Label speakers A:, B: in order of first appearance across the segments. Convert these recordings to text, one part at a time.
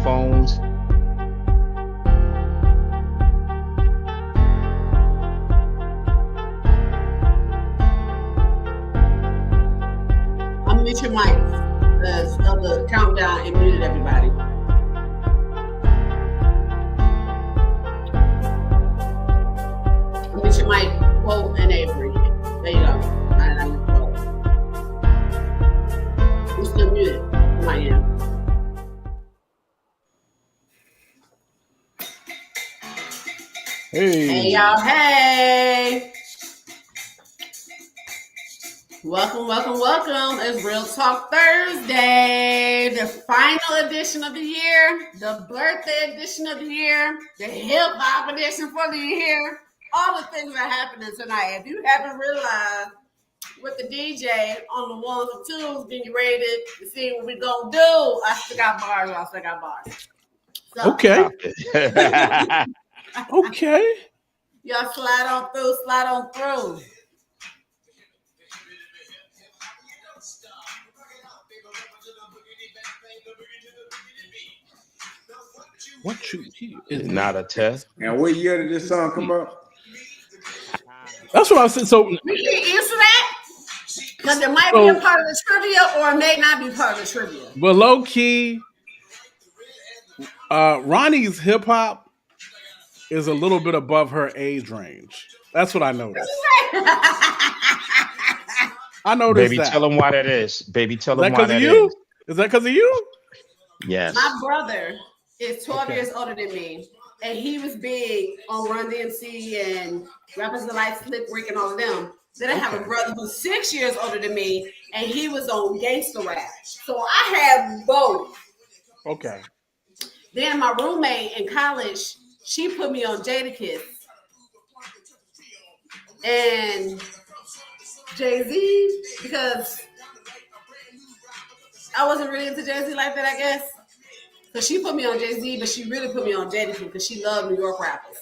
A: phones.
B: Unmute your mic. The countdown and muted everybody. Unmute your mic, Cole and Avery. There you go. I'm Who's still muted? I am. Hey, y'all. Hey. Welcome. It's Real Talk Thursday, the final edition of the year, the birthday edition of the year, the hip hop edition for the year. All the things are happening tonight. If you haven't realized, with the DJ on the ones and twos, getting ready to see what we're gonna do. I still got bars. So,
C: okay. Okay.
B: Y'all slide on through.
C: What you hear
A: is not a test.
D: And what year did this song come out?
C: That's what I said. So
B: we can answer that because it might be a part of the trivia or it may not be part of the trivia.
C: But low key, Ronnie's hip hop is a little bit above her age range. That's what I noticed. I noticed
A: Baby,
C: that.
A: tell them why that is. Baby, tell them why that
C: is. Is that because of you?
A: Yes.
B: My brother is 12 years older than me, and he was big on Run DMC and Rappers Delight, Slick Rick, and all of them. Then I have a brother who's 6 years older than me, and he was on gangster rap. So I have both.
C: Okay.
B: Then my roommate in college, she put me on Jadakiss and Jay-Z because I wasn't really into Jay-Z like that, I guess. So she put me on Jay-Z, but she really put me on Jadakiss because she loved New York rappers.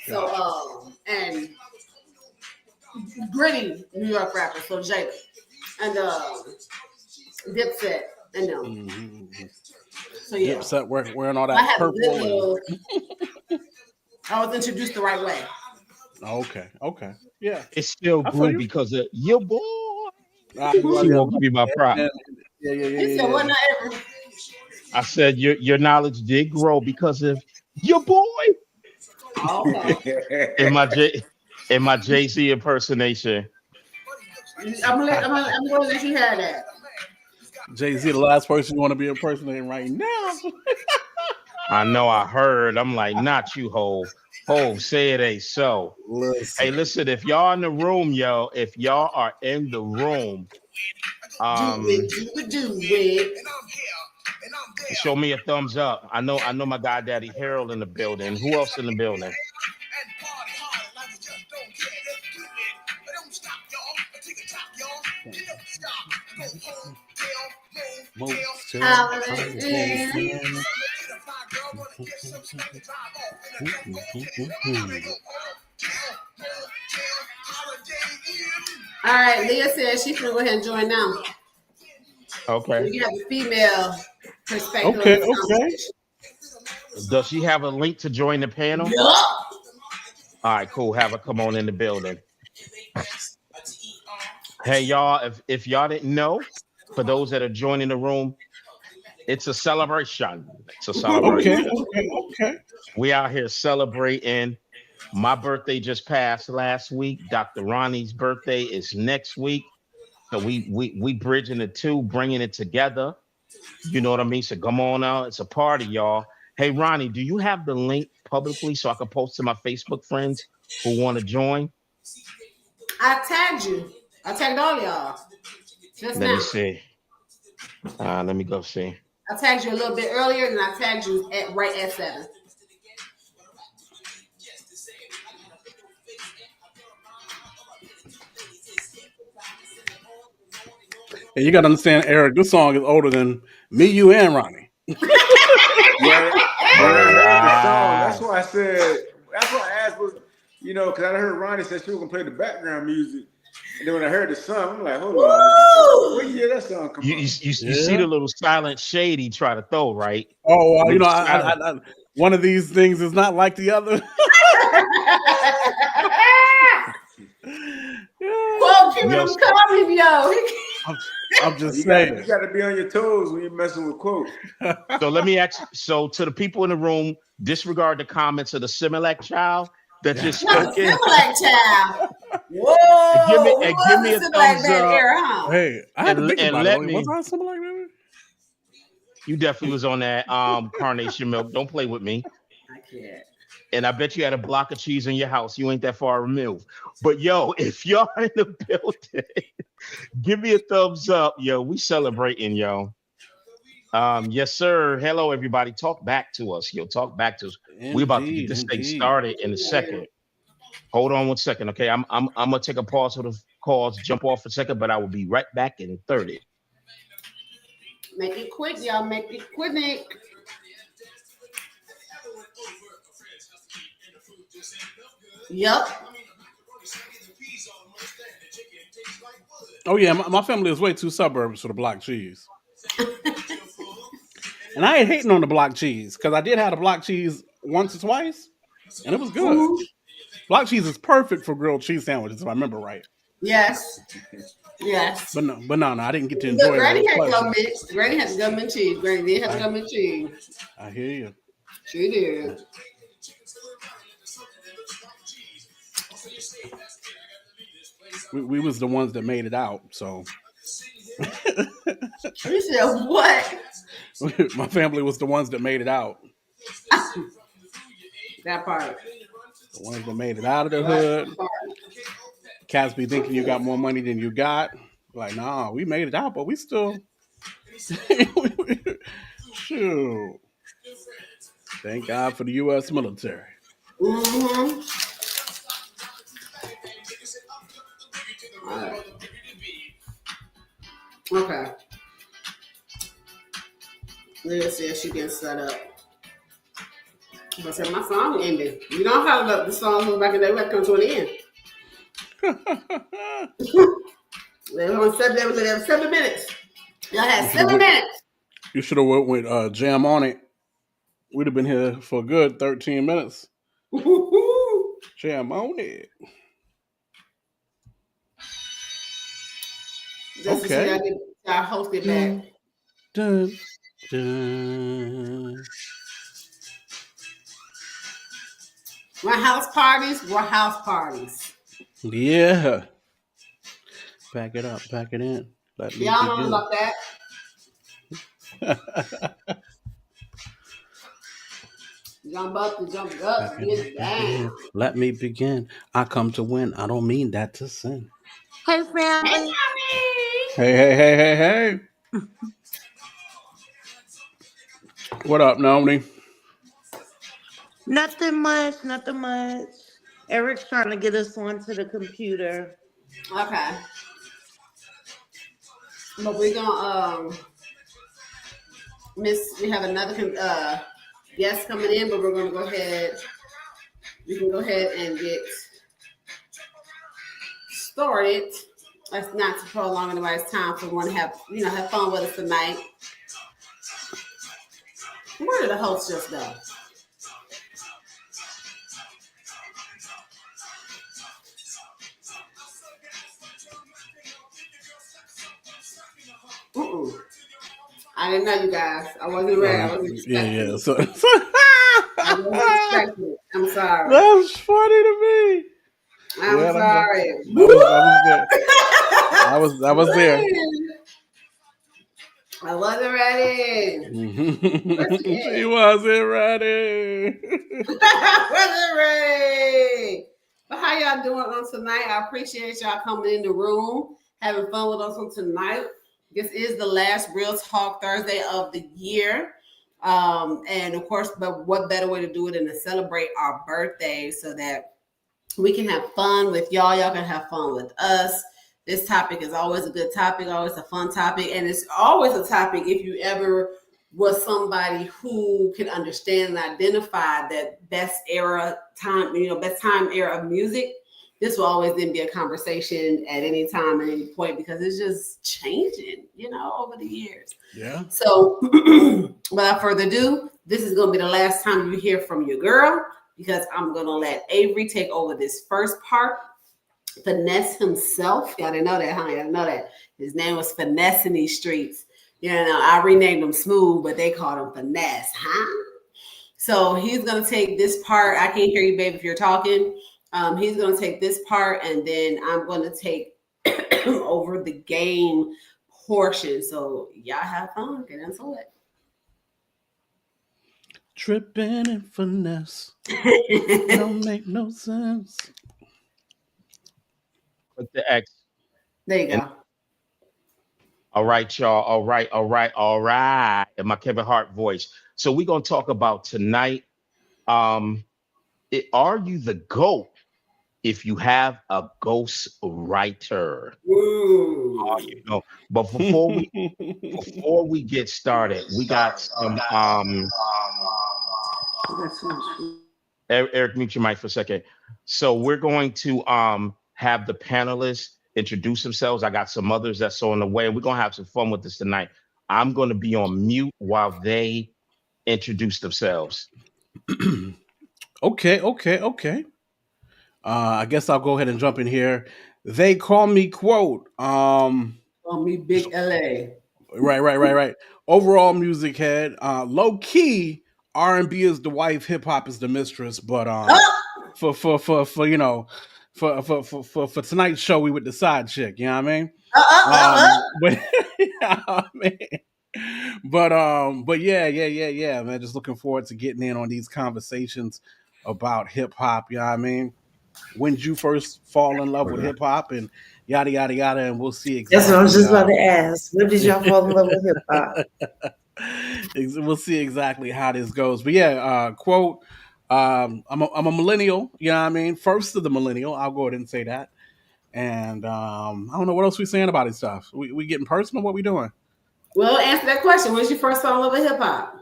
B: So, and gritty New York rappers, so Jada. And Dipset and them.
C: Mm-hmm.
B: So yeah.
C: Dipset wearing all that purple.
B: I was introduced the right way.
C: Okay. Yeah.
A: It's still good because of your boy. She won't give me my prop.
C: Yeah.
B: He said, what not ever?
A: I said your knowledge did grow because of your boy.
B: Okay.
A: in my Jay-Z impersonation.
B: I'm gonna let you have that.
C: Jay-Z, the last person you want to be impersonating right now.
A: I know I heard. I'm like, not you, Hov. Hov, say it ain't so.
C: Listen.
A: Hey, listen, if y'all in the room, yo, if y'all are in the room,
B: do it.
A: Show me a thumbs up. I know my guy Daddy Harold in the building. Who else in the building?
B: All right, Leah says she's gonna go ahead and join now.
A: Okay.
B: You have a female perspective.
C: Okay.
A: Does she have a link to join the panel?
B: Yep.
A: All right, cool. Have her come on in the building. Hey, y'all, if y'all didn't know, for those that are joining the room, it's a celebration.
C: Okay.
A: We out here celebrating. My birthday just passed last week. Dr. Ronnie's birthday is next week. So we bridging the two, bringing it together. You know what I mean? So come on out. It's a party, y'all. Hey, Ronnie, do you have the link publicly so I can post to my Facebook friends who want to join?
B: I tagged you. I tagged all y'all. Just
A: Let
B: now.
A: me see. Let me go see.
B: I tagged you a little bit earlier, and I tagged you right at 7.
C: And you got to understand, Eric, this song is older than me, you, and Ronnie.
D: Yeah, the song. That's why I said. That's why I asked. Because I heard Ronnie said she was gonna play the background music. And then when I heard the song, I'm like, hold
B: Woo!
D: on. What year that song come
A: You
D: out?
A: see the little silent shade he tried to throw, right?
C: Oh, you know,
A: Silent.
C: I one of these things is not like the other.
B: Quote, keeping
A: Yo,
B: him coming, yo.
C: I'm just
D: You
C: saying.
D: got to be on your toes when you're messing with quote.
A: So let me ask. So to the people in the room, disregard the comments of the Similac child that just
B: Not a
A: spoke in.
B: Similac child. Whoa.
A: Give me a
B: Similac
A: thumbs
B: that
A: up.
B: era, huh?
C: Hey, I had to think
A: And
C: about
A: let
C: it.
A: me.
C: Was I something like that?
A: You definitely was on that carnation milk. Don't play with me.
B: I can't.
A: And I bet you had a block of cheese in your house. You ain't that far removed. But yo, if y'all in the building, give me a thumbs up. Yo, we celebrating, yo. Yes, sir. Hello, everybody. Talk back to us. Yo, talk back to us. We about to get this thing started in a second. Hold on 1 second. Okay. I'm gonna take a pause for the calls, jump off for a second, but I will be right back in 30.
B: Make it quick, y'all. Make it quick. Yup.
C: Oh yeah, my family is way too suburbs for the block cheese. And I ain't hating on the block cheese because I did have the block cheese once or twice, and it was good.
B: Mhm.
C: Block cheese is perfect for grilled cheese sandwiches, if I remember right.
B: Yes. Yes.
C: But no, I didn't get to enjoy
B: Granny
C: it.
B: had government. Granny had the government cheese. Granny did have the government cheese.
C: I hear you.
B: She did.
C: We was the ones that made it out, so
B: You said what?
C: my family was the ones that made it out.
B: That part.
C: The ones that made it out of the hood. Cats be thinking you got more money than you got. Like, nah, we made it out, but we still. Shoot. Thank God for the U.S. military.
B: Mm-hmm. All right. Okay. Let's see if she gets set up. I said my song ended. You know how the song was back in the day. We had to come to an end. They were on 7 minutes. Y'all had 7 minutes.
C: You should have went with Jam on It. We'd have been here for a good 13 minutes. Jam on It.
B: Just
C: Okay.
B: to see I hosted back.
C: Dun, dun.
B: My house parties were house parties.
C: Yeah. Pack it up, pack it in. Let me
B: Y'all know
C: begin.
B: about that. Jump up,
C: Pack
B: get
C: it
B: it
C: up, pack it in.
B: down.
C: Let me begin. I come to win. I don't mean that to sin.
E: Hey,
B: Hey,
E: family.
B: mommy.
C: Hey. What up, Naomi?
E: Nothing much. Eric's trying to get us onto the computer.
B: Okay. But we're gonna we have another guest coming in, but we're gonna go ahead. We can go ahead and get started. That's not to prolong anybody's time. For one to have fun with us tonight. Where did the host just go? I didn't know, you guys. I wasn't ready. I wasn't expecting
C: Yeah.
B: it.
C: So
B: I wasn't expecting it. I'm sorry.
C: that's funny to me.
B: I'm
C: Yeah,
B: sorry.
C: I was there.
B: I wasn't ready.
C: She wasn't ready.
B: I wasn't ready. But how y'all doing on tonight? I appreciate y'all coming in the room, having fun with us on tonight. This is the last Real Talk Thursday of the year. And of course, but what better way to do it than to celebrate our birthdays so that we can have fun with y'all. Y'all can have fun with us. This topic is always a good topic, always a fun topic. And it's always a topic if you ever was somebody who can understand and identify that best time era of music, this will always then be a conversation at any time, at any point, because it's just changing, over the years.
C: Yeah.
B: So without further ado, this is going to be the last time you hear from your girl, because I'm going to let Avery take over this first part. Finesse himself. Y'all didn't know that, huh? Y'all didn't know that. His name was Finesse in these streets. I renamed him Smooth, but they called him Finesse, huh? So he's going to take this part. I can't hear you, babe, if you're talking. He's going to take this part, and then I'm going to take over the game portion. So y'all have fun. Get into it.
C: Tripping and finesse. It don't make no sense.
A: Click the X.
B: There you go.
A: All right, y'all. All right. In my Kevin Hart voice. So we're going to talk about tonight. Are you the GOAT if you have a ghost writer?
B: Ooh.
A: But before we get started, we got some Eric, mute your mic for a second. So we're going to have the panelists introduce themselves. I got some others that's on the way. We're going to have some fun with this tonight. I'm going to be on mute while they introduce themselves.
C: Okay. I guess I'll go ahead and jump in here. They call me Quote.
B: Call me Big LA.
C: Right. Overall music head. Low key, R&B is the wife, hip hop is the mistress. But for tonight's show, we with the side chick. You know what I mean? But yeah, man. Just looking forward to getting in on these conversations about hip hop. You know what I mean? When did you first fall in love with hip hop and yada yada yada, and we'll see exactly.
E: That's what I was just about to ask. When did y'all fall in love with hip hop?
C: We'll see exactly how this goes. But yeah, Quote. I'm a millennial. You know what I mean? First of the millennial. I'll go ahead and say that. And I don't know what else we're saying about this stuff. We getting personal? What we doing?
B: Well, answer that question. When did you first fall in love with hip hop?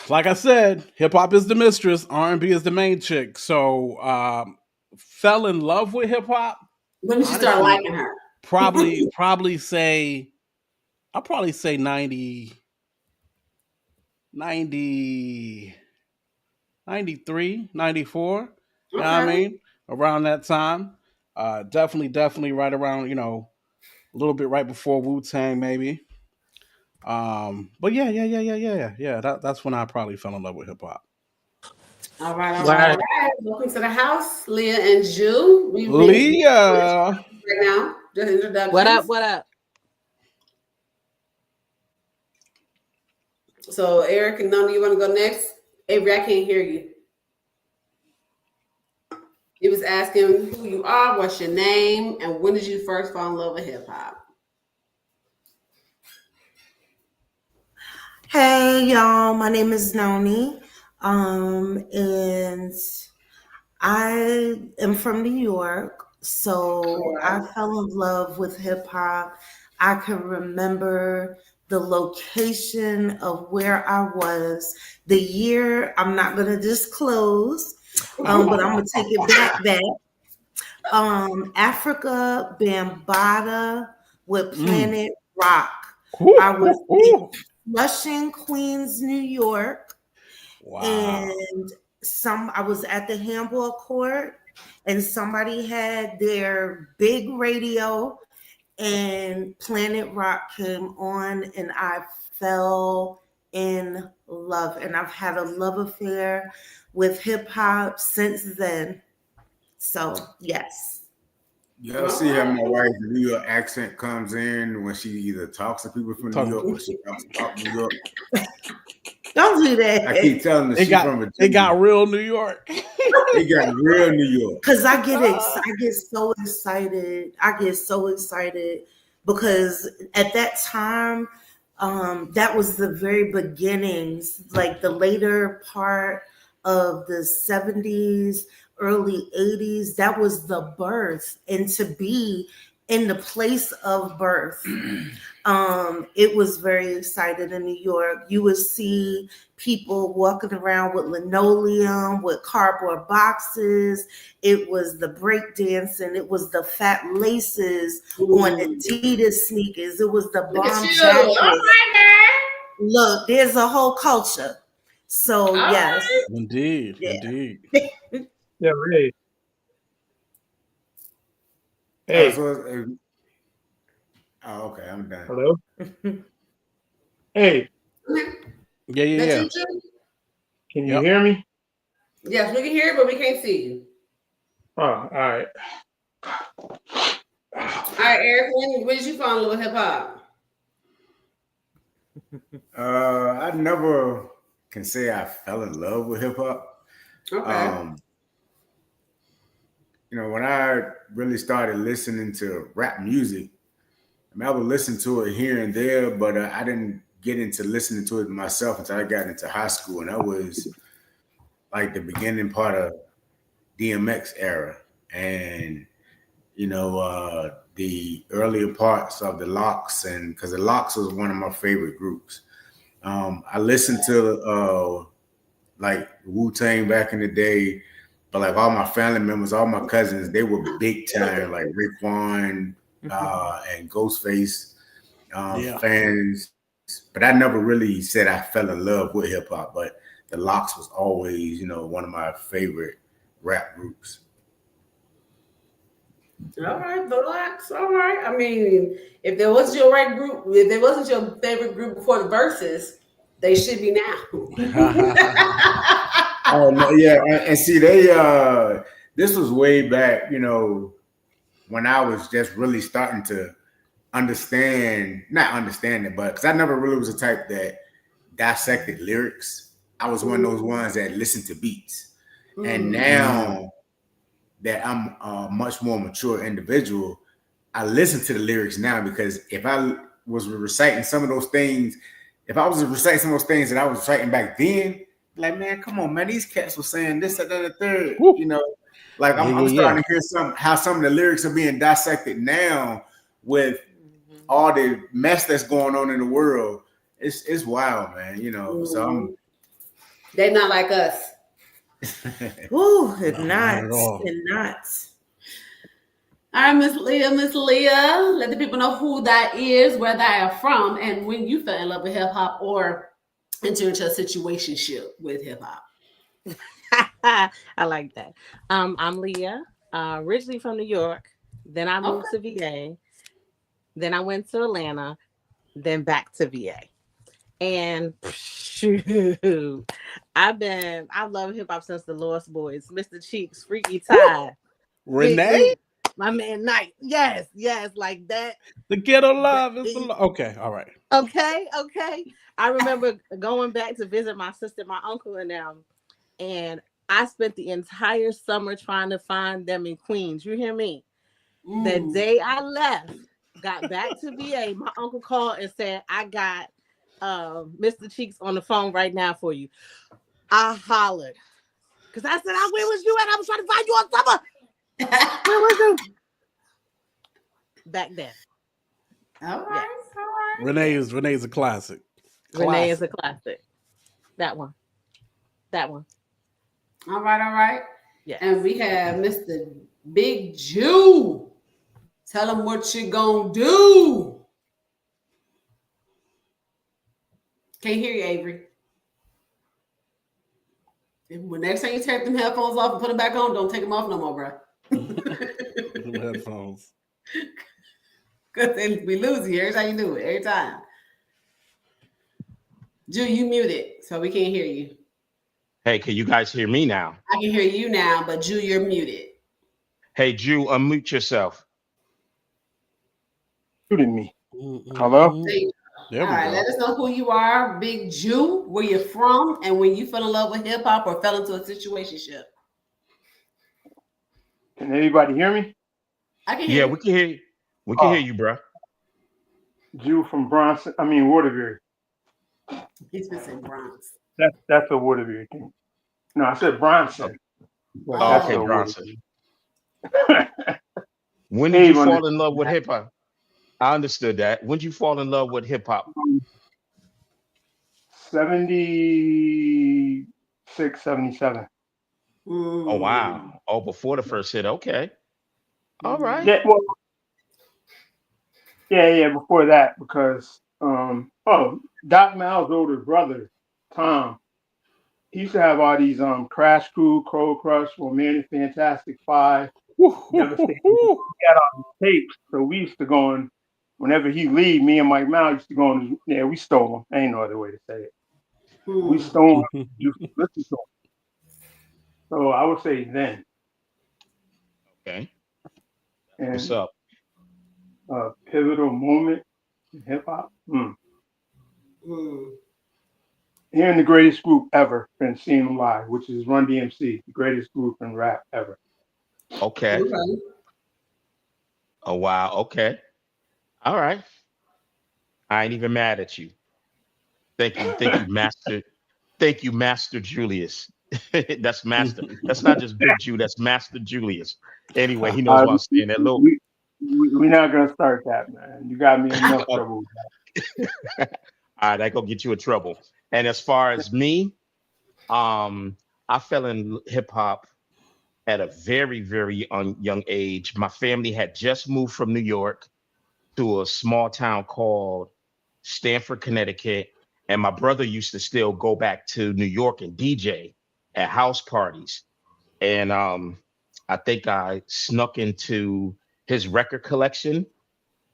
C: Like I said, hip hop is the mistress, R&B is the main chick. So fell in love with hip hop.
B: When did you start liking her?
C: Probably say 90, 93, 94. Okay. You know what I mean? Around that time. Definitely right around, a little bit right before Wu-Tang, maybe. But yeah. That's when I probably fell in love with hip hop.
B: All right. Welcome to the house, Leah and Ju.
C: Leah.
B: Right now, just introductions.
F: What up?
B: So, Eric and Nona, you want to go next? Avery, I can't hear you. He was asking who you are, what's your name, and when did you first fall in love with hip hop?
E: Hey y'all, my name is Noni, and I am from New York. So I fell in love with hip hop. I can remember the location of where I was, the year. I'm not going to disclose, but I'm going to take it back. Africa Bambaataa with Planet Rock. I was in Flushing, Queens, New York. Wow. And I was at the handball court, and somebody had their big radio, and Planet Rock came on, and I fell in love. And I've had a love affair with hip hop since then. So, yes.
D: Y'all see how my wife's New York accent comes in when she either talks to people from New York or she comes to New York.
E: Don't do that.
D: I keep telling her she's from Virginia.
C: It got real New York.
D: It got real New York.
E: Because I get so excited. I get so excited because at that time, that was the very beginnings, like the later part of the 70s, early 80s. That was the birth. And to be in the place of birth. It was very excited in New York. You would see people walking around with linoleum, with cardboard boxes. It was the break dancing. It was the fat laces on Adidas sneakers. It was the bomb jacket. Look, there's a whole culture. So yes,
C: Indeed,
E: Yeah.
C: indeed.
F: Yeah, Ray. Hey,
D: Oh, okay, I'm done.
F: hello. Hey,
C: Yeah.
F: can you
C: Yep.
F: hear me?
B: Yes, we can hear you, but we can't see you.
F: Oh, all right.
B: All right, Eric, when did you fall in love with hip hop?
D: I never can say I fell in love with hip hop.
B: Okay.
D: When I really started listening to rap music, I would listen to it here and there, but I didn't get into listening to it myself until I got into high school, and that was like the beginning part of DMX era, and the earlier parts of the Lox, and because the Lox was one of my favorite groups. I listened to like Wu-Tang back in the day, but like all my family members, all my cousins, they were big time like Raekwon and Ghostface fans. But I never really said I fell in love with hip hop. But the Lox was always, one of my favorite rap groups.
B: All right, the Lox. All right. I mean, if there wasn't your right group, if there wasn't your favorite group before the verses, they should be now.
D: Oh no, yeah, and see, they this was way back, when I was just really starting to not understand it, but because I never really was the type that dissected lyrics. I was one of those ones that listened to beats, and now that I'm a much more mature individual, I listen to the lyrics now, because if I was reciting some of those things, that I was reciting back then, like, man, come on, man, these cats were saying this, that, and the third, like I'm starting to hear how some of the lyrics are being dissected now with all the mess that's going on in the world. It's wild, man, so
B: they're not like us.
E: Ooh,
C: Not at all.
B: All right, Miss Leah, let the people know who that is, where they are from, and when you fell in love with hip hop or enter into a situationship with hip hop.
G: I like that. I'm Leah, originally from New York. Then I moved to VA. Then I went to Atlanta. Then back to VA. And shoot, I love hip hop since the Lost Boys, Mr. Cheeks, Freaky Tide,
C: Renee,
G: my man Knight. Yes, like that.
C: the ghetto love is the love. Okay, all right.
G: Okay. I remember going back to visit my sister, my uncle, and them, and I spent the entire summer trying to find them in Queens. You hear me? The day I left, got back to VA, my uncle called and said, I got Mr. Cheeks on the phone right now for you. I hollered. Because I said, where was you at? I was trying to find you all summer. Where was you? Back then.
B: All right.
C: Renee is a classic.
G: Renee is a classic. That one.
B: All right.
G: Yeah.
B: And we have Mr. Big Jew. Tell him what you gonna do. Can't hear you, Avery. When next time you take them headphones off and put them back on, don't take them off no more, bro.
C: Headphones.
B: Because we lose you every time you do it. Every time. Jew, you muted, so we can't hear you.
A: Hey, can you guys hear me now?
B: I can hear you now, but Jew, you're muted.
A: Hey, Jew, unmute yourself.
F: Shooting me. Hello?
C: There
B: All
C: we
B: right,
C: go.
B: let us know who you are, Big Jew, where you're from, and when you fell in love with hip hop or fell into a situationship.
F: Can anybody hear me?
B: I can hear
A: Yeah,
B: you.
A: we can hear you. We can hear you, bro.
F: Jew from Waterbury.
B: He's been saying Bronx.
F: That's a Waterbury thing. No, I said Bronson.
A: Oh, okay, Bronson. When did you
F: Dave
A: fall in love
F: understood
A: with hip hop? I understood that. When did you fall in love with hip hop?
F: that. 76, 77.
A: Oh wow. Oh, before the first hit. Okay. All right.
F: Yeah, well, yeah, before that, because Doc Mal's older brother, Tom, he used to have all these Crash Crew, Cold Crush, Romantic Fantastic Five, Devastating. He had all these tapes, so we used to go on whenever he leave. Me and Mike Mal used to go on. Yeah, we stole him. Ain't no other way to say it. We stole him. Just listen to him. So I would say then,
A: Okay. What's
F: and
A: up?
F: a pivotal moment in hip hop. Hearing the greatest group ever and seeing them live, which is Run DMC, the greatest group in rap ever.
A: Okay. Oh wow. Okay. All right. I ain't even mad at you. Thank you, Master. Thank you, Master Julius. That's Master. That's not just Big Jew. That's Master Julius. Anyway, he knows why I'm saying that. Little.
F: We're not gonna start that, man. You got me in enough trouble.
A: All right, I gonna get you in trouble. And as far as me, I fell in hip hop at a very, very young age. My family had just moved from New York to a small town called Stamford, Connecticut. And my brother used to still go back to New York and DJ at house parties. And I think I snuck into his record collection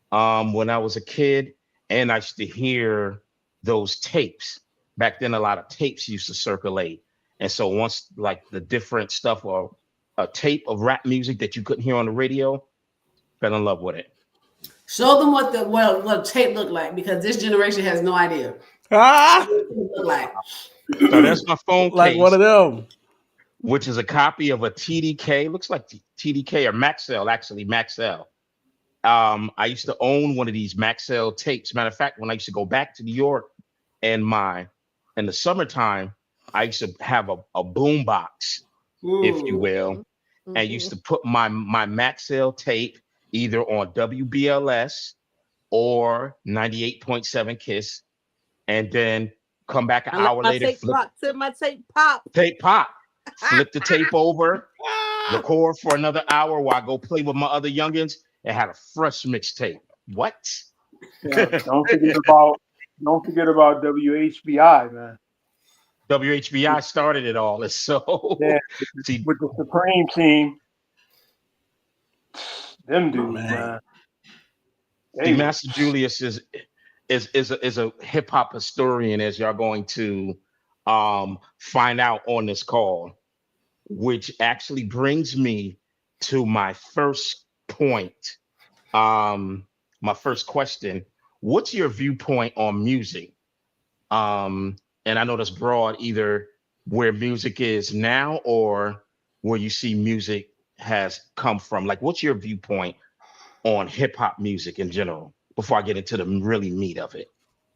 A: when I was a kid. And I used to hear those tapes. Back then, a lot of tapes used to circulate. And so once like the different stuff or a tape of rap music that you couldn't hear on the radio, fell in love with it.
B: Show them what tape looked like, because this generation has no idea.
C: Ah,
B: What it look like.
A: So that's my phone
C: like
A: case,
C: one of them.
A: which is a copy of a TDK. Looks like TDK or Maxell, actually Maxell. I used to own one of these Maxell tapes. Matter of fact, when I used to go back to New York in the summertime, I used to have a boom box, if you will, and used to put my Maxell tape either on WBLS or 98.7 Kiss, and then come back an hour later,
G: my tape pop.
A: tape pop, flip the tape over, record for another hour while I go play with my other youngins, and had a fresh mixtape. What?
F: Yeah, don't forget about WHBI, man.
A: WHBI started it all. So
F: Yeah,
A: see,
F: with the Supreme team, them dudes, man.
A: see, Master Julius is a hip hop historian, as y'all going to find out on this call, which actually brings me to my first point. My first question: what's your viewpoint on music? And I know that's broad, either where music is now or where you see music has come from. Like, what's your viewpoint on hip hop music in general before I get into the really meat of it?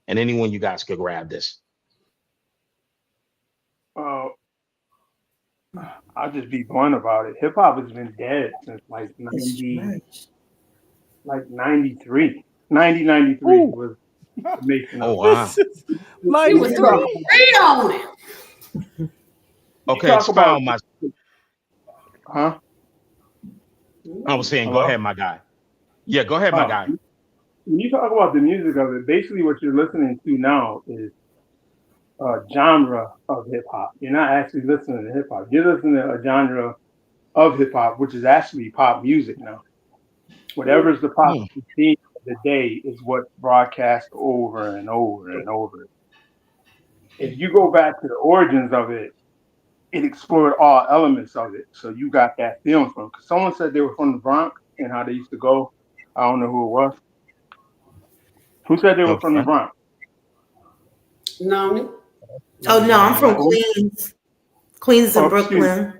A: And anyone you guys could grab this.
F: I'll just be blunt about it. Hip hop has been dead since like 93. 9093 was the making of.
A: Oh wow.
B: He was 3 on it.
A: Okay, expound my.
F: Huh?
A: I was saying,
F: Hello?
A: go ahead, my guy. Yeah, go ahead, my guy.
F: When you talk about the music of it, basically what you're listening to now is a genre of hip hop. You're not actually listening to hip hop. You're listening to a genre of hip hop, which is actually pop music now. Whatever's the pop theme of the day is what's broadcast over and over and over. If you go back to the origins of it, it explored all elements of it. So you got that feeling from it. Because someone said they were from the Bronx and how they used to go. I don't know who it was. Who said they were from the Bronx?
B: No.
E: Oh no, I'm from Queens. Queens and Brooklyn.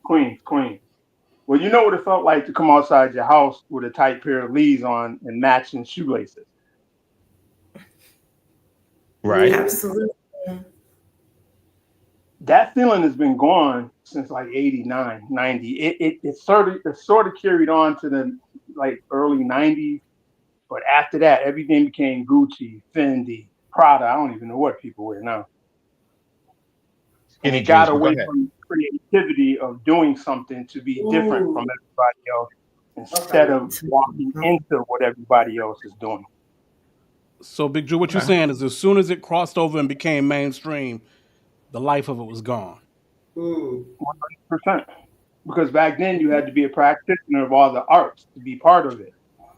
F: Queens. Well, you know what it felt like to come outside your house with a tight pair of Lees on and matching shoelaces.
A: Right.
E: Absolutely.
F: that feeling has been gone since like 89, 90. It sort of carried on to the like early 90s, but after that, everything became Gucci, Fendi, Prada. I don't even know what people wear now. And
A: Skinny
F: it got
A: jeans, but go
F: away
A: ahead.
F: from the creativity of doing something to be different from everybody else instead of walking into what everybody else is doing.
C: So, Big Drew, what you're
A: Okay.
C: saying is as soon as it crossed over and became mainstream, the life of it was gone.
F: 100%. Because back then you had to be a practitioner of all the arts to be part of it,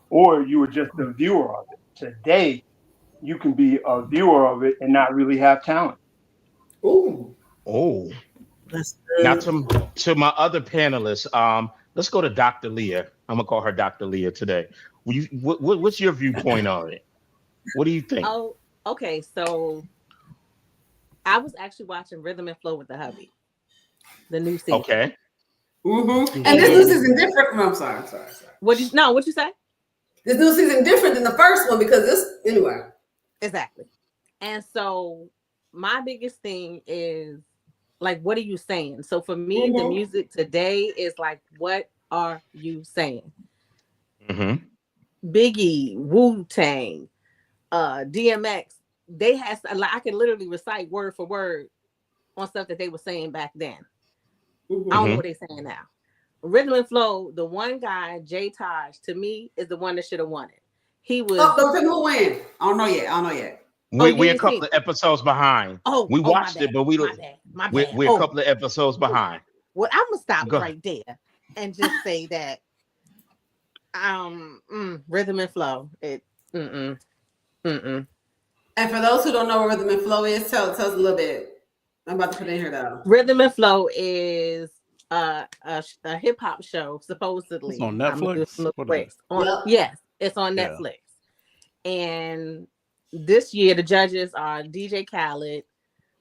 F: or you were just a viewer of it. Today, you can be a viewer of it and not really have talent.
A: Oh,
E: That's
A: now
E: good.
A: to my other panelists, let's go to Dr. Leah. I'm gonna call her Dr. Leah today. What's your viewpoint on it? What do you think?
G: Oh, okay. So I was actually watching Rhythm and Flow with the hubby, the new season.
A: Okay.
B: And this new season different. I'm sorry.
G: What you say?
B: This new season different than the first one because this anyway.
G: Exactly. And so my biggest thing is like, what are you saying? So for me, the music today is like, what are you saying?
A: Mm-hmm.
G: Biggie, Wu-Tang, DMX, they had I can literally recite word for word on stuff that they were saying back then. I don't know what they're saying now. Rhythm and Flow, the one guy, Jay Taj, to me, is the one that should have won it. He was.
B: Oh, don't tell me who win. I don't know yet.
A: We're a couple of episodes behind. We watched it, but
G: my bad.
A: we're a couple of episodes behind.
G: Well, I'm gonna stop right there and just say that Rhythm and Flow. And
B: for those who don't know what Rhythm and Flow is, tell us a little bit. I'm about to put it in here though.
G: Rhythm and Flow is a hip hop show, supposedly.
C: It's on Netflix.
G: Yes, it's on Netflix. And this year the judges are DJ Khaled,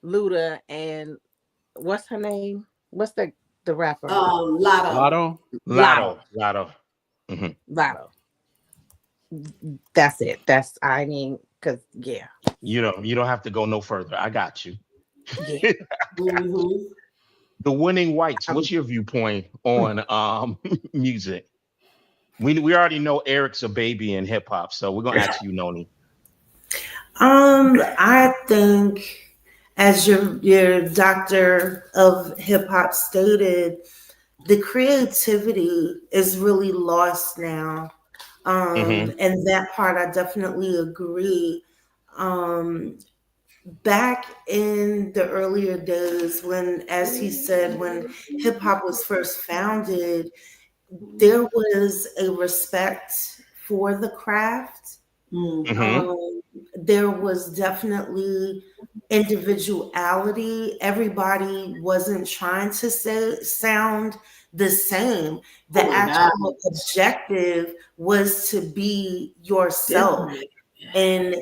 G: Luda, and what's her name? What's the rapper?
B: Lotto.
A: Mm-hmm.
G: Lotto. That's it. Because
A: you don't have to go no further. I got you.
G: Yeah.
A: The Winning Whites. What's your viewpoint on music? We already know Eric's a baby in hip hop, so we're gonna ask you, Noni.
E: I think, as your doctor of hip hop stated, the creativity is really lost now. And that part I definitely agree. Back in the earlier days when, as he said, when hip hop was first founded, there was a respect for the craft. There was definitely individuality. Everybody wasn't trying to sound the same. The actual objective was to be yourself and,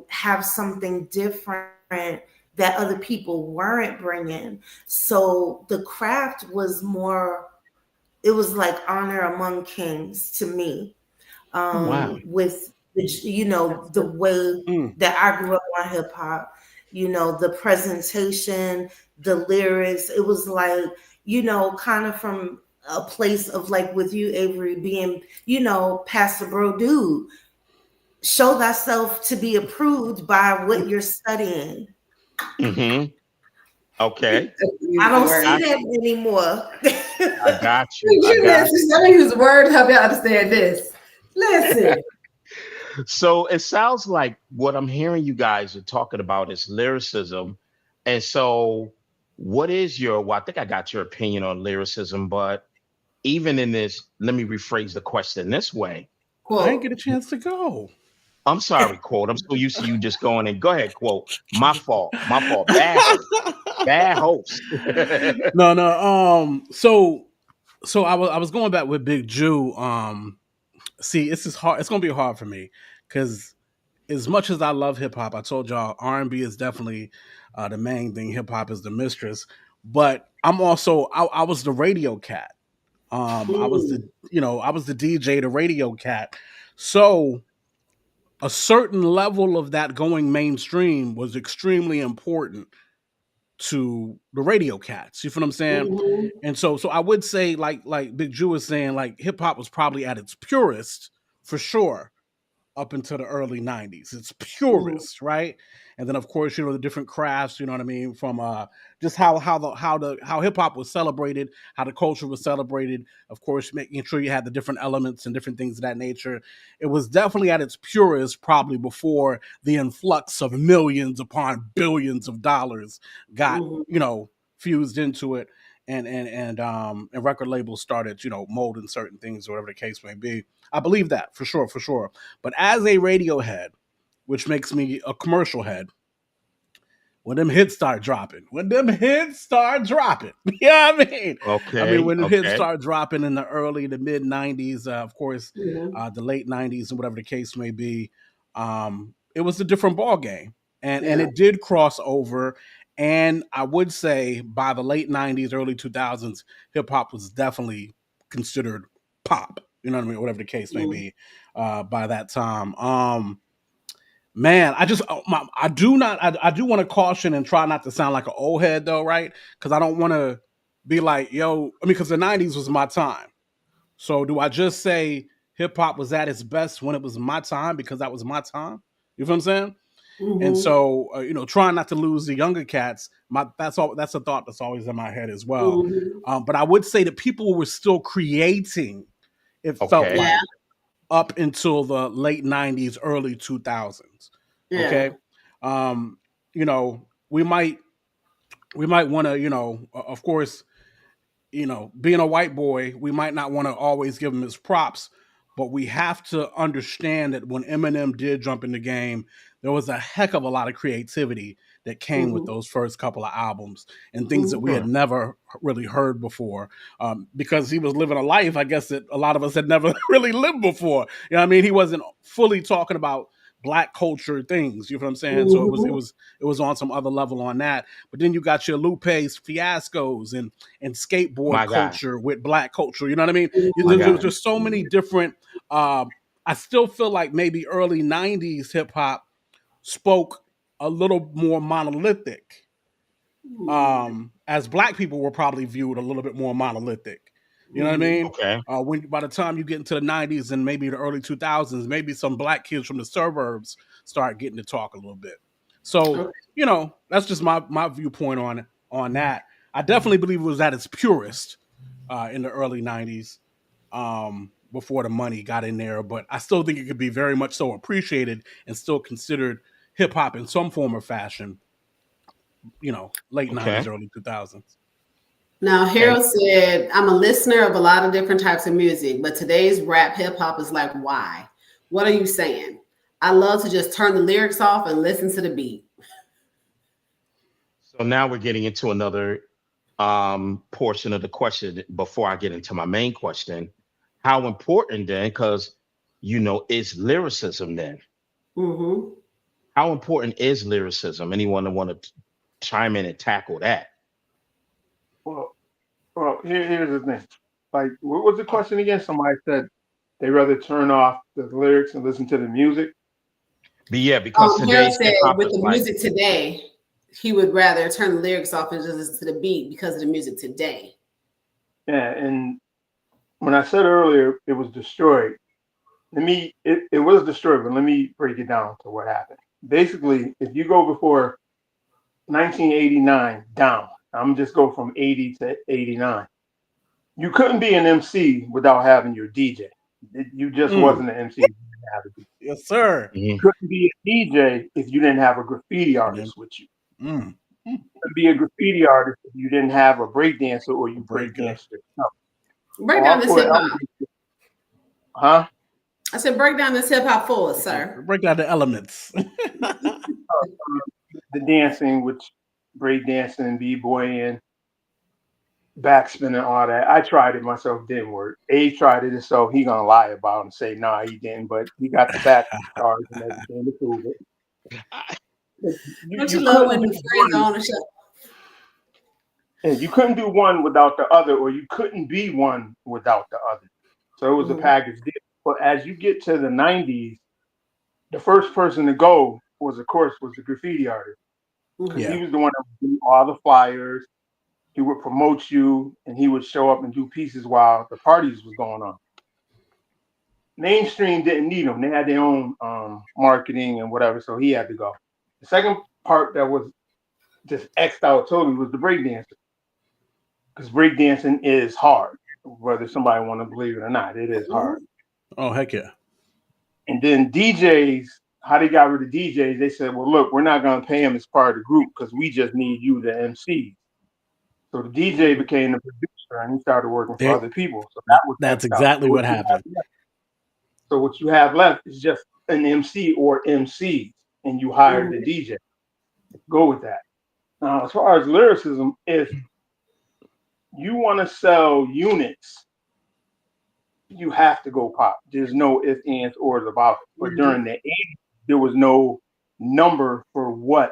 E: have something different that other people weren't bringing. So the craft was more, it was like honor among kings to me. With the way that I grew up on hip hop, the presentation, the lyrics, it was like, kind of from a place of like with you, Avery, being, Pastor Bro dude, show thyself to be approved by what you're studying.
A: Okay.
E: I don't see that anymore.
A: I got you.
B: Let me use a word to help you understand this. Listen.
A: So it sounds like what I'm hearing you guys are talking about is lyricism. And so what is I think I got your opinion on lyricism, but even in this, let me rephrase the question this way.
C: Quote. I didn't get a chance to go.
A: I'm sorry, Quote. I'm so used to you just going and go ahead, Quote. My fault. Bad host.
C: No. So I was going back with Big Jew. See, this is hard. It's gonna be hard for me because as much as I love hip hop, I told y'all R&B is definitely the main thing. Hip hop is the mistress, but I'm also I was the radio cat. I was the DJ, the radio cat. So a certain level of that going mainstream was extremely important to the radio cats. You feel what I'm saying?
B: Mhm.
C: And so I would say, like Big Jew is saying, like hip hop was probably at its purest for sure up into the early 90s. It's
B: Mhm.
C: purest, right? And then of course, the different crafts, you know what I mean, from just how hip hop was celebrated, how the culture was celebrated, of course, making sure you had the different elements and different things of that nature. It was definitely at its purest probably before the influx of millions upon billions of dollars got,
B: Mhm.
C: fused into it, and record labels started, molding certain things or whatever the case may be. I believe that for sure, for sure. But as a radio head, which makes me a commercial head, when them hits start dropping, you know what I mean?
A: Okay.
C: When the hits
A: Okay.
C: start dropping in the early to mid 90s, of course,
B: Mhm.
C: the late 90s and whatever the case may be, it was a different ball game. And
B: Yeah.
C: it did cross over. And I would say by the late 90s, early 2000s, hip hop was definitely considered pop. You know what I mean? Whatever the case may
B: Mhm.
C: be, by that time. Man, I do not, I do want to caution and try not to sound like an old head though, right? Because I don't want to be like, because the 90s was my time. So do I just say hip hop was at its best when it was my time because that was my time? You feel what I'm saying? And
B: Mhm.
C: so, trying not to lose the younger cats, that's a thought that's always in my head as well.
B: Mhm.
C: But I would say that people were still creating, it felt
A: Okay.
B: Yeah.
C: like, up until the late 90s, early 2000s.
B: Yeah.
C: Okay. Um, we might want to, of course, being a white boy, we might not want to always give him his props, but we have to understand that when Eminem did jump in the game, there was a heck of a lot of creativity that came with
B: Mhm.
C: those first couple of albums and things that
B: Mhm.
C: we had never really heard before, because he was living a life, I guess, that a lot of us had never really lived before. He wasn't fully talking about black culture things. You know what I'm saying? So
B: Mhm.
C: it was on some other level on that. But then you got your Lupe's fiascos and skateboard
A: My guy.
C: culture with black culture. You know what I mean?
A: My
C: There's
A: guy.
B: Mhm.
C: just so many different. I still feel like maybe early '90s hip hop spoke a little more monolithic, as black people were probably viewed a little bit more monolithic. You know what I
B: Mhm.
C: mean?
A: Okay.
C: When by the time you get into the '90s and maybe the early 2000s, maybe some black kids from the suburbs start getting to talk a little bit. So
B: Okay.
C: that's just my viewpoint on that. I definitely believe it was at its purest in the early '90s, before the money got in there. But I still think it could be very much so appreciated and still considered hip hop in some form or fashion. Late
A: Okay.
C: '90s, early 2000s.
B: Now,
A: And
B: Harold said, I'm a listener of a lot of different types of music, but today's rap hip hop is like, why? What are you saying? I love to just turn the lyrics off and listen to the beat.
A: so now we're getting into another portion of the question before I get into my main question. How important then, because is lyricism then?
B: Mm-hmm.
A: How important is lyricism? Anyone want to chime in and tackle that?
F: Well, here's the thing. Like, what was the question again? Somebody said they rather turn off the lyrics and listen to the music.
A: But yeah, because
B: Harold
A: today's
B: said
A: hip hop
B: with
A: is
B: the
A: like,
B: music today, he would rather turn the lyrics off and just listen to the beat because of the music today.
F: Yeah, and when I said earlier it was destroyed, it was destroyed, but let me break it down to what happened. Basically, if you go before 1989 down, I'm just go from 80 to 89. You couldn't be an MC without having your DJ. You just
C: Mm,
F: wasn't an MC. If you didn't have a DJ.
C: yes, sir.
A: mhm,
F: Couldn't be a DJ if you didn't have a graffiti
C: And then,
F: artist with you.
C: mm, mm,
F: Couldn't be a graffiti artist if you didn't have a breakdancer or
C: a
F: you
C: breaker.
F: breakdanced yourself.
B: Break down this
F: Or
B: hip hop.
F: huh?
B: I said, break down this hip hop for us, sir.
C: Break down the elements.
F: The dancing, which breakdancing, b-boying, backspinning, all that. I tried it myself, didn't work. A tried it, so he gonna lie about it and say, nah, he didn't, but he got the back scars and everything to prove it.
B: Don't you
F: You
B: love
F: couldn't
B: when
F: do
B: the friends are
F: one,
B: on the show?
F: and you couldn't do one without the other, or you couldn't be one without the other. So it was a
B: Mhm.
F: package deal. But as you get to the 90s, the first person to go was, of course, was the graffiti artist.
C: Yeah.
F: He was the one that would do all the flyers. He would promote you, and he would show up and do pieces while the parties was going on. Mainstream didn't need him. They had their own marketing and whatever, so he had to go. The second part that was just X'd out totally was the breakdancer. Because breakdancing is hard, whether somebody want to believe it or not. It is hard.
C: Oh, heck yeah.
F: And then DJs, how they got rid of DJs, they said, well, look, we're not going to pay him as part of the group because we just need you to MC. So the DJ became the producer and he started working for other people. So
C: that's exactly what happened.
F: So what you have left is just an MC or MCs, and you hire the DJ. Go with that. Now, as far as lyricism, if you want to sell units, you have to go pop. There's no ifs, ands, or about it. But during the 80s, there was no number for what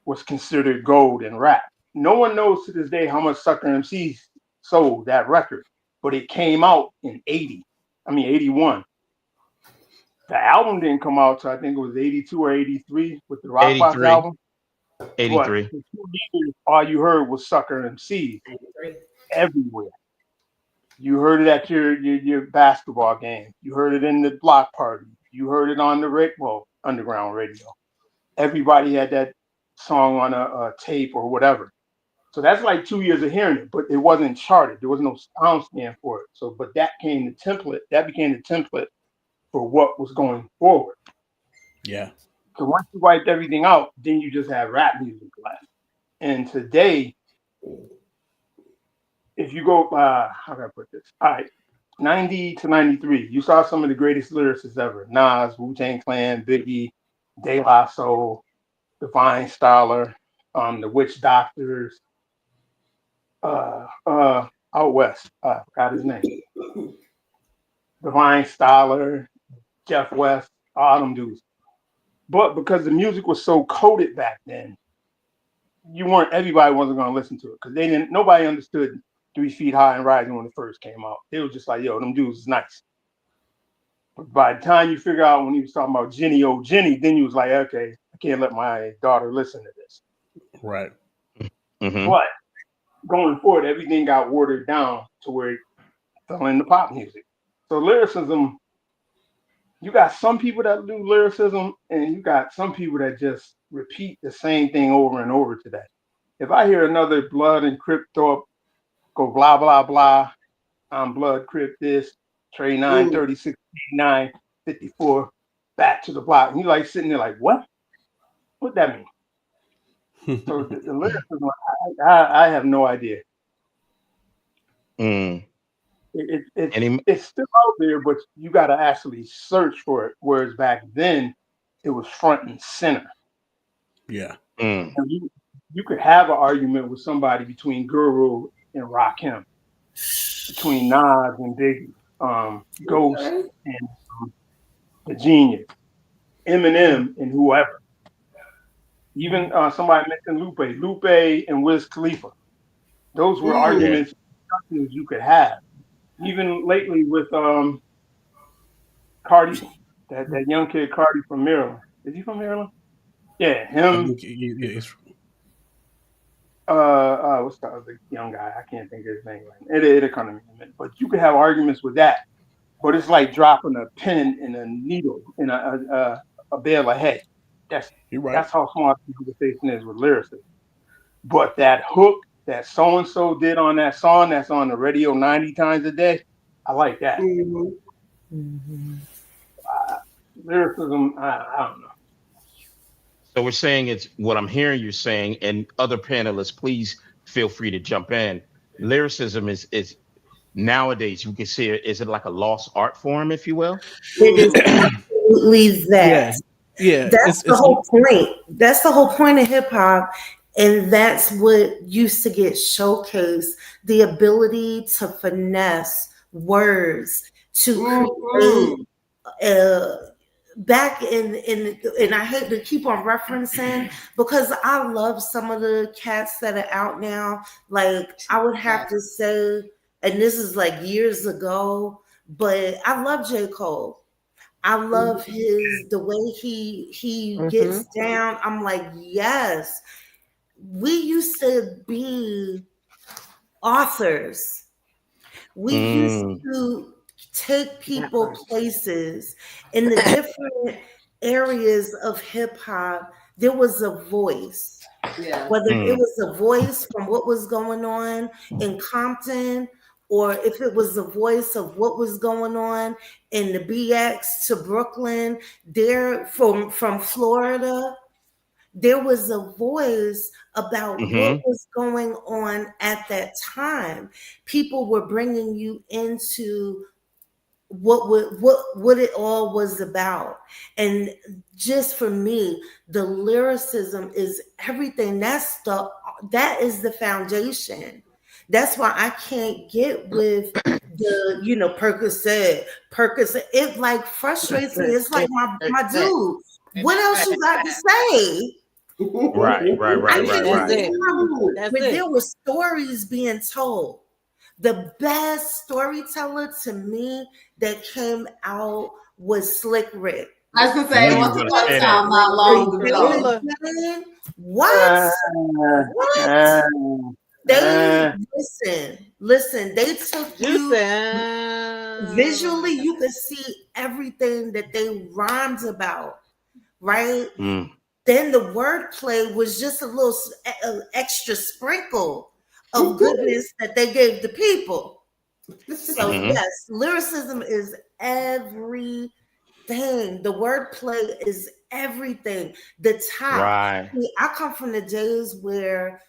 F: was considered gold in rap. No one knows to this day how much Sucker MC sold that record, but it came out in 81. The album didn't come out till I think it was 82 or 83 with the Rock Box album.
A: 83.
F: But for 2 years, all you heard was Sucker MC everywhere. You heard it at your basketball game. You heard it in the block party. You heard it on the underground radio. Everybody had that song on a tape or whatever. So that's like 2 years of hearing it, but it wasn't charted. There was no sound scan for it. So, but that became the template for what was going forward.
C: Yeah.
F: So once you wiped everything out, then you just have rap music left. And today, if you go, how can I put this? All right, 90 to 93, you saw some of the greatest lyricists ever. Nas, Wu-Tang Clan, Biggie, De La Soul, Divine Styler, the Witch Doctors, out west, I forgot his name. Divine Styler, Jeff West, all them dudes. But because the music was so coded back then, everybody wasn't going to listen to it because nobody understood 3 Feet High and Rising when it first came out. They were just like, yo, them dudes is nice. But by the time you figure out when he was talking about Jenny, oh Jenny, then you was like, okay, I can't let my daughter listen to this.
C: Right.
A: Mm-hmm.
F: But going forward, everything got watered down to where it fell into pop music. So lyricism, you got some people that do lyricism and you got some people that just repeat the same thing over and over today. If I hear another Blood and Crip Thorpe go blah, blah, blah, I'm Blood, Crip this, Trey 9, 36, 9, 54, back to the block. And you like sitting there like, what? What that mean? So the lyricism, I have no idea. It's still out there, but you got to actually search for it. Whereas back then, it was front and center.
C: Yeah.
F: And you could have an argument with somebody between Guru and Rakim, between Nas and Biggie, Ghost and The Genius, Eminem and whoever. Even somebody mentioned Lupe and Wiz Khalifa. Those were arguments you could have. Even lately with Cardi, that young kid Cardi from Maryland. Is he from Maryland? Yeah, him. What's the other young guy? I can't think of his name right now. It'll come to me in a minute. But you could have arguments with that. But it's like dropping a pen in a needle in a bale of hay. That's how smart the conversation is with lyricism. But that hook that so-and-so did on that song that's on the radio 90 times a day, I like that. Lyricism, I don't know.
A: So we're saying it's what I'm hearing you saying, and other panelists, please feel free to jump in. Lyricism is nowadays, you can see it, is it like a lost art form, if you will?
E: It is absolutely that.
C: Yeah.
E: That's the whole point. That's the whole point of hip hop. And that's what used to get showcased, the ability to finesse words, to create back in and I hate to keep on referencing because I love some of the cats that are out now. Like I would have to say, and this is like years ago, but I love J. Cole. I love the way he gets down. I'm like, yes, we used to be authors. We used to take people places in the different areas of hip hop. There was a voice.
B: Yeah.
E: Whether it was a voice from what was going on in Compton, or if it was the voice of what was going on in the BX to Brooklyn, there from Florida, there was a voice about what was going on at that time. People were bringing you into what it all was about. And just for me, the lyricism is everything. That is the foundation. That's why I can't get with the Percocet. It like frustrates me. It's like my dude. What else you got to say?
A: Right.
E: But there were stories being told. The best storyteller to me that came out was Slick Rick.
B: I was gonna say, once upon a time, not long ago.
E: What? They listen. They took you visually. You could see everything that they rhymed about, right? Then the wordplay was just a little extra sprinkle of goodness that they gave the people. So yes, lyricism is everything. The wordplay is everything. The top.
A: Right.
E: I come from the days where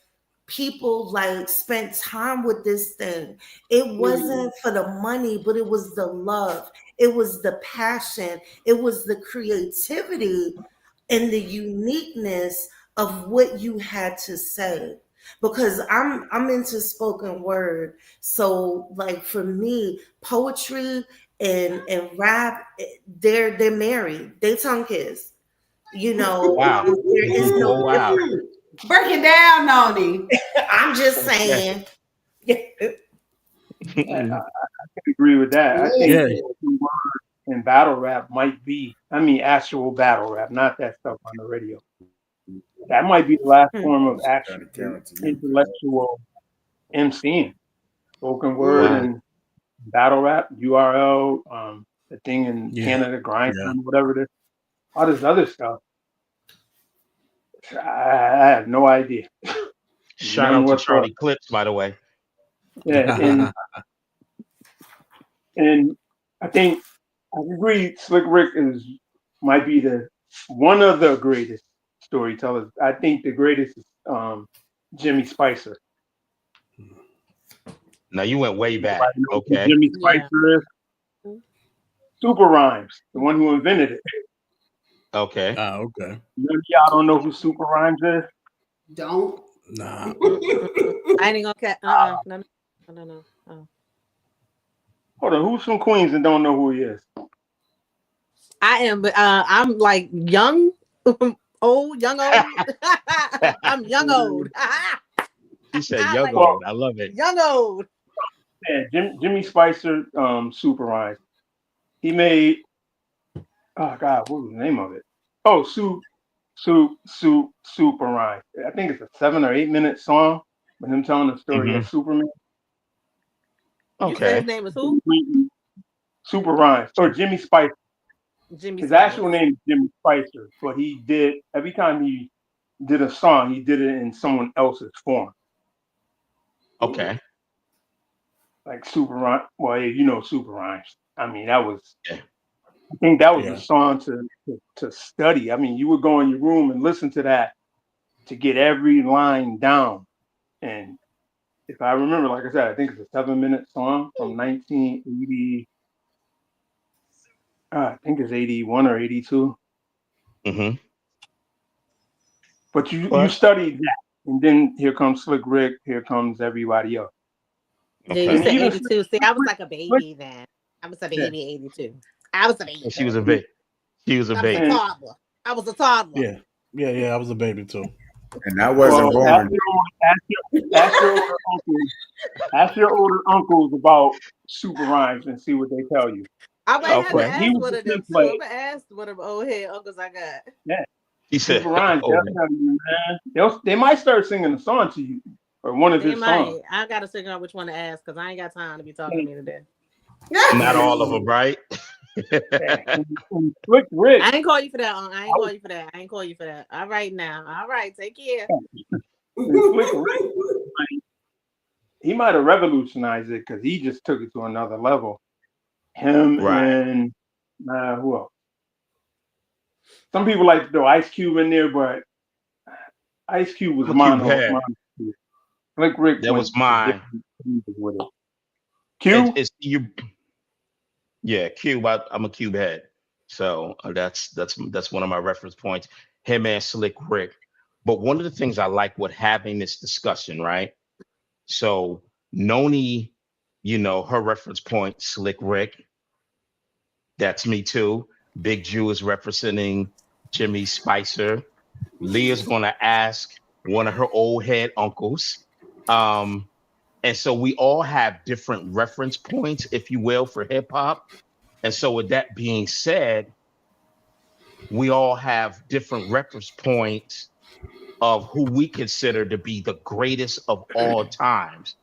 E: people like spent time with this thing. It wasn't for the money, but it was the love. It was the passion. It was the creativity and the uniqueness of what you had to say. Because I'm into spoken word. So like for me, poetry and rap, they're married. They tongue kiss.
A: Wow.
E: There is no difference.
B: Break it down, Noni.
E: I'm just saying.
F: I can agree with that. I think in battle rap might be, actual battle rap, not that stuff on the radio. That might be the last form of actual intellectual MCing. Spoken word and battle rap, URL, the thing in Canada, grind, whatever it is. All this other stuff. I have no idea.
A: Shout out to Charlie Clips, by the way.
F: Yeah, and I think I agree. Slick Rick might be one of the greatest storytellers. I think the greatest is Jimmy Spicer.
A: Now you went way back. Okay.
F: Jimmy Spicer, Super Rhymes, the one who invented it.
A: Okay.
C: Okay.
F: None of y'all don't know who Super Rhymes is?
B: Don't.
C: Nah.
G: I ain't gonna cat. No. Oh.
F: Hold on, who's from Queens and don't know who he is?
G: I am, but I'm like young, old. I'm young old.
A: He said young old. I love it.
G: Young old.
F: Yeah, Jimmy Spicer, Super Rhymes. He made, oh God, what was the name of it? Oh, Super Rhymes. I think it's a 7 or 8 minute song with him telling the story of Superman.
G: You said his name was who?
F: Super Rhymes, or Jimmy Spicer. His actual name is Jimmy Spicer, but every time he did a song, he did it in someone else's form.
A: Okay.
F: Like Super Rhymes. Well, Super Rhymes. I mean, that was. I think that was a song to study. I mean, you would go in your room and listen to that to get every line down. And if I remember, like I said, I think it's a 7-minute song from 1980. I think it's 81 or 82.
A: Mm-hmm.
F: But you studied that, and then here comes Slick Rick. Here comes everybody else.
G: Yeah, you said 82. See, I was like a baby then. I was a baby 82. I was a baby.
A: She was a baby. She was a baby.
G: I was a toddler.
C: Yeah. I was a baby too.
D: And I wasn't born.
F: Ask your older uncles about Super Rhymes and see what they tell you.
G: I might have to
A: Okay.
G: ask
F: He was
G: one
F: the
G: of them
F: big
G: too.
F: player.
G: I'm gonna ask one of them old head uncles I got.
A: He said,
F: Super Ryan,
A: oh,
F: definitely, man. They might start singing a song to you or one of
G: They
F: his songs.
G: might. I gotta figure out which one to ask because I ain't got time to be talking to me today.
A: not all of them, right?
F: And Slick Rick,
G: I ain't call you for that. I ain't call you for that. I ain't call you for that. All right now. All right. Take care.
F: and Slick Rick, he might have revolutionized it because he just took it to another level. Him
A: Right.
F: and who else? Some people like to throw Ice Cube in there, but Ice Cube was
A: What Cube
F: mono.
A: had?
F: Slick Rick
A: That
F: went
A: was mine.
F: different with it. Q,
A: It's you. Yeah, Cube. I'm a Cube head, so that's one of my reference points. Him and Slick Rick. But one of the things I like with having this discussion, right? So Noni, her reference point, Slick Rick. That's me too. Big Jew is representing Jimmy Spicer. Leah's gonna ask one of her old head uncles. And so we all have different reference points, if you will, for hip hop. And so with that being said, we all have different reference points of who we consider to be the greatest of all times.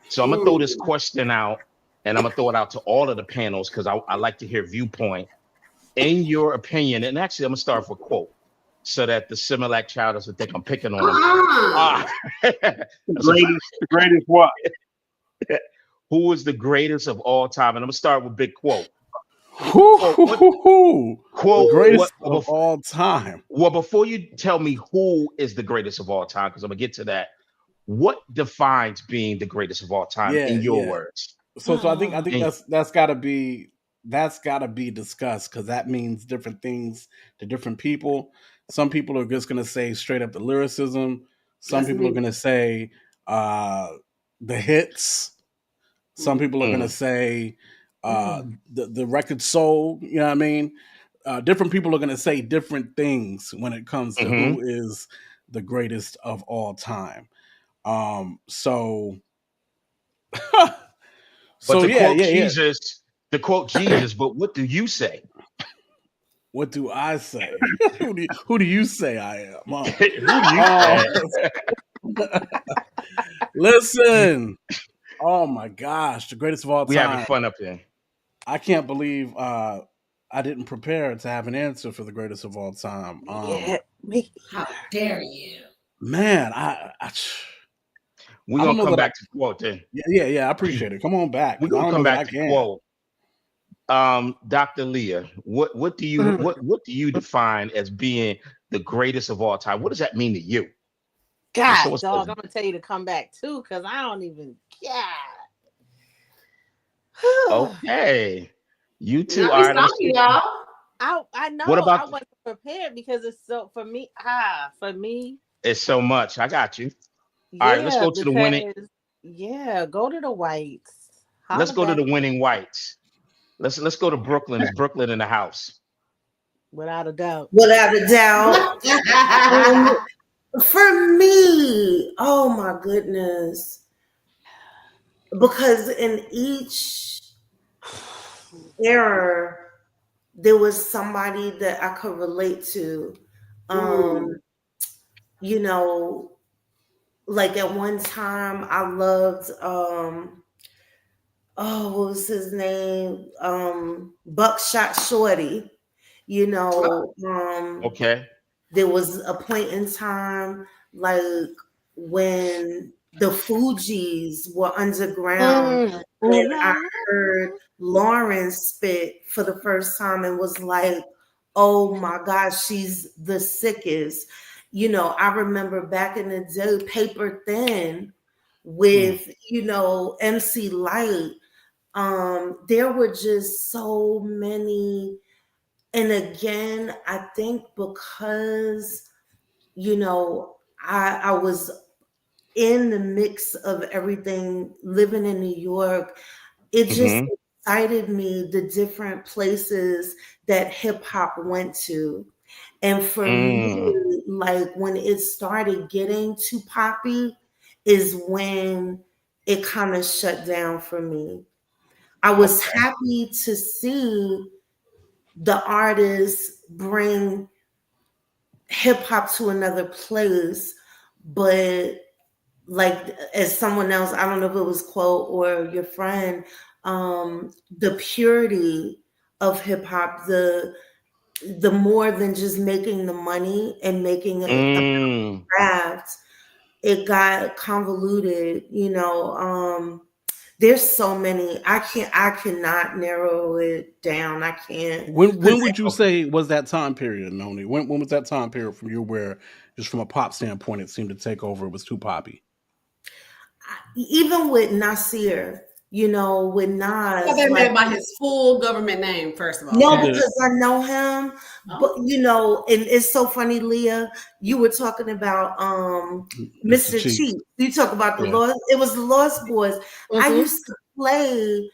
A: So I'm gonna throw this question out, and I'm gonna throw it out to all of the panels because I like to hear viewpoint. In your opinion, and actually I'm gonna start with a quote so that the Similac child doesn't think I'm picking on him.
F: the greatest what?
A: Who is the greatest of all time? And I'm gonna start with big quote.
C: The
A: Quote
C: greatest of all time.
A: Well, before you tell me who is the greatest of all time, because I'm gonna get to that. What defines being the greatest of all time in your words?
C: So I think that's gotta be discussed because that means different things to different people. Some people are just gonna say straight up the lyricism. Some people are gonna say the hits. Some people are gonna say the record sold. You know what I mean? Different people are gonna say different things when it comes to who is the greatest of all time. So
A: to quote Jesus, but what do you say?
C: What do I say? who do you say I am?
A: Who do you say?
C: Listen. Oh my gosh, the greatest of all time.
A: We having fun up here.
C: I can't believe I didn't prepare to have an answer for the greatest of all time.
B: How dare you?
C: Man,
A: we're gonna come back to quote then.
C: Yeah, I appreciate it. Come on back.
A: We're gonna come back to quote. Dr. Leah, what do you define as being the greatest of all time? What does that mean to you?
G: God, dog, I'm gonna tell you to come back too, because I don't even
A: Okay. You two
B: are.
G: I know.
A: What about
G: I wasn't prepared because it's so for me.
A: It's so much. I got you. All right, let's go to the winning.
G: Yeah, go to the whites.
A: Let's go to the winning whites. Let's go to Brooklyn. It's Brooklyn in the house.
G: Without a doubt.
E: Without a doubt. For me, oh my goodness. Because in each era, there was somebody that I could relate to. Like at one time I loved what was his name? Buckshot Shorty.
A: Okay.
E: There was a point in time like when the Fugees were underground when I heard Lauren spit for the first time and was like, oh my gosh, she's the sickest. I remember back in the day, Paper Thin with, MC Light. There were just so many. And again, I think because, I was in the mix of everything, living in New York, it just excited me, the different places that hip hop went to. And for me, like when it started getting too poppy is when it kind of shut down for me. I was happy to see the artists bring hip hop to another place, but like as someone else, I don't know if it was Quote or your friend, the purity of hip hop, the more than just making the money and making it a craft, it got convoluted, there's so many. I cannot narrow it down. I can't.
C: When would you say was that time period, Noni? When was that time period from you where, just from a pop standpoint, it seemed to take over? It was too poppy.
E: Even with Nasir, with Nas.
B: So they made by his full government name, first of all.
E: No, because I know him. But and it's so funny, Leah. You were talking about Mr. Cheap. You talk about the Lost. It was the Lost Boys. Mm-hmm. I used to play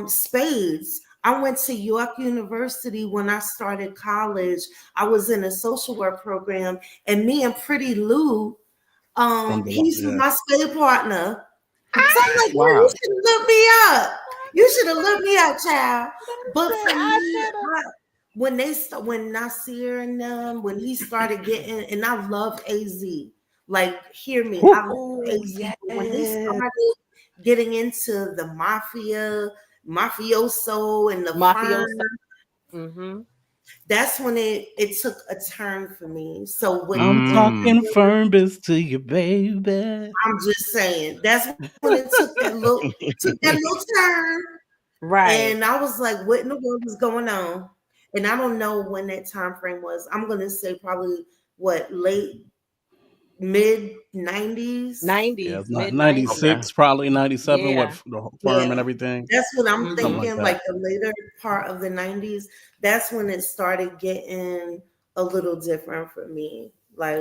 E: spades. I went to York University when I started college. I was in a social work program, and me and Pretty Lou, he's my spade partner. So I'm like, wow. You should have looked me up. You should have looked me up, child. But for me, when Nasir and them, when he started getting, and I love AZ. Like, hear me, I love AZ. Yes. When he started getting into the mafioso and the mafioso, that's when it took a turn for me. So when
C: I'm talking firm biz to you, baby.
E: I'm just saying that's when it took that little turn.
G: Right.
E: And I was like, what in the world is going on? And I don't know when that time frame was. I'm gonna say probably late mid 90s.
G: 90s.
C: Yeah, 96, probably 97, what the firm and everything.
E: That's what I'm thinking, like the later part of the 90s. That's when it started getting a little different for me. Like,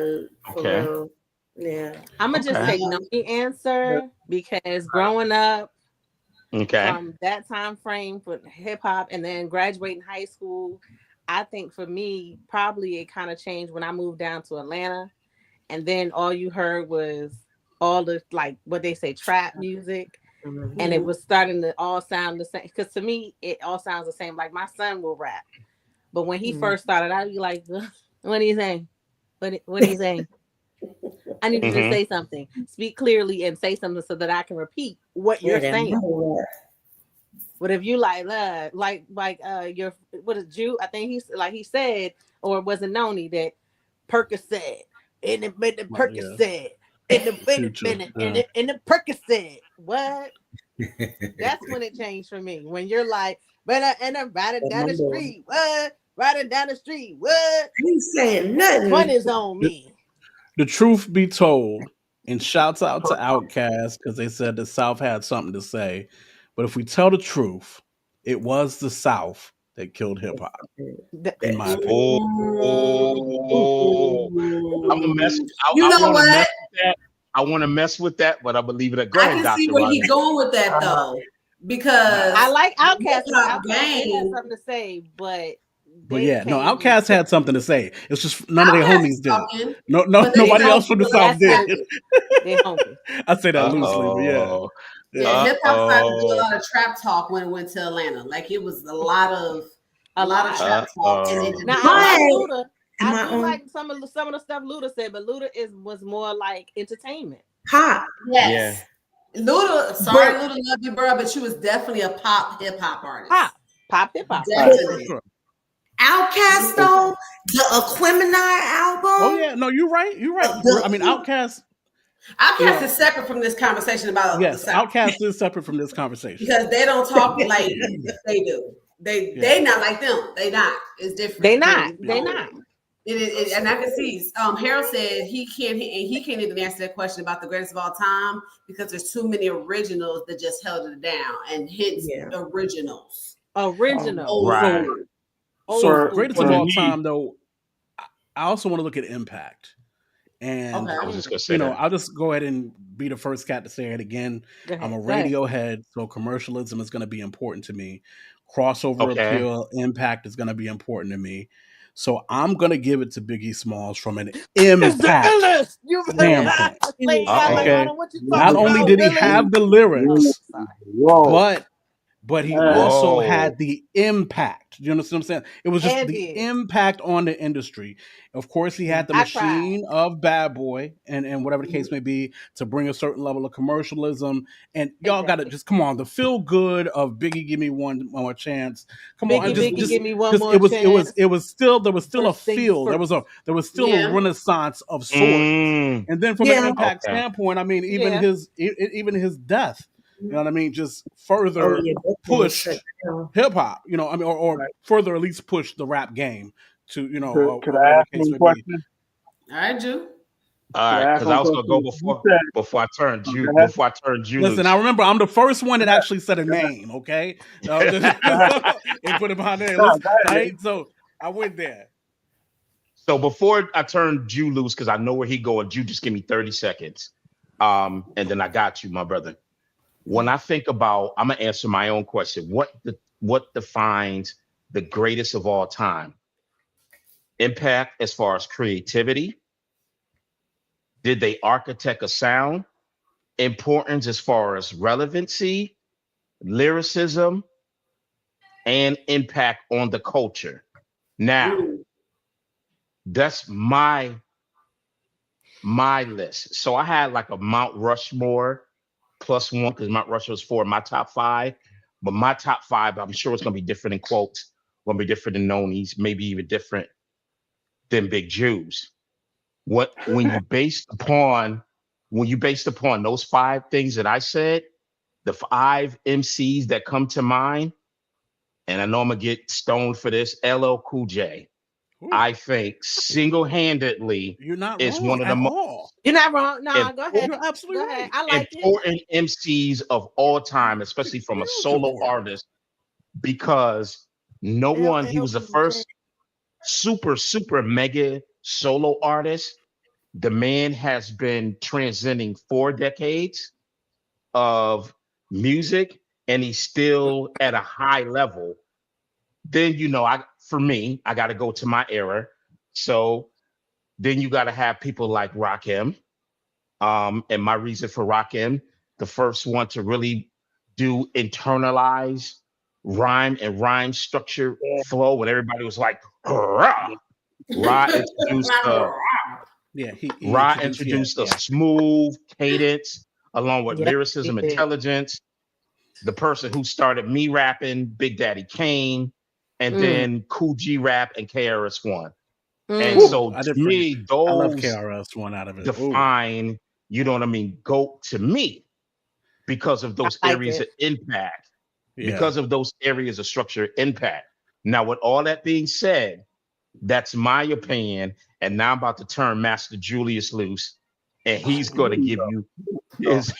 E: for real. Yeah.
G: I'm gonna just say no answer because growing up from that time frame for hip hop and then graduating high school, I think for me, probably it kind of changed when I moved down to Atlanta. And then all you heard was all the, like, what they say, trap music. Mm-hmm. And it was starting to all sound the same. Because to me, it all sounds the same. Like, my son will rap. But when he first started, I'd be like, what are you saying? What are you saying? I need you to say something. Speak clearly and say something so that I can repeat what you're saying. But if you like your, what is Jew? I think he said, or was it Noni that Percocet? In the Percocet, in the Percocet. What? That's when it changed for me. When you're like, and I'm riding down the street. What? Riding down the street. What?
E: He's saying nothing.
G: Fun is on me.
C: The truth be told, and shouts out to Outkast because they said the South had something to say. But if we tell the truth, it was the South that killed hip hop. In my opinion.
A: I'm gonna mess. I want to mess with that, but I'm gonna leave it at.
B: I can see where he's going with that though, because
G: I like Outkast. Outkast had something to say, but
C: Outkast had something to say. It's just none of their homies did. Nobody else from the South did. I say that loosely, but
B: yeah, hip hop started to do a lot of trap talk when it went to Atlanta. Like, it was a lot of trap talk.
G: I like some of the stuff Luda said, but Luda was more like entertainment.
E: Pop,
B: yes. Yeah. Luda, love you, bro, but she was definitely a pop hip hop artist.
G: Pop hip hop.
E: Outkast though, the Aquemini album.
C: Oh yeah, no, you're right. Outkast.
B: Outkast is separate from this conversation about
C: Outkast is separate from this conversation
B: because they don't talk like they do. They not like them. They not. It's different.
G: They not.
B: It is, and I can see. Harold said he can't even answer that question about the greatest of all time because there's too many originals that just held it down, and hence originals.
C: Right. So greatest of all time, though. I also want to look at impact. And
A: I was just gonna say
C: I'll just go ahead and be the first cat to say it again. I'm a Radiohead, so commercialism is going to be important to me. Crossover appeal, impact is going to be important to me. So I'm going to give it to Biggie Smalls from an impact standpoint. Okay. Not only did he have the lyrics, but but he
F: Man,
C: also
A: Whoa.
C: had the impact. You understand what I'm saying? It was just
G: And
C: the
G: did.
C: impact on the industry. Of course, he had the
G: I cried.
C: machine of Bad Boy and whatever the case may be to bring a certain level of commercialism. And y'all got to
G: Exactly.
C: just come on, the feel good of Biggie, give me one more chance. Come on,
G: Biggie,
C: just
G: Biggie, give me one
C: because
G: more chance.
C: it was still there was still a
G: First things
C: feel.
G: first.
C: There was still a
B: Yeah.
C: renaissance of sorts.
A: Mm,
C: And then from an
E: Yeah.
C: impact
A: okay.
C: standpoint, I mean,
G: Yeah.
C: even his death, you know what I mean, just
E: Oh
C: further
E: yeah, definitely
C: pushed
E: shut down.
C: hip hop, you know, I mean, or
F: right.
C: further at least push the rap game to, you know,
F: Could
C: or
F: I
C: whatever
F: ask
C: the
F: you
C: case
F: a
C: may be.
F: question?
B: All right, Jew.
A: All
F: Could I
A: right,
F: ask
A: because I
F: one
A: was gonna go
F: question? You said,
A: before I turn
F: go
A: Jew
F: ahead.
C: Listen, I
A: loose.
C: remember I'm the first one that actually said a name, okay?
F: Go ahead.
C: And put it behind there.
F: No,
C: Let's
F: go ahead,
C: right.
F: man.
C: So I went there.
A: So before I turn Jew loose, because I know where he going, Jew, just give me 30 seconds. And then I got you, my brother. When I think about, I'm gonna answer my own question. What defines the greatest of all time? Impact as far as creativity. Did they architect a sound? Importance as far as relevancy, lyricism, and impact on the culture. Now, that's my list. So I had like a Mount Rushmore plus one because Mount Rushmore was four, my top five. But my top five, I'm sure it's gonna be different in quotes, gonna be different in Nonies, maybe even different than Big Jews. What when you based upon those five things that I said, the five MCs that come to mind, and I know I'm gonna get stoned for this, LL Cool J,
C: Ooh,
A: I think single-handedly
C: you're not
A: is
C: wrong
A: one of the
C: at
A: most
C: all.
G: You're not wrong. No, go ahead.
C: You're absolutely
G: Go ahead.
C: right.
G: I like it.
A: important MCs of all time, especially from a solo
C: Furthermore,
A: artist, because no one, he
G: LL
A: was the
G: Cool J.
A: first super mega solo artist. The man has been transcending 4 decades of music and he's still at a high level. Then for me, I got to go to my era. So then you got to have people like Rakim. And my reason for Rakim, the first one to really do internalize rhyme and rhyme structure
F: Yeah,
A: flow when everybody was like, "Hurrah!" Ra introduced the
C: yeah, he
A: Ra
C: introduced,
A: introduced a
C: yeah.
A: smooth cadence along with
G: Yep, he
A: lyricism,
G: did.
A: intelligence. The person who started me rapping, Big Daddy Kane, and
G: Mm.
A: then Cool G Rap and KRS-One. And
G: Mm.
C: Ooh,
A: so
C: I
A: to
C: did forget.
A: me,
C: I love
A: those
C: KRS One out of it. Ooh,
A: define, you know what I mean, go to me because of
G: I
A: those
G: like
A: areas of
G: it.
A: impact,
C: yeah.
A: because of those areas of structure impact. Now, with all that being said, that's my opinion. And now I'm about to turn Master Julius loose, and he's
F: here
A: going to
F: we
A: give
F: go.
A: you
F: So,
A: his.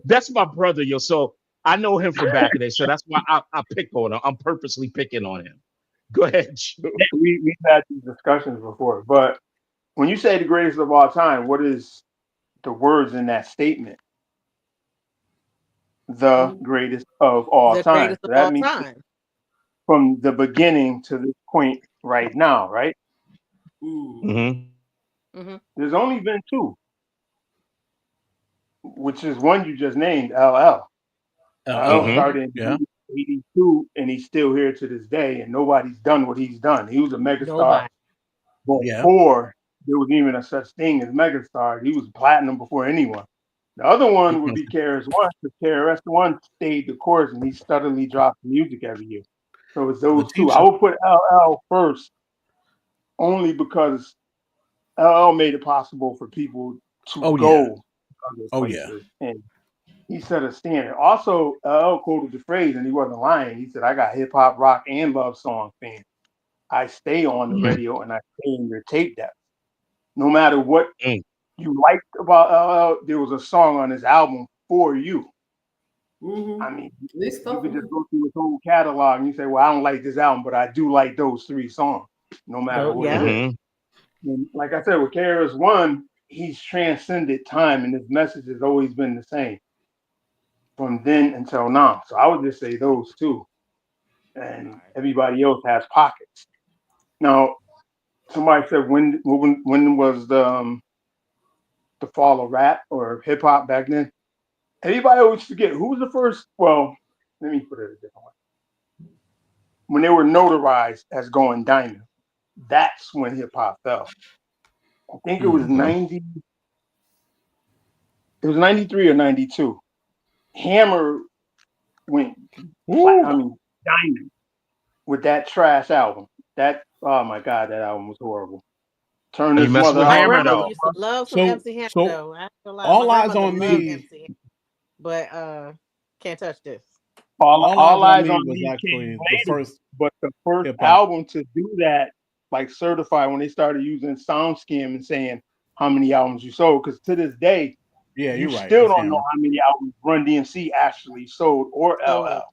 A: That's my brother, yo. So I know him from back in the day. So that's why I pick on him. I'm purposely picking on him. Go ahead, Ju.
F: we've had these discussions before, but when you say the greatest of all time, what is the words in that statement? The greatest of all
G: The
F: time.
G: greatest of
F: So that
G: all
F: means
G: time.
F: from the beginning to this point right now, right?
A: Mm-hmm.
G: Hmm.
F: There's only been two, which is one you just named, LL. LL
C: LL,
A: Mm-hmm.
F: started
C: yeah.
F: in 82 and he's still here to this day, and nobody's done what he's done. He was a megastar
G: Nobody.
C: Yeah.
F: before there was even a such thing as megastar. He was platinum before anyone. The other one would be KRS-One, because KRS-One stayed the course and he steadily dropped music every year. So it's
C: The
F: those two. I
C: teacher.
F: would put LL first only because LL made it possible for people to
C: Oh yeah.
F: go other
C: Oh yeah.
F: places, and he set a standard. Also, LL quoted the phrase, and he wasn't lying. He said, "I got hip hop, rock, and love song fans. I stay on the
A: Mm-hmm.
F: radio and I stay in your tape deck. No matter what
A: Mm.
F: you liked about LL, there was a song on his album for you. I mean, you could just go through his whole catalog and you say, well, I don't like this album, but I do like those three songs, no matter
G: Oh,
F: what it
G: yeah.
F: is.
A: Mm-hmm.
F: And like I said, with KRS-One, he's transcended time and his message has always been the same from then until now. So I would just say those two. And everybody else has pockets. Now, somebody said when was the fall of rap or hip hop back then? Everybody always forget who was the first. Well, let me put it a different way. When they were notarized as going diamond, that's when hip hop fell. I think it was 90. It was 93 or 92. Hammer went, diamond with that trash album. That, oh my God, that album was horrible. Turn
A: You
F: this
A: messed
F: mother
A: with
G: My
F: out.
A: Hammer,
G: grandmother
A: though.
G: used to love some
C: So-
G: MC Hammer
C: so
G: though. I ain't gonna lie.
C: all
G: My
C: eyes
G: grandmother
C: on
G: loved
C: me.
G: MC Hammer, but can't touch this.
F: All Eyes on
C: was
F: Me
C: actually
F: came
C: the
F: later,
C: first
F: but the first
C: hip-hop.
F: album to do that, like certified, when they started using SoundSkim and saying how many albums you sold, because to this day,
C: Yeah,
F: you
C: you're right.
F: still
C: it's
F: don't know
C: Hammer.
F: how many albums Run DMC actually sold or LL,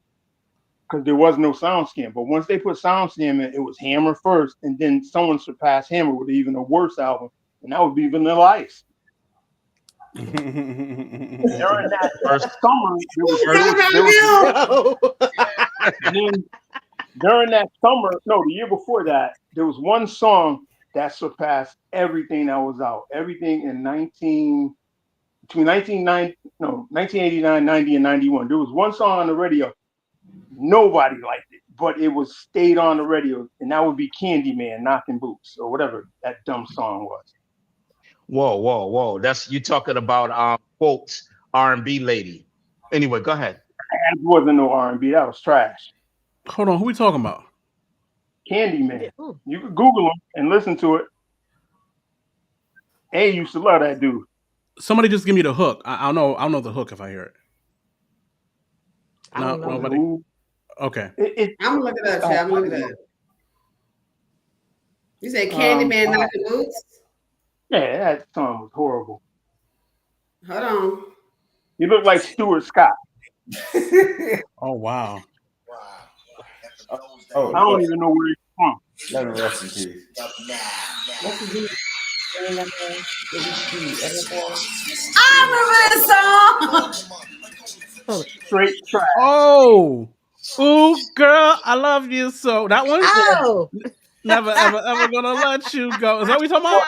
F: because there was no SoundSkim. But once they put SoundSkim in, it was Hammer first, and then someone surpassed Hammer with even a worse album, and that would be Vanilla Ice. During that summer, and then during that summer, no, the year before that, there was one song that surpassed everything that was out. Everything in 1989, 90, and 91. There was one song on the radio. Nobody liked it, but it was stayed on the radio, and that would be Candyman, Knocking Boots, or whatever that dumb song was.
A: Whoa. That's you talking about quotes R&B lady. Anyway, go ahead.
F: That wasn't no R&B. That was trash.
C: Hold on, who we talking about?
F: Candyman. You could Google him and listen to it. A used to love that dude.
C: Somebody just give me the hook. I'll know the hook if I hear it.
G: I don't know.
C: Nobody. Okay.
B: I'm looking at you. I'm looking at it. You say Candyman Knocking Boots?
F: Yeah, that song was horrible.
B: Hold on.
F: You look like Stuart Scott.
C: Oh wow.
D: Oh,
F: I don't even know where he's from.
D: let him rest in peace.
B: I remember this song.
F: Straight trash.
C: Oh. Ooh, girl, I love you so. That one?
G: Oh,
C: Never, ever gonna let you go. Is that what we talking about?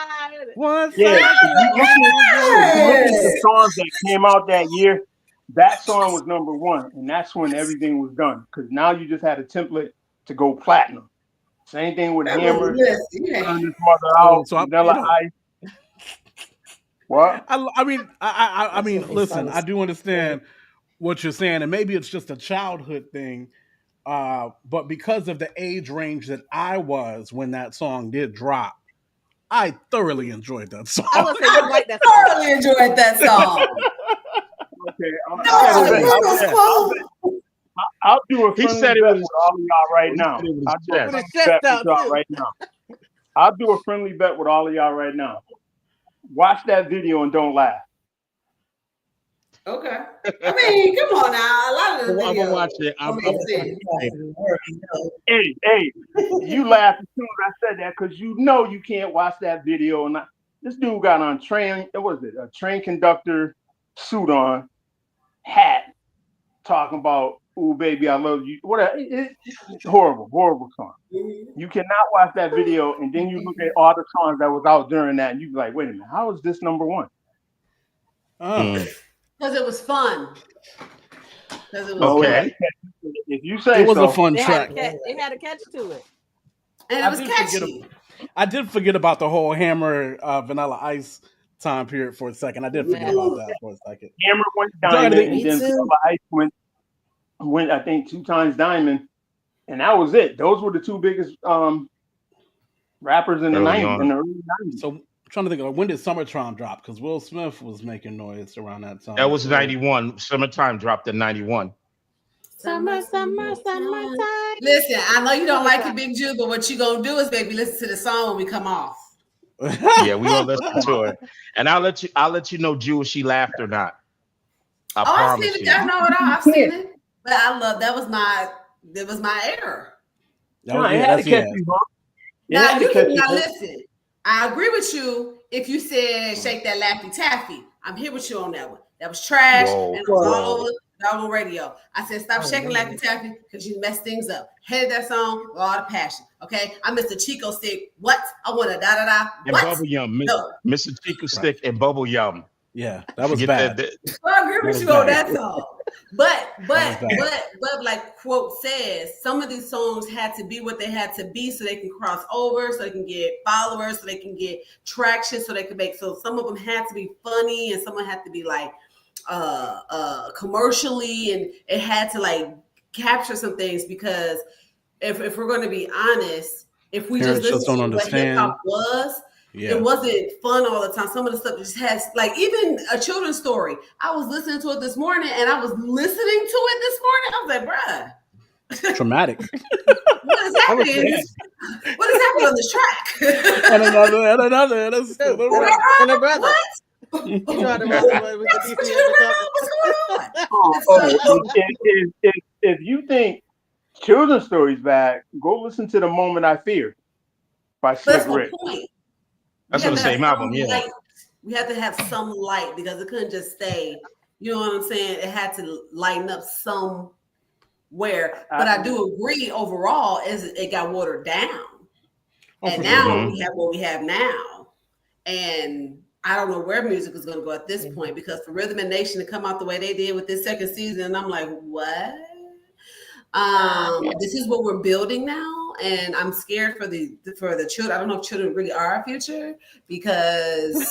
C: Once
F: Yeah,
C: I
F: look at the songs that came out that year. That song was number one, and that's when everything was done. Because now you just had a template to go platinum. Same thing with Hammer. Turn this mother out.
C: So
F: Vanilla Ice. What?
C: I mean, listen, I do understand what you're saying, and maybe it's just a childhood thing. But because of the age range that I was when that song did drop, I thoroughly enjoyed that song.
G: I would say you like that
B: I thoroughly enjoyed that song.
F: Okay,
B: I'll
F: do a friendly bet with all of y'all right now. I'll do a friendly bet with all of y'all right now. Watch that video and don't laugh.
B: Okay. I mean, come on now. A lot of the
A: I'm
B: videos.
A: gonna watch it.
F: Hey, you laughed as soon as I said that because you know you can't watch that video. And this dude got on a train conductor suit on, hat, talking about, "Ooh, baby, I love you." Whatever. It's horrible song. You cannot watch that video and then you look at all the songs that was out during that and you be like, wait a minute, how is this number one?
B: Because it was fun.
A: Okay.
F: If you say
C: it was
F: so,
C: a fun track.
G: It had a catch to it.
B: And it was catchy.
C: I did forget about the whole Hammer Vanilla Ice time period for a second. I did forget about that for a second.
F: Hammer went diamond, and then Vanilla Ice went I think 2 times diamond, and that was it. Those were the two biggest rappers in the '90s, in the early '90s.
C: So I'm trying to think of when did Summertime drop? Because Will Smith was making noise around that time.
A: That was 91. Summertime dropped in 91.
G: Summertime.
B: Listen, I know you don't like it, Big Jew, but what you gonna do is, baby, listen to the song when we come off.
A: Yeah, we gonna listen to it, and I'll let you know, Jew, if she laughed or not.
B: I've seen it. I know it all. I've seen it, but I love that was my error.
F: Now,
B: listen. I agree with you if you said shake that Laffy Taffy. I'm here with you on that one. That was trash and it was all over the radio. I said stop shaking Laffy Taffy because you messed things up. Hated that song with all the passion. Okay, I missed the Chico stick. What? I want a da da da.
A: And
B: what?
A: bubble yum,
B: No.
A: Mr. Chico stick and bubble yum.
C: Yeah, that was
A: Forget
C: bad.
A: that.
B: Well, I agree
C: That
B: with
C: was
B: you on
C: bad.
B: that song. But
C: That was bad.
B: like quote says, some of these songs had to be what they had to be so they can cross over, so they can get followers, so they can get traction, so they can make. So some of them had to be funny, and some of them had to be like commercially, and it had to like capture some things because if we're going to be honest, if we
C: Parents
B: just
C: just
B: listen
C: don't
B: to what hip
C: understand.
B: hop was.
C: Yeah.
B: It wasn't fun all the time. Some of the stuff just has, like, even a children's story. I was listening to it this morning, and I was listening to it this morning. I was like, bruh,
C: Traumatic.
B: what is happening? What is happening on this track?
C: and another. And a
G: Dude,
C: little rap.
G: and a brother.
B: What?
G: You trying to run away with the
B: What's
G: DCM or something?
B: going on?
F: If you think children's stories bad, go listen to The Moment I Fear by Slick
B: That's my
F: Rick.
B: point.
A: That's
B: We
A: on
B: had
A: the
B: to have
A: same album,
B: some
A: yeah.
B: light. We had to have some light because it couldn't just stay. You know what I'm saying? It had to lighten up somewhere. But I do agree. Overall, is it got watered down, and now we have what we have now. And I don't know where music is going to go at this point because for Rhythm and Nation to come out the way they did with this second season, I'm like, what? This is what we're building now, and I'm scared for the children. I don't know if children really are our future because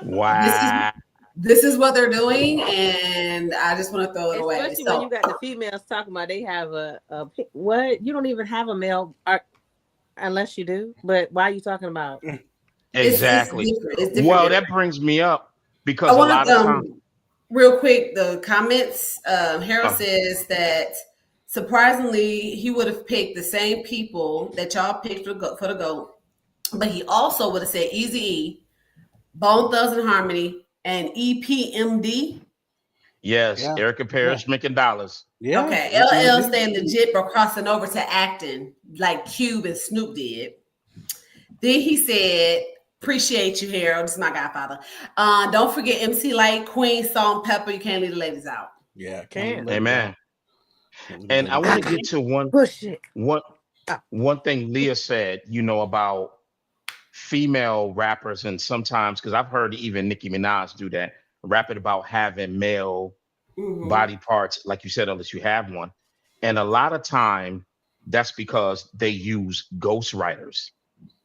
A: Wow.
B: this is what they're doing, and I just want to throw it away.
G: Especially when you got the females talking about they have a what? You don't even have a male art unless you do. But why are you talking about?
A: Exactly.
B: It's different.
A: Well, that brings me up because
B: I
A: a
B: want
A: lot of times.
B: Real quick, the comments. Harold says that surprisingly, he would have picked the same people that y'all picked for the GOAT, but he also would have said Eazy-E, Bone Thugs and Harmony, and EPMD.
A: Yes,
C: Yeah.
A: Erica Parrish making dollars.
C: Yeah.
B: Okay, LL staying legit but crossing over to acting like Cube and Snoop did. Then he said, appreciate you, Harold. This is my godfather. Don't forget MC Light, Queen, Salt, Pepper. You can't leave the ladies out.
C: Yeah.
A: Amen. And I want to get to one thing Leah said, about female rappers, and sometimes because I've heard even Nicki Minaj do that, rapping about having male body parts, like you said, unless you have one. And a lot of time that's because they use ghostwriters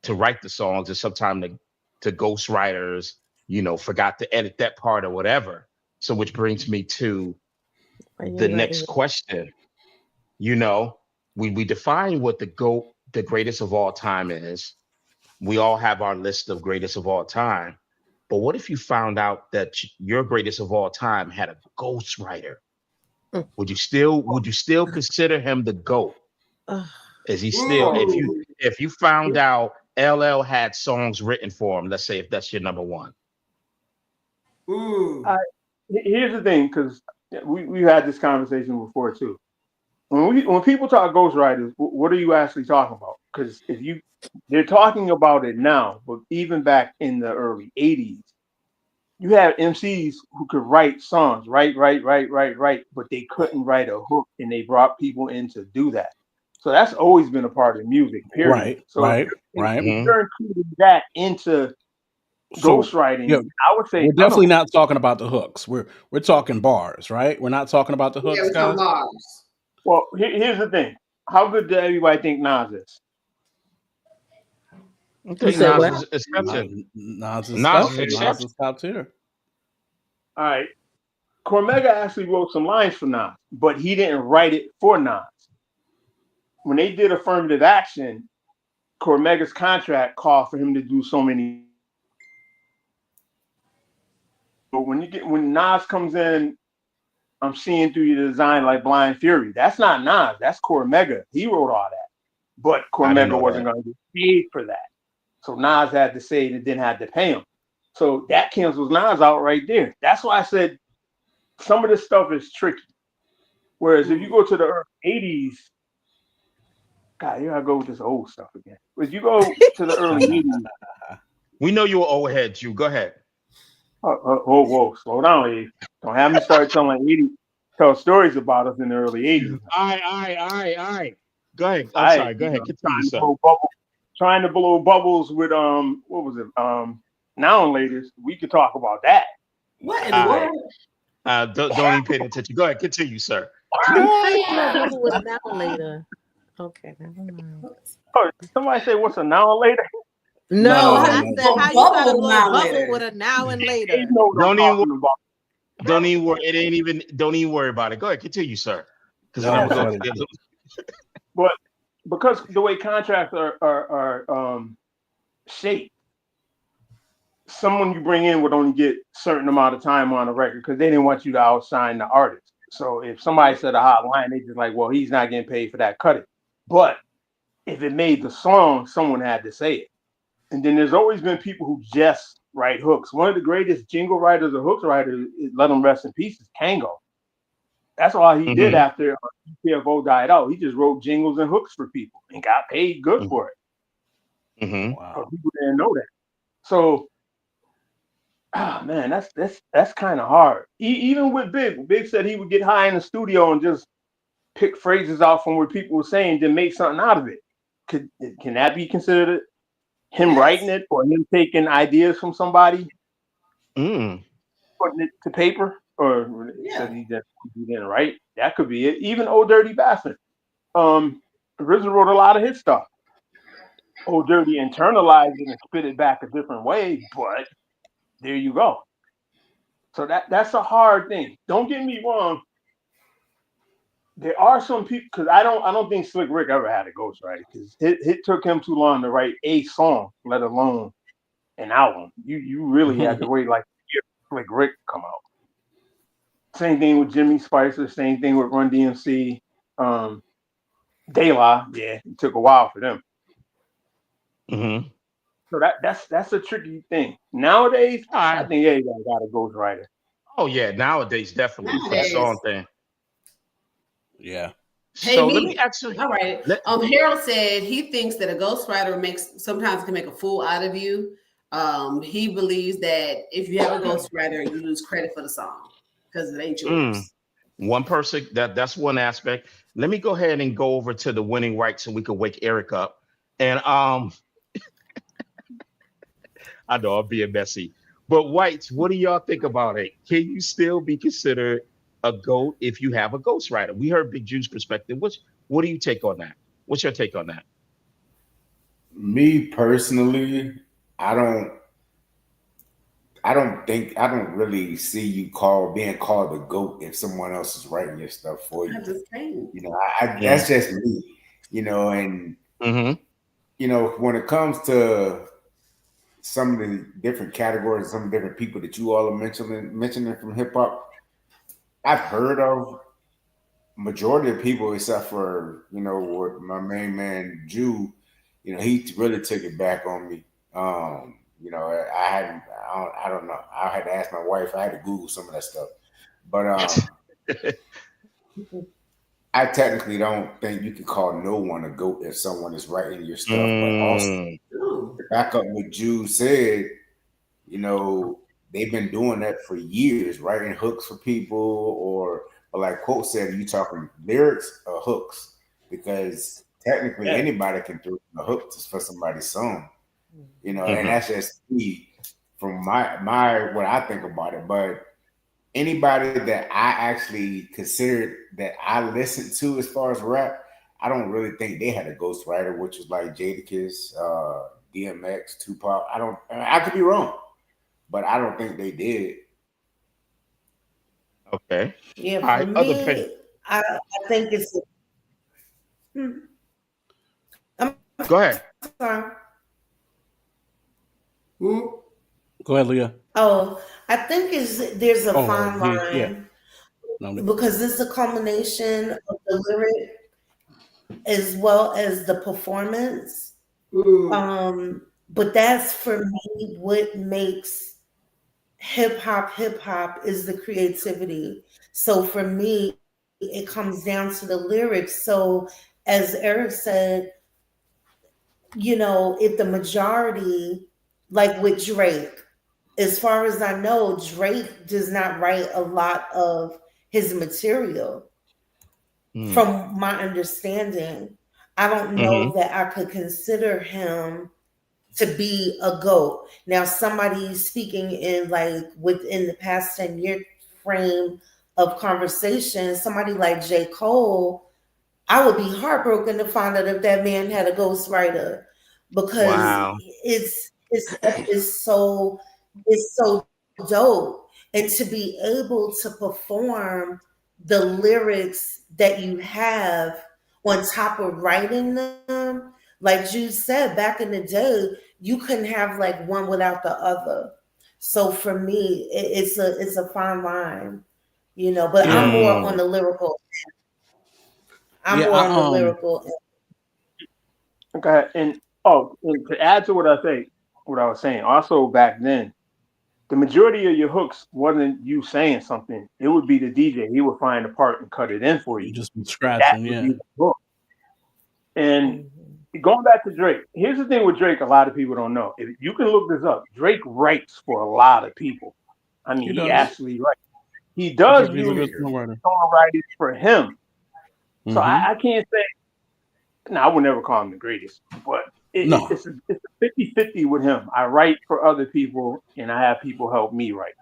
A: to write the songs, and sometimes the ghostwriters, forgot to edit that part or whatever. So which brings me to the next question. We define what the greatest of all time is. We all have our list of greatest of all time. But what if you found out that your greatest of all time had a ghostwriter? Would you still consider him the GOAT? Is he still, if you found out LL had songs written for him, let's say if that's your number one?
F: Here's the thing, because we had this conversation before too. When people talk ghostwriters, what are you actually talking about? Because they're talking about it now, but even back in the early 80s, you had MCs who could write songs, right, but they couldn't write a hook, and they brought people in to do that. So that's always been a part of music, period.
C: Right,
F: so
C: right.
F: If you're including that into ghostwriting, I would say
C: we're definitely not talking about the hooks. We're talking bars, right? We're not talking about the hooks,
B: we're talking
C: guys.
B: bars.
F: Well, here's the thing. How good does everybody think Nas is?
A: Nas is exception.
C: Nas is top tier.
F: All right. Cormega actually wrote some lines for Nas, but he didn't write it for Nas. When they did Affirmative Action, Cormega's contract called for him to do so many. But when Nas comes in, I'm seeing through your design like Blind Fury. That's not Nas. That's Cormega. He wrote all that, but Cormega wasn't going to get paid for that. So Nas had to say it and then had to pay him. So that cancels Nas out right there. That's why I said some of this stuff is tricky. Whereas if you go to the early 80s, God, here I go with this old stuff again. If you go to the early 80s.
A: We know you're an old head, you. Go ahead.
F: Whoa, slow down, Eve. Don't have me start tell stories about us in the early 80s.
A: All right. Go ahead. I'm sorry. Go ahead. Continue,
F: trying to blow bubbles with what was it? Now later, we could talk about that.
B: What in the
A: All right.
B: world?
A: Don't even pay attention. Go ahead, continue, sir.
G: How you know Google with a noun later? Okay, never mind.
F: Oh, somebody say, what's a noun later?
G: No,
C: no,
G: I
C: no.
G: said how you
B: Bubble
G: try to
B: with a
G: blow
B: noun
G: bubble
B: later.
G: with a now and
F: They
G: later.
F: know what I'm
A: Don't even
F: talking about.
A: Don't even worry. It ain't even. Don't even worry about it. Go ahead, continue, sir. Because
C: That
A: I'm
C: was
A: gonna
C: funny.
A: go.
F: But because the way contracts are shaped, someone you bring in would only get certain amount of time on a record because they didn't want you to outshine the artist. So if somebody said a hot line, they just like, well, he's not getting paid for that, cut it. But if it made the song, someone had to say it. And then there's always been people who just write hooks. One of the greatest jingle writers or hooks writers, let him rest in peace, is Tango. That's all he did after TFO died out. He just wrote jingles and hooks for people and got paid good for it.
A: Mm-hmm.
C: Wow.
F: But people didn't know that. So, man, that's kind of hard. Even with Big said he would get high in the studio and just pick phrases out from what people were saying, then make something out of it. Can that be considered him
B: Yes.
F: writing it or him taking ideas from somebody,
A: Mm.
F: putting it to paper, or
B: Yeah.
F: said he didn't write? That could be it. Even Old Dirty Bastard. RZA wrote a lot of his stuff. Old Dirty internalized it and spit it back a different way, but there you go. So that's a hard thing. Don't get me wrong. There are some people, because I don't think Slick Rick ever had a ghostwriter, because it took him too long to write a song, let alone an album. You really had to wait like a year for Slick Rick to come out. Same thing with Jimmy Spicer, same thing with Run DMC. De La, yeah, it took a while for them.
A: Mm-hmm.
F: So that's a tricky thing. Nowadays,
A: All right.
F: I think everybody got a ghostwriter.
A: Oh yeah, nowadays definitely for the
B: Nowadays.
A: song thing.
C: Yeah.
B: Hey,
A: So
B: me.
A: let me actually.
B: All right. Harold said he thinks that a ghostwriter sometimes can make a fool out of you. He believes that if you have a ghostwriter, you lose credit for the song because it ain't yours.
A: One person that's one aspect. Let me go ahead and go over to the winning right so we can wake Eric up. And I know I'm being messy, but Whites, what do y'all think about it? Can you still be considered a GOAT if you have a ghostwriter? We heard Big Juice's perspective. What do you take on that? What's your take on that?
D: Me personally, I don't really see you being called a GOAT if someone else is writing your stuff for you.
B: I just can't.
D: You know, that's just me. You know, and you know, when it comes to some of the different categories, some different people that you all are mentioning from hip hop, I've heard of majority of people except for, you know, what my main man Jew, you know, he really took it back on me. You know, I don't know. I had to ask my wife. I had to Google some of that stuff, but I technically don't think you can call no one a GOAT if someone is writing your stuff. But also, to back up what Jude said, you know, they've been doing that for years, writing hooks for people, or like Quote said, you talking lyrics or hooks, because technically anybody can throw a hook for somebody's song, you know, and that's just me from my what I think about it. But anybody that I actually considered that I listened to as far as rap, I don't really think they had a ghostwriter, which was like Jadakiss, DMX, Tupac. I could be wrong, but I don't think they did.
A: Okay.
E: Yeah,
A: All right.
E: for
A: Other
E: me, I think it's.
A: Go ahead.
E: Sorry.
C: Go ahead, Leah.
E: Oh, I think there's a fine line.
C: Yeah. No,
E: Because it's a combination of the lyric as well as the performance. But that's for me what makes hip hop is the creativity. So for me, it comes down to the lyrics. So as Eric said, you know, if the majority, like with Drake, as far as I know, Drake does not write a lot of his material. From my understanding, I don't know that I could consider him to be a GOAT. Now, somebody speaking in like within the past 10-year frame of conversation, somebody like J. Cole, I would be heartbroken to find out if that man had a ghostwriter, because
A: Wow.
E: his stuff is so dope. And to be able to perform the lyrics that you have on top of writing them, like you said, back in the day, you couldn't have like one without the other. So for me, it's a fine line, you know. But I'm more on
A: Mm.
E: the lyrical. I'm
C: Yeah,
E: more on the lyrical.
F: Okay, and to add to what I was saying, also back then, the majority of your hooks wasn't you saying something. It would be the DJ. He would find a part and cut it in for
C: you
F: you.
C: just be
F: That
C: scratching.
F: would
C: Yeah.
F: be the hook. And
E: Mhm.
F: going back to Drake, here's the thing with Drake, a lot of people don't know. If you can look this up. Drake writes for a lot of people. I mean,
C: He
F: he
C: does.
F: actually writes. He
C: He's
F: does
C: a good
F: use
C: songwriter.
F: songwriters for him. So
C: Mm-hmm.
F: I can't say, no, I would never call him the greatest, but
C: No.
F: it's a 50-50 with him. I write for other people and I have people help me write.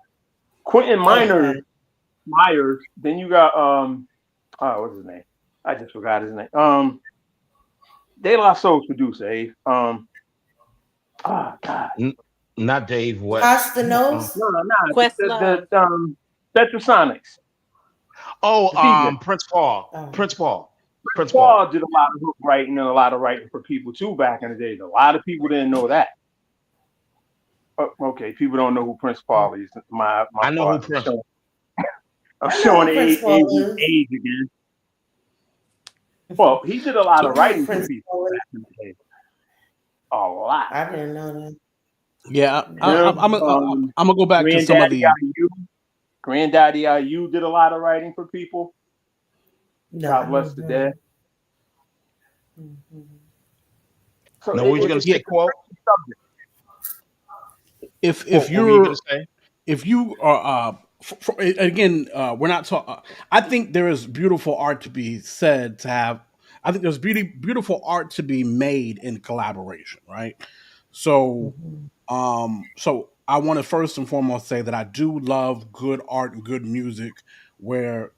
F: Quentin
E: Okay.
F: Myers, then you got what's his name? I just forgot his name. De La Soul's producer, God.
A: Not Dave West.
E: Costa knows.
F: No,
G: Questlove.
F: the Tetrasonics.
A: Oh,
F: The DJ.
A: Prince Paul.
E: Oh.
A: Prince Paul. Prince
F: Paul
A: Paul.
F: did a lot of hook writing and a lot of writing for people too back in the day. A lot of people didn't know that. Okay, people don't know who Prince Paul is. My
A: I know who
F: fault.
A: Prince.
F: I'm
E: I know
F: showing
E: who Prince Paul is.
F: age again. Well, he did a lot of writing for
E: Prince
F: people
E: Paul is.
F: back in the day. A lot.
E: I didn't know that.
C: Yeah,
F: Him,
C: I'm gonna go back to some of
F: Granddaddy
C: the.
F: IU. Granddaddy IU did a lot of writing for people.
E: No,
F: God bless the dead.
E: Mhm.
F: So
A: No, what you gonna say, Quote?
C: If
A: What were you
C: you're
A: gonna say?
C: if you are again, we're not talking. I think there is beautiful art to be said to have. I think there's beautiful art to be made in collaboration, right? So, so I want to first and foremost say that I do love good art and good music where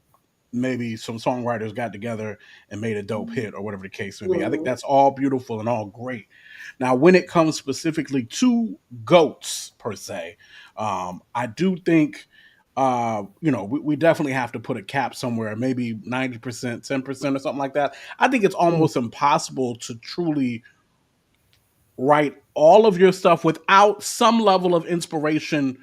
C: maybe some songwriters got together and made a dope hit or whatever the case may be. I think that's all beautiful and all great. Now, when it comes specifically to goats per se, I do think we definitely have to put a cap somewhere, maybe 90%, 10% or something like that. I think it's almost impossible to truly write all of your stuff without some level of inspiration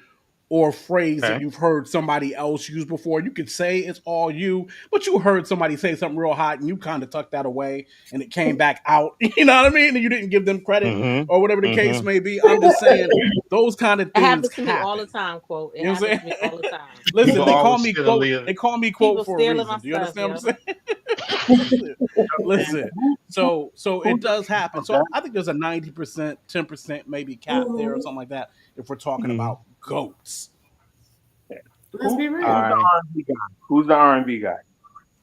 C: or phrase that
A: Okay.
C: you've heard somebody else use before. You could say it's all you, but you heard somebody say something real hot and you kind of tucked that away and it came back out. You know what I mean? And you didn't give them credit
A: Mm-hmm.
C: or whatever the case
A: Mm-hmm.
C: may be. I'm just saying those kind of
G: It
C: things
G: happens to me all the
C: happen.
G: time, Quote. It
C: You know what I'm
G: happens to me
C: saying?
G: all the time.
C: Listen,
A: People
C: they call
A: always
C: me
A: feel a
C: quote.
A: little.
C: They call me
G: People
C: quote for a
G: stealing my
C: reason. Do you
G: stuff,
C: understand
G: yo.
C: what I'm saying? Listen. So
F: Who
C: it does happen.
F: does
C: So
F: that?
C: I think there's a 90%, 10% maybe cap there or something like that if we're talking
A: Mhm.
C: about goats.
B: Let's be
F: Who's
B: real.
A: All
F: the
A: right.
F: R&B guy? Who's the R&B guy?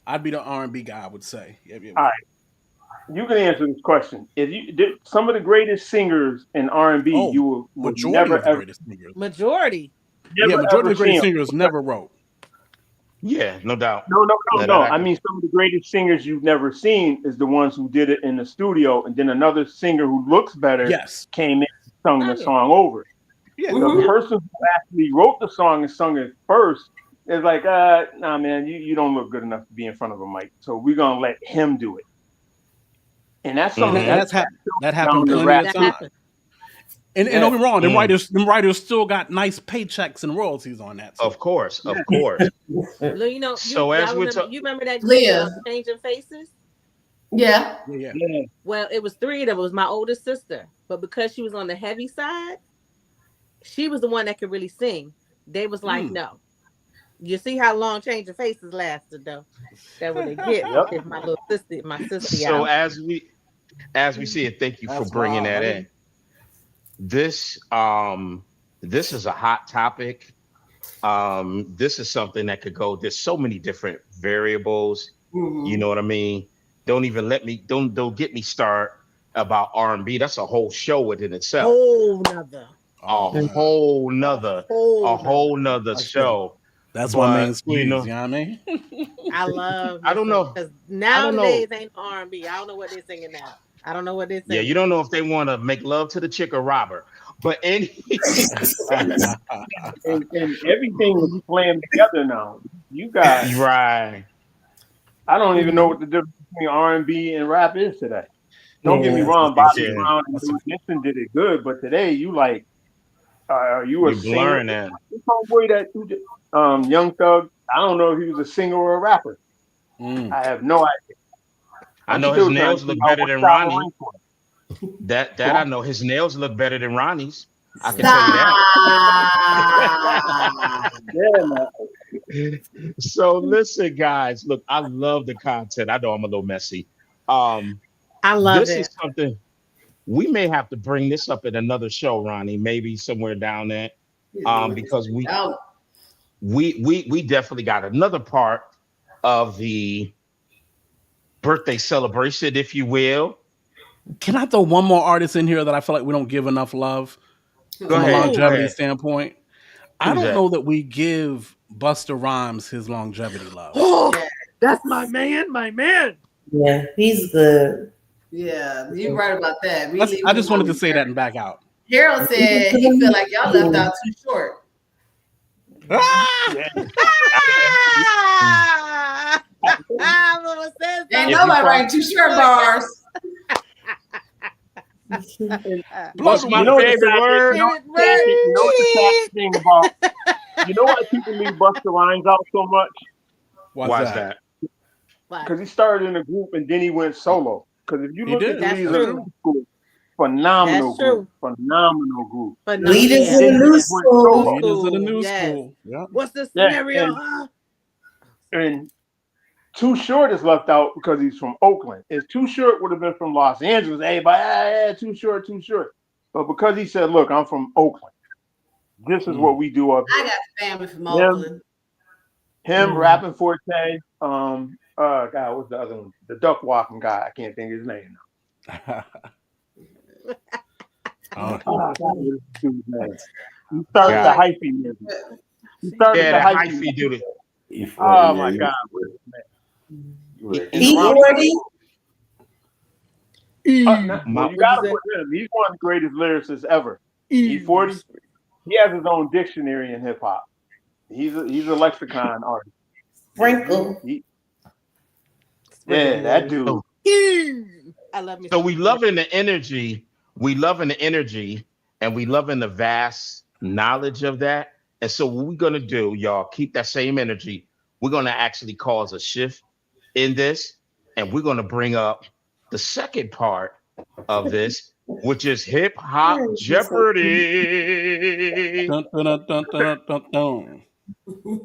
C: I'd be the R&B guy, I would say. Yeah.
F: All right, you can answer this question. If you did some of the greatest singers in R&B,
C: Oh,
F: you will
C: majority
F: never
C: of the
F: ever,
C: greatest singers.
G: Majority.
C: Yeah,
F: never
C: majority
F: ever
C: of the
F: see
C: greatest
F: them.
C: singers never wrote.
A: Yeah, no doubt.
F: No.
A: That
F: I
A: happens.
F: mean, some of the greatest singers you've never seen is the ones who did it in the studio, and then another singer who looks better
C: Yes.
F: came in and sung the
G: Oh, yeah.
F: song over.
C: Yeah.
F: The person who actually wrote the song and sung it first is like, nah, man, you don't look good enough to be in front of a mic, so we're gonna let him do it. And that's
C: And,
F: something
C: and
A: Mm-hmm.
C: that's happened. That
F: down
C: happened
F: the
C: plenty
F: rap.
C: of
G: That
C: times.
G: happens.
C: And
F: Yeah.
C: don't get me wrong, them
A: Mm.
C: writers still got nice paychecks and royalties on that. Too.
A: Of course. Of course.
G: Look, you know,
A: So as we're talking.
G: you remember that group,
B: Leah.
G: Changing Faces?
B: Yeah.
C: Yeah.
F: Yeah.
G: Well, it was three of them. It was my oldest sister, but because she was on the heavy side, she was the one that could really sing. They was like,
C: Mm.
G: no. You see how long Changing Faces lasted, though. That what they get.
F: Yep.
G: If my little sister, my sister,
A: So
G: out.
A: as we see it, thank you for
C: That's
A: bringing
C: wild.
A: that in. This is a hot topic. This is something that could go. There's so many different variables. You know what I mean? Don't get me started about R&B. That's a whole show within itself.
G: Whole nother.
C: Oh,
A: A
C: man.
A: whole nother
C: That's
A: show.
C: That's my main
A: But
C: squeeze.
A: you know,
C: You know what I mean?
G: I love.
A: I don't know.
G: because
A: I don't know.
G: nowadays ain't R&B. I don't know what they're singing now. I don't know what they're
A: Yeah,
G: singing.
A: you don't know if they want to make love to the chick or rob her. But
F: And everything is slammed together now. You guys,
A: right.
F: I don't even know what the difference between R&B and rap is today. Don't get me
E: Yeah.
F: wrong, Bobby
A: Yeah.
F: Brown and New Edition did it good, but today you like, you a
A: You're
F: singer?
A: blurring that.
F: This homeboy that Young Thug, I don't know if he was a singer or a rapper.
C: Mm.
F: I have no idea.
A: I
F: I'm
A: know
F: still
A: his
F: trying
A: nails
F: to
A: look
F: figure out
A: better
F: what
A: than
F: style
A: Ronnie.
F: Ronnie was.
A: That I know his nails look better than Ronnie's. I can tell you that.
B: Stop.
F: Yeah, man.
A: So listen, guys. Look, I love the content. I know I'm a little messy.
G: I love
A: This
G: it.
A: is something we may have to bring this up in another show, Ronnie. Maybe somewhere down there. Because
B: Oh,
A: we definitely got another part of the birthday celebration, if you will.
C: Can I throw one more artist in here that I feel like we don't give enough love
A: Go
C: from a
A: ahead.
C: longevity standpoint? I
A: Who's
C: don't
A: that?
C: know that we give Busta Rhymes his longevity love.
B: Yeah.
G: That's my man, my man.
E: Yeah, he's good.
B: Yeah, you're right about that.
C: I just wanted to say that and back out.
B: Harold said he feel like y'all left out too short.
C: Ah!
F: Yeah.
G: Mama says
B: Ain't
A: If
B: nobody
A: you
B: writing too short bars.
A: What's my
F: You know what the
A: favorite
F: sad
A: word?
F: thing- you know what the sad thing about? You know why people leave Busta Rhymes out so much?
A: Why is that?
F: Because he started in a group and then he went solo. Because if you
C: He
F: look
C: did.
F: at
G: That's
F: Leaders of
G: true.
F: the New School, phenomenal
G: That's true.
F: group, phenomenal group.
G: But no,
E: Leaders
G: yeah.
E: of the
F: Then he
E: new
F: went
E: school.
F: solo.
C: Leaders of the new
G: Yes.
C: school. Yeah.
G: What's the
F: Yeah,
G: scenario?
F: and-
G: huh?
F: And Too Short is left out because he's from Oakland. If Too Short would have been from Los Angeles, everybody, Too Short, Too Short. But because he said, look, I'm from Oakland. This is what we do up
B: I
F: here.
B: got family from
F: Yeah.
B: Oakland.
F: Him, Rapping Forte, God, what's the other one? The duck walking guy. I can't think of his name.
C: Oh,
F: God, what is this dude's name? He started
A: Yeah.
F: the hyphy music. He started
A: Yeah,
F: the
A: the
F: hyphy
A: hyphy dude.
F: Oh my God. What's his name?
E: E40.
F: Well, you gotta put him. He's one of the greatest lyricists ever. E40. He has his own dictionary in hip hop. He's a lexicon artist.
E: Sprinkle.
F: Yeah, that dude.
G: I love me.
A: So we loving the energy. We loving the energy, and we loving the vast knowledge of that. And so what we're gonna do, y'all, keep that same energy. We're gonna actually cause a shift in this, and we're gonna bring up the second part of this, which is Hip Hop Jeopardy.
C: dun, dun, dun, dun, dun, dun, dun.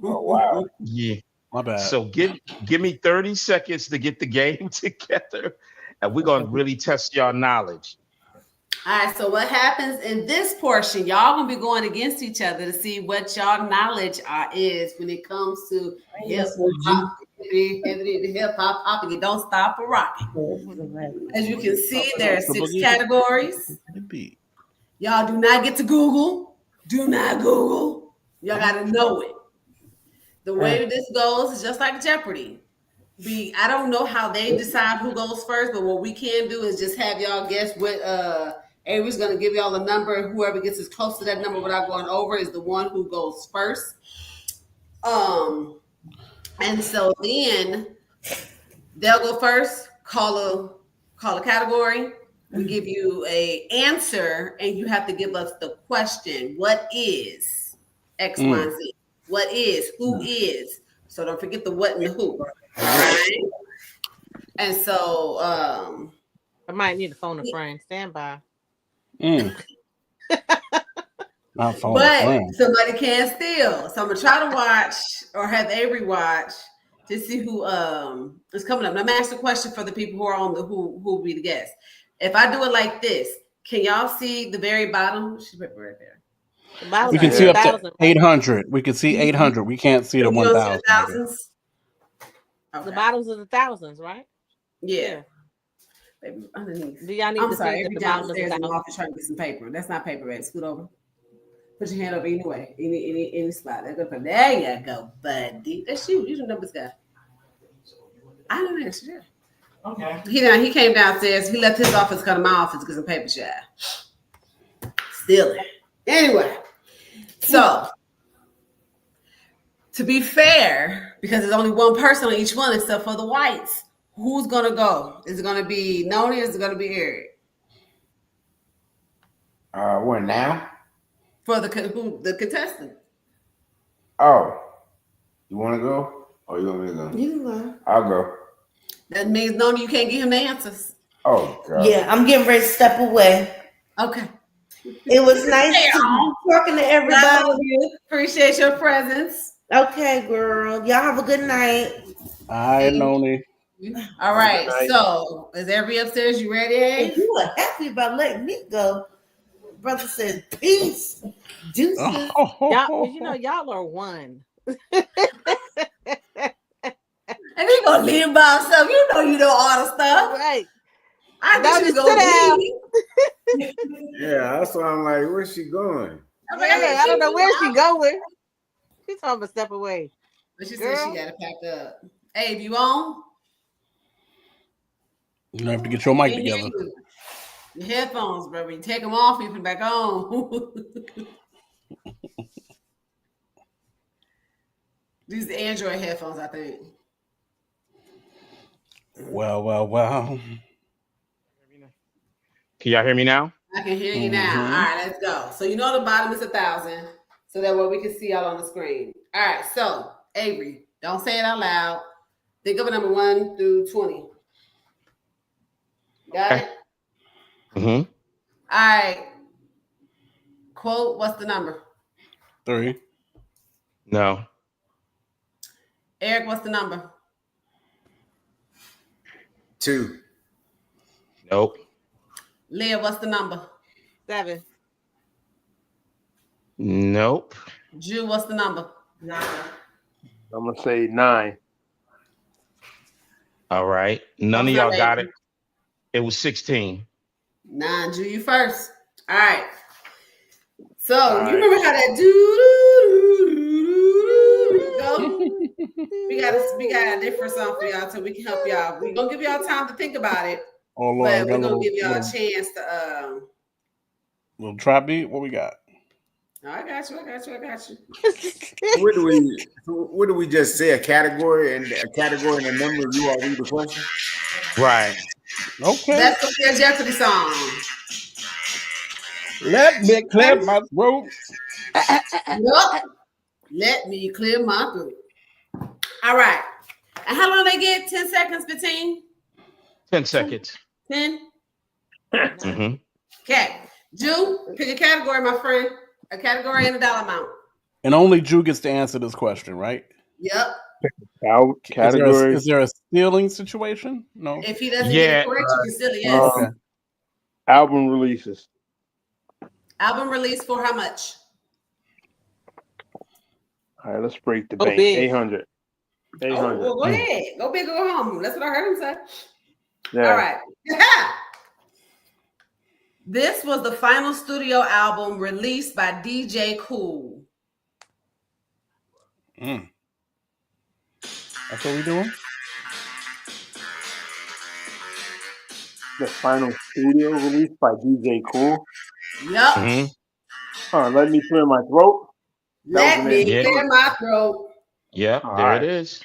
F: Oh wow.
A: Yeah.
C: My bad.
A: So give me 30 seconds to get the game together, and we're gonna really test y'all knowledge.
B: All right, so what happens in this portion? Y'all gonna be going against each other to see what y'all knowledge is when it comes to hip hop. Hip hop, hopping, it don't stop or rocking. As you can see, there are 6 categories. Y'all do not get to Google. Do not Google. Y'all gotta know it. The way this goes is just like Jeopardy. I don't know how they decide who goes first, but what we can do is just have y'all guess what Avery's gonna give y'all a number, and whoever gets as close to that number without going over is the one who goes first. And so then they'll go first, call a category. We give you a answer, and you have to give us the question. What is X, Y, and Z? What is? Who is? So don't forget the what and the who. All right. And so
G: I might need a phone a friend. Stand by.
C: Not phone
B: but
C: friend.
B: somebody can steal. So I'm gonna try to watch or have Avery watch to see who is coming up. Now I'm gonna ask a question for the people who are on the who will be the guest. If I do it like this, can y'all see the very bottom? She's right there.
G: The bottom
C: We can
G: is
C: see up to
G: 1,000.
C: 800. We can see 800. We can't see the
B: You don't see
C: 1,000.
B: the thousands?
G: The
B: Okay.
G: bottoms of the thousands, right?
B: Yeah. Paper underneath.
G: Do y'all need
B: I'm
G: to
B: sorry,
G: see
B: every
G: the bottom of the
B: downstairs in the
G: towel?
B: office trying to get some paper. That's not paper, right? Scoot over. Put your hand over anyway. Any spot. There you go, buddy. That's you. You the numbers guy. I don't know. Sure. Okay. He came downstairs. He left his office, come to my office to get some paper, child. Stealing. Anyway, so to be fair, because there's only one person on each one except for the whites, who's gonna go? Is it gonna be Noni or is it gonna be Eric?
D: What now?
B: For the contestant.
D: Oh, you want to go? Or you want me to go?
E: You know.
D: I'll go.
B: That means Noni, you can't give him the answers.
D: Oh God.
E: Yeah, I'm getting ready to step away.
B: Okay.
E: It was nice talking to
B: Love
E: everybody.
B: you. Appreciate your presence.
E: Okay, girl. Y'all have a good night.
C: I Noni.
B: All right.
F: night.
B: So is everybody upstairs? You ready?
E: If you were happy about letting me go, brother said peace. Deuces.
G: Y'all, you know, y'all are one.
B: And he gonna leave by himself. You know all the stuff.
G: Right.
B: I
G: Now
B: think she's
G: just sit
B: gonna leave.
D: Yeah, that's why I'm like, where's she going?
G: Yeah, I don't know where she going. She's talking about step away.
B: But she
G: Girl.
B: said she gotta pack up. Hey, if you on?
C: You have to get your mic
B: Can't hear
C: together.
B: you. Your headphones, bro. When you take them off, you put them back on. These are the Android headphones, I think.
C: Well.
A: Can y'all hear me now?
B: I can hear you now. All right, let's go. So you know the bottom is 1,000, so that way we can see y'all on the screen. All right, so Avery, don't say it out loud. Think of a number 1 through 20. Got
A: Okay.
B: it?
A: Mm-hmm.
B: All right. Quote, what's the number?
C: 3.
A: No.
B: Eric, what's the number?
D: 2.
A: Nope.
B: Leah, what's the number?
G: 7.
A: Nope.
B: Jew, what's the number?
F: I'm gonna say 9.
A: All right. None of y'all got it. It was 16.
B: 9. Jew, you first. All right. So
F: All
B: you
F: right.
B: remember how that go? We got a different song for y'all so we can help y'all. We're gonna give y'all time to think about it,
C: Oh Lord,
B: but
C: we got
B: we're
C: a
B: gonna give y'all a
C: little,
B: chance to
C: little trap beat. What we got?
B: I got you.
D: What do we just say? A category and a number. You all read the question.
A: Right.
C: Okay.
B: That's the Jeopardy song.
C: Let me clear my throat.
B: Yup. Let me clear my throat. All right. And how long they get? 10 seconds, 15?
A: 10 seconds.
B: 10?
A: Mm-hmm.
B: Okay. Jew, pick a category, my friend. A category and a dollar amount.
C: And only Drew gets to answer this question, right?
B: Yep.
F: Category.
C: Is there a stealing situation? No.
B: If he doesn't
A: Yeah.
B: get it correct, you can still yes.
C: Okay.
F: Album releases.
B: Album release for how much?
F: All right, let's break the
G: Oh,
F: bank.
G: big.
F: 800. 800.
B: Oh, well, go ahead. Go big or go home. That's what I heard him say.
F: Yeah.
B: All right. This was the final studio album released by DJ Cool.
C: That's what we doing?
F: The final studio release by DJ Cool.
B: Yep.
A: Mm-hmm.
F: Let me clear my throat.
B: Let me
A: Yeah.
B: clear my throat.
A: Yep.
F: All
A: There
F: right.
A: it is.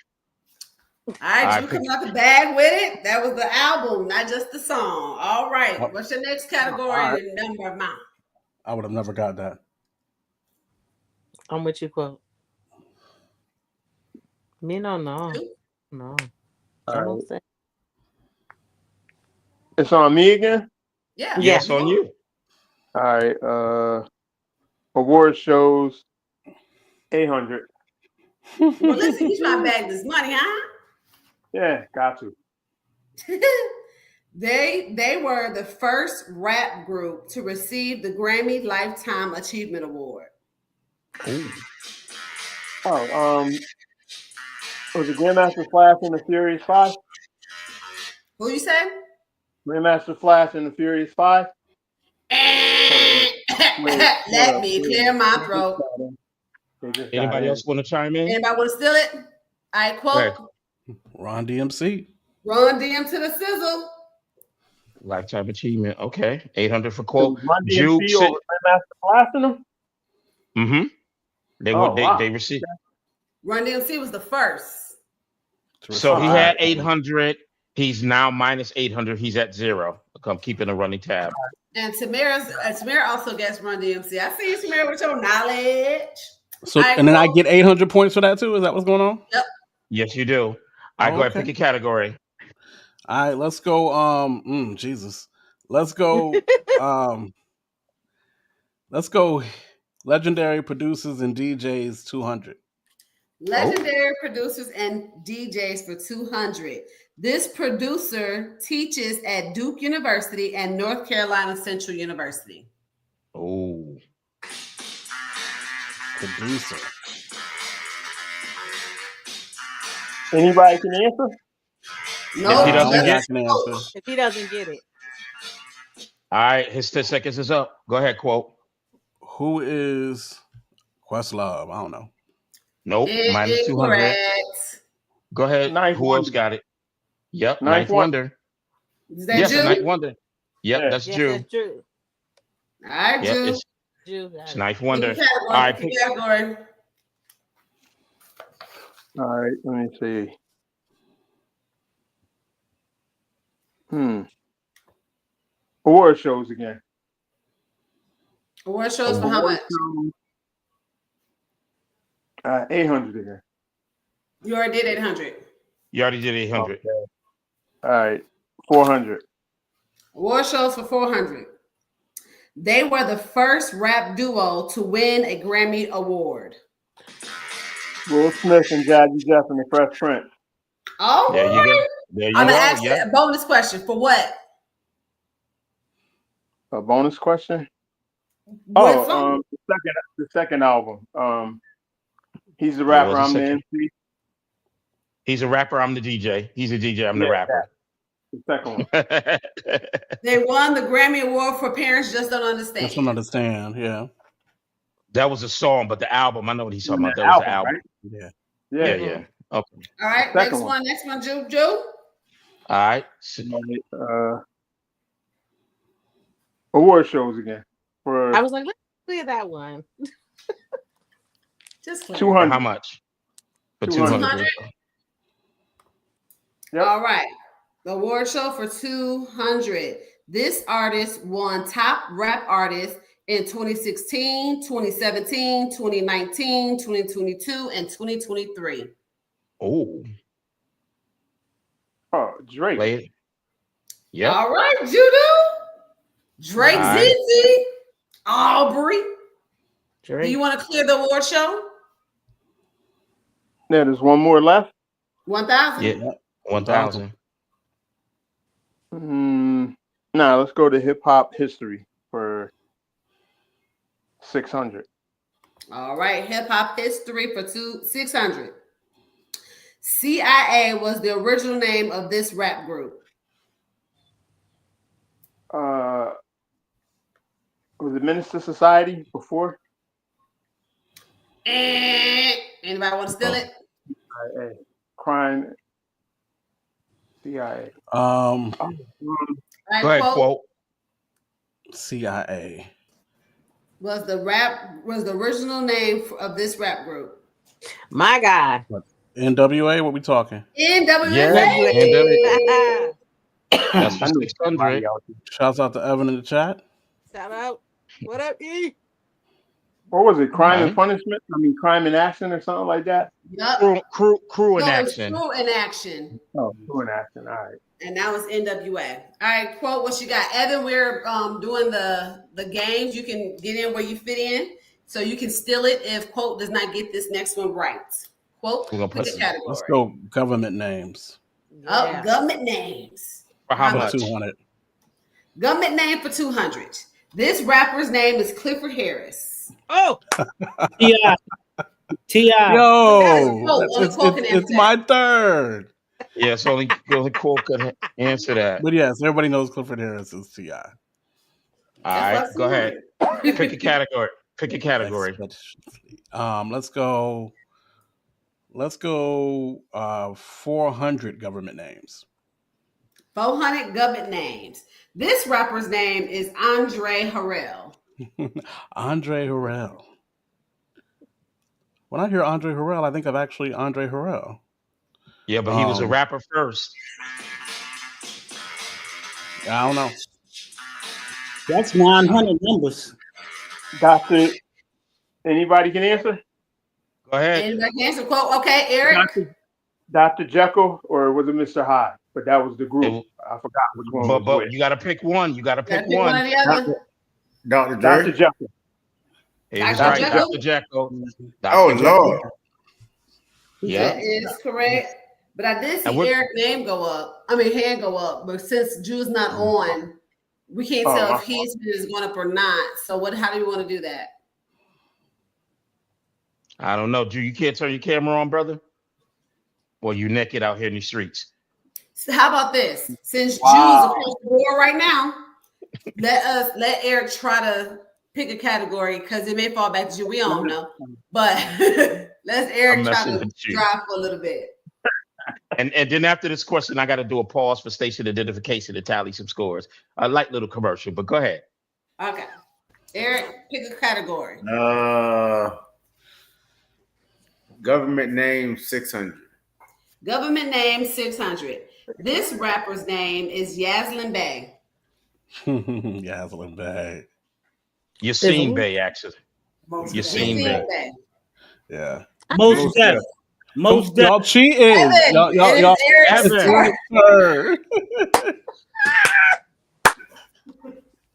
B: All right,
A: I
B: you
A: pick-
B: coming out the bag with it. That was the album, not just the song. All right. What's your next category
F: right.
B: and number amount?
C: I would have never got that.
G: I'm with you, quote. Me no.
F: All
G: I
F: right.
G: don't say.
F: It's on me again?
B: Yeah.
A: Yes, on you.
F: All right. Award shows 800.
B: Well, listen, he's trying to bag this money, huh?
F: Yeah, got to.
B: They were the first rap group to receive the Grammy Lifetime Achievement Award.
F: Was it Grandmaster Flash and the Furious 5?
B: Who you say?
F: Grandmaster Flash and the Furious 5.
B: Let me clear my throat.
A: Anybody else want to chime in?
B: Anybody want to steal it? I quote
C: Ron DMC.
B: Run DM to the sizzle.
A: Lifetime achievement. Okay. 800 for quote.
F: Run
A: Juke.
F: DMC over Grandmaster Flash in them?
A: Mm-hmm. They
F: Oh,
A: would they,
F: wow.
A: they received.
B: Run DMC was the first.
A: So he
F: All
A: had
F: right.
A: 800. He's now minus 800. He's at 0. I'm keeping a running tab.
B: And Tamara also gets Run DMC. I see you, Tamara, with your knowledge.
C: So and then I get 800 points for that too. Is that what's going on?
B: Yep.
A: Yes, you do. I go ahead and
C: Okay.
A: pick a category.
C: All right, let's go. Jesus. Let's go. Let's go. Legendary producers and DJs 200.
B: Legendary producers and DJs for 200. This producer teaches at Duke University and North Carolina Central University.
A: Oh.
C: Producer.
F: Anybody can answer?
B: No,
A: If he doesn't
C: I
A: get,
C: can answer.
G: If he doesn't get it,
A: all right, his 10 seconds is up. Go ahead, quote.
C: Who is Questlove? I don't know.
A: Nope, minus 200.
B: Incorrect.
A: Go ahead.
F: Ninth
A: Who
F: Wonder.
A: else got it? Yep,
F: Ninth
A: Ninth Wonder.
B: Is that
A: Yes,
B: Jew?
A: Ninth Wonder. Yep,
F: Yeah.
A: that's
G: yes,
A: Jew.
G: that's true.
B: All right,
A: Yep,
B: Jew.
A: it's
G: Jew got it.
A: Ninth Wonder.
B: Pick a category,
A: All right,
B: pick a category.
F: All right, let me see. Award shows again.
B: Award shows for how much?
F: 800 again.
B: You already did 800.
A: You already did 800.
F: Okay. All right, 400.
B: Award shows for 400. They were the first rap duo to win a Grammy Award.
F: Will Smith and Jazzy Jeff and the Fresh Prince.
B: Oh,
A: There you go. There you
B: I'm
A: go.
B: gonna ask
A: Yep.
B: a bonus question for what?
F: A bonus question.
B: What song?
F: The second album. He's the rapper.
A: was the
F: I'm the
A: second?
F: MC.
A: He's a rapper. I'm the DJ. He's a DJ. I'm the
F: Yeah,
A: rapper.
F: The second one.
B: They won the Grammy Award for Parents Just Don't
C: I
B: Understand.
C: just don't understand. Yeah.
A: That was a song, but the album, I know what he's talking about.
F: The
A: That was the album.
F: right?
C: Yeah.
A: Yeah, yeah. Okay.
B: All right,
F: Second
B: next one, Jew.
A: All right.
F: Award shows again for
G: I was like, let's clear that one.
B: Just clear.
F: 200.
A: How much? For
F: 200.
A: 200.
F: Yep.
B: All right. The award show for 200. This artist won Top Rap Artist in 2016, 2017, 2019, 2022, and 2023.
A: Oh,
F: Oh, Drake.
A: play it. Yep.
B: All right, Judo. Drake,
A: All right.
B: ZZ, Aubrey. Do
G: Drake.
B: you want to clear the award show?
F: Yeah, there's one more left.
B: 1,000.
A: Yeah. 1,000.
F: Nah, let's go to hip hop history for 600.
B: All right, hip hop history for 600. CIA was the original name of this rap group.
F: Was it Minister Society before?
B: Anybody want to steal it?
F: CIA. Crime. CIA.
B: All right,
A: Go ahead,
B: quote.
A: quote.
C: CIA.
B: Was the original name of this rap group.
G: My God.
C: NWA, what we talking?
B: NWA.
A: Yeah, That's for
F: I knew
A: 600.
F: somebody out there.
C: Shouts out to Evan in the chat.
G: Shout out. What up, E?
F: What was it? Crime
A: Right.
F: and Punishment? I mean, Crime and Action or something like that?
B: Yup.
A: Crew in
B: No, it was
A: action.
B: Crew in Action.
F: Oh, Crew in Action. All right.
B: And that was NWA. All right, quote, what you got? Evan, we're doing the games. You can get in where you fit in. So you can steal it if quote does not get this next one right. Quote,
A: We're gonna
B: pick
A: put
B: a category.
C: Let's go government names.
B: Oh, government names.
A: For how
B: How
A: much?
C: 200.
B: Government name for 200. This rapper's name is Clifford Harris.
G: Oh,
H: T.I.
C: Yo,
B: Only Cole can answer
C: it's
B: that.
C: my third.
A: Yes, only Quote could answer that.
C: But yes, everybody knows Clifford Harris is Ti.
A: All right, go ahead. Pick a category. Pick a category.
C: Let's go. 400 government names.
B: 400 government names. This rapper's name is Andre Harrell.
C: Andre Harrell. When I hear Andre Harrell, I think of actually Andre Harrell.
A: Yeah, but he was a rapper first.
C: I don't know.
H: That's 900 numbers.
F: Doctor, anybody can answer?
A: Go ahead.
B: Anybody can answer? Quote. Okay, Eric.
F: Dr. Jekyll, or was it Mr. Hyde? But that was the group. I forgot which one.
A: But you got to pick one. You got to pick one.
B: One or the other.
D: Dr.
F: Dr. Jekyll.
A: He was
B: Dr.
A: right,
B: Jekyll?
A: Dr. Jekyll.
D: Oh, Lord.
A: Yeah.
B: That is correct. But I did see Eric's name go up. I mean, hand go up. But since Drew's not on, we can't tell if his is going up or not. So how do you want to do that?
A: I don't know. Drew, you can't turn your camera on, brother? Or you naked out here in the streets?
B: So how about this? Since Drew's across the board right now, let Eric try to pick a category because it may fall back to you. We don't know. But let's Eric try to drive for a little bit.
A: And then after this question, I got to do a pause for station identification to tally some scores. A light little commercial, but go ahead.
B: Okay. Eric, pick a category.
D: Government name 600.
B: Government name 600. This rapper's name is Yaslin Bey.
C: Yaslin Bey.
A: Yassine Bey, actually. Yassine Bey.
C: Yeah.
H: Most Def. Most Def.
C: Y'all cheating. Y'all.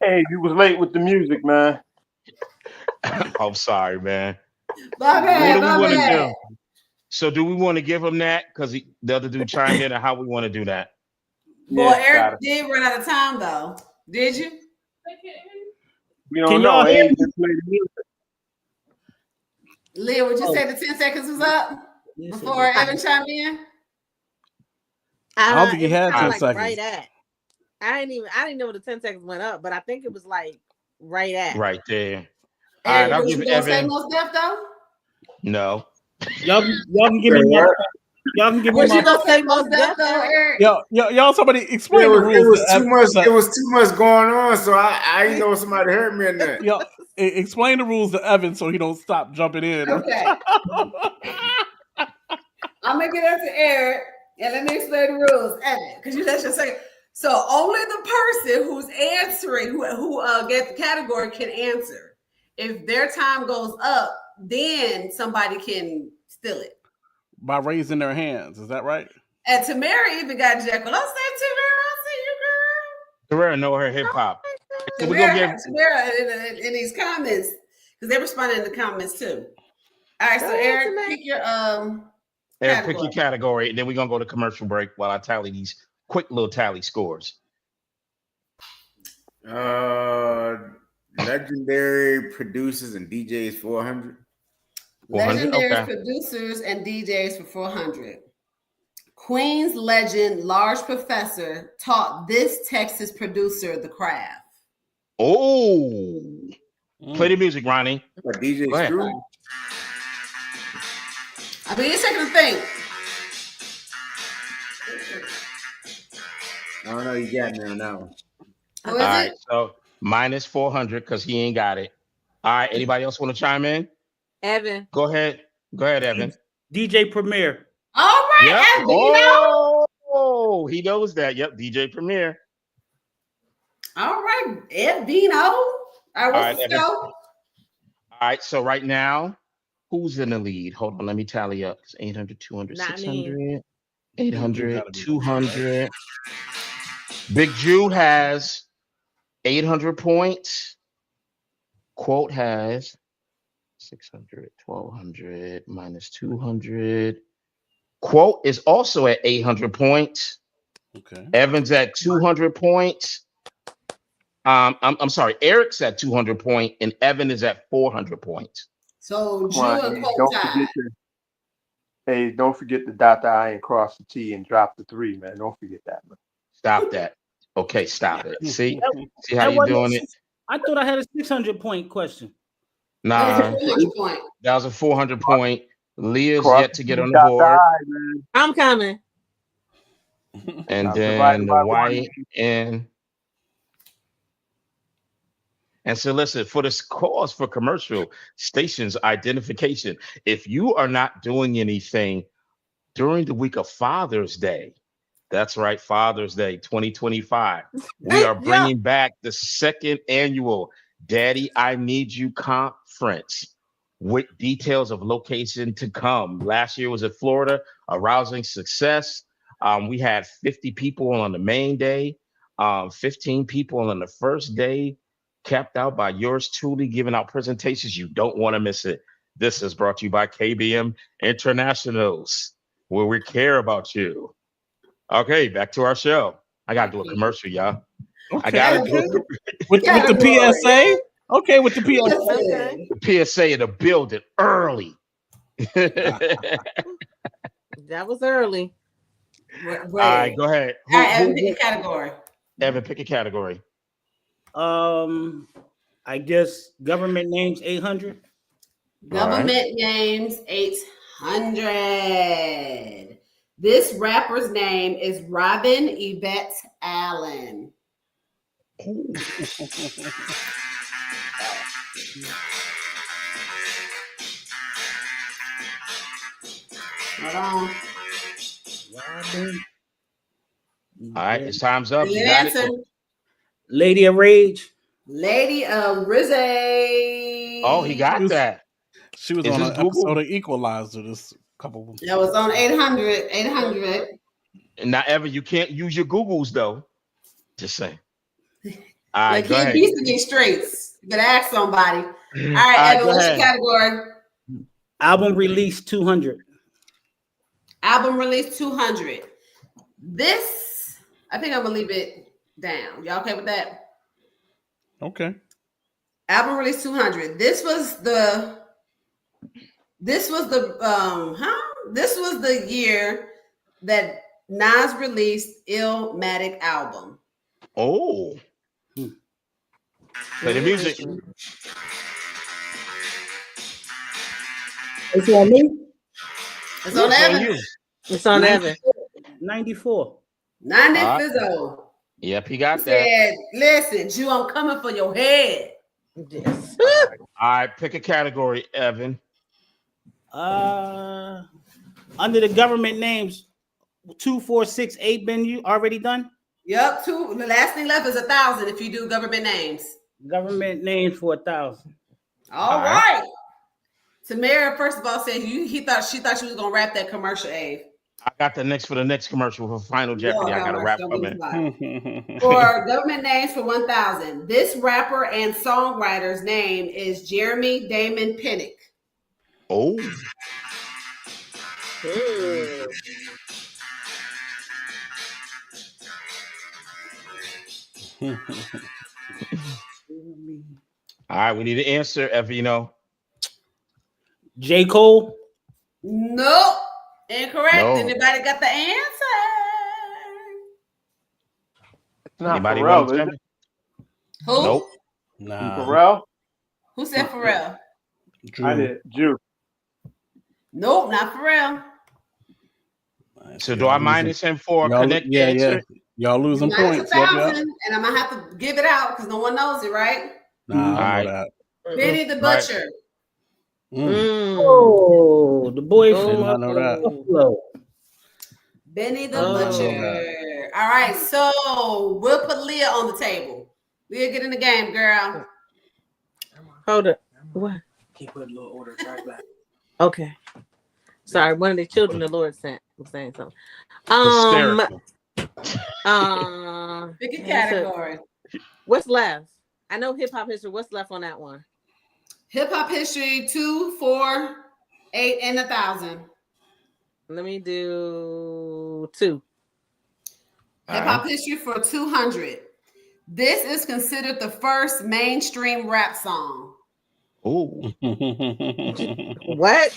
F: Hey, you was late with the music, man.
A: I'm sorry, man.
B: My bad.
A: So do we want to give him that because the other dude chimed in, or how we want to do that?
B: Well, Eric did run out of time, though. Did you?
F: We don't know. Hey, just play the music.
B: Leah, would you say the 10 seconds was up before Evan chimed in?
C: I don't think he had 10 seconds.
G: Right at. I didn't know the 10 seconds went up, but I think it was like right at.
A: Right there.
B: All right, I'll give Evan. Say Most Def though?
A: No.
H: Y'all can give me my. Y'all can give me my.
B: You gonna say Most Def though, Eric?
C: Y'all, somebody explain the rules.
D: It was too much going on, so I didn't know somebody heard me in that.
C: Yo, explain the rules to Evan so he don't stop jumping in.
B: Okay. I'm gonna get up to Eric and let me explain the rules, Evan, because you just say. So only the person who's answering, who gets the category, can answer. If their time goes up, then somebody can steal it
C: by raising their hands. Is that right?
B: And Tamara even got Jekyll. I'll say Tamara. I'll see you, girl.
A: Tamara know her hip hop.
B: Tamara in these comments because they responded in the comments too. All right, so Eric, pick your
A: Eric, pick your category, and then we're gonna go to commercial break while I tally these quick little tally scores.
D: Legendary producers and DJs 400.
B: Legendary producers and DJs for 400. Queen's legend, Large Professor, taught this Texas producer the craft.
A: Oh, play the music, Ronnie.
D: DJ Screw.
B: I mean, it's taking a thing.
D: I don't know. You got me on that one.
A: All right, so minus 400 because he ain't got it. All right, anybody else want to chime in?
G: Evan.
A: Go ahead, Evan.
H: DJ Premier.
B: All right,
A: yep.
B: Evan.
A: Oh, he knows that. Yep, DJ Premier.
B: All right, Edvino. All right, let's go. All
A: right, so right now, who's in the lead? Hold on, let me tally up. It's 800, 200, 600, 800, 200. Big Jew has 800 points. Quote has 600, 1200 minus 200. Quote is also at 800 points.
C: Okay.
A: Evan's at 200 points. I'm sorry, Eric's at 200 points and Evan is at 400 points.
B: So Drew and Quote tied.
F: Hey, don't forget to dot the I and cross the T and drop the 3, man. Don't forget that, man.
A: Stop that. Okay, stop it. See how
H: That
A: you
H: wasn't.
A: doing it?
H: I thought I had a 600-point question.
A: Nah,
B: That's a 400 point.
A: that was a 400 point. Leah's
F: Cross
A: yet to get on the
F: dot
A: board,
F: I, man.
G: I'm coming.
A: and
F: I'm
A: then
F: divided
A: the
F: by
A: white and so listen for this cause for commercial stations identification. If you are not doing anything during the week of Father's Day, that's right, Father's Day 2025, we are
G: Yeah.
A: bringing back the second annual Daddy I Need You conference with details of location to come. Last year was in Florida, a rousing success. We had 50 people on the main day, 15 people on the first day, capped out by yours truly giving out presentations. You don't want to miss it. This is brought to you by KBM Internationals, where we care about you. Okay, back to our show. I gotta do a commercial, y'all. I gotta do
C: with the
B: Category.
C: PSA. Okay, with the PSA.
G: Okay.
A: a PSA in the building early.
G: That was early.
B: Wait.
A: All right, go ahead.
B: All right, Evan, pick a category.
A: Evan, pick a category.
H: I guess government names 800.
B: Government names 800. This rapper's name is Robin Yvette Allen. Hold on.
A: All right, it's time's up.
B: Good
A: You got
B: answer.
A: it.
H: Lady of Rage.
B: Lady of Rizzy.
A: Oh, he got that.
C: She was
A: Is
C: on
A: this
C: an
A: Google?
C: episode of Equalizer. This couple.
B: That was on 800. 800.
A: And now, Evan, you can't use your Googles though. Just saying. All right,
B: Like
A: go
B: he
A: ahead.
B: beats me straights. You better ask somebody. All right,
A: All right,
B: Evan,
A: go
B: what's your
A: ahead.
B: category?
H: Album release 200.
B: Album release 200. This, I think I'm gonna leave it down. Y'all okay with that?
C: Okay.
B: Album release 200. This was the This was the year that Nas released Illmatic album.
A: Oh. Play the music.
H: It's on me.
B: It's on
A: It's on
B: Evan.
A: you.
G: It's on Evan.
H: 94.
B: 90
A: Ah.
B: Fizzo.
A: Yep, he got that.
B: Said, listen, Jew, I'm coming for your head.
G: Yes.
A: All right, pick a category, Evan.
H: Under the government names, 2468 been you already done?
B: Yep, the last thing left is 1,000 if you do government names.
H: Government names for 1,000.
B: All right. Tamara, first of all, said she thought she was gonna wrap that commercial, Abe.
A: I got the next for the next commercial for Final Jeopardy. I gotta wrap up in.
B: For government names for 1,000. This rapper and songwriter's name is Jeremy Damon Pinnock.
A: Oh. All right, we need an answer, Evino.
H: J. Cole.
B: Nope. Incorrect.
A: No.
B: Anybody got the answer?
F: It's not
A: Anybody
F: Pharrell,
A: want
F: is
A: to
F: it?
A: tell me?
B: Who?
A: Nope.
C: Nah.
F: Pharrell?
B: Who said Pharrell?
C: Drew.
F: I did. Jew.
B: Nope, not Pharrell.
A: So do I minus him for a
C: Y'all,
A: connect
C: yeah,
A: answer?
C: yeah. Y'all losing
B: Minus
C: points. Yep,
B: 1,000,
C: yep.
B: and I'm gonna have to give it out because no one knows it, right?
C: Nah, I
A: Alright.
C: know that.
B: Benny the
A: Right.
B: Butcher.
H: Oh, the boy
C: Did
H: from
C: not know that.
H: Buffalo.
B: Benny the
G: Oh.
B: Butcher. All right, so we'll put Leah on the table. Leah, get in the game, girl.
G: Hold up. What?
H: Keep put a little order right back.
G: Okay. Sorry, one of the children the Lord sent was saying something.
A: Hysterical.
B: Pick a category.
G: What's left? I know hip hop history. What's left on that one?
B: Hip hop history 2, 4, 8, and 1,000.
G: Let me do 2.
B: Hip hop history for 200. This is considered the first mainstream rap song.
A: Ooh.
G: What?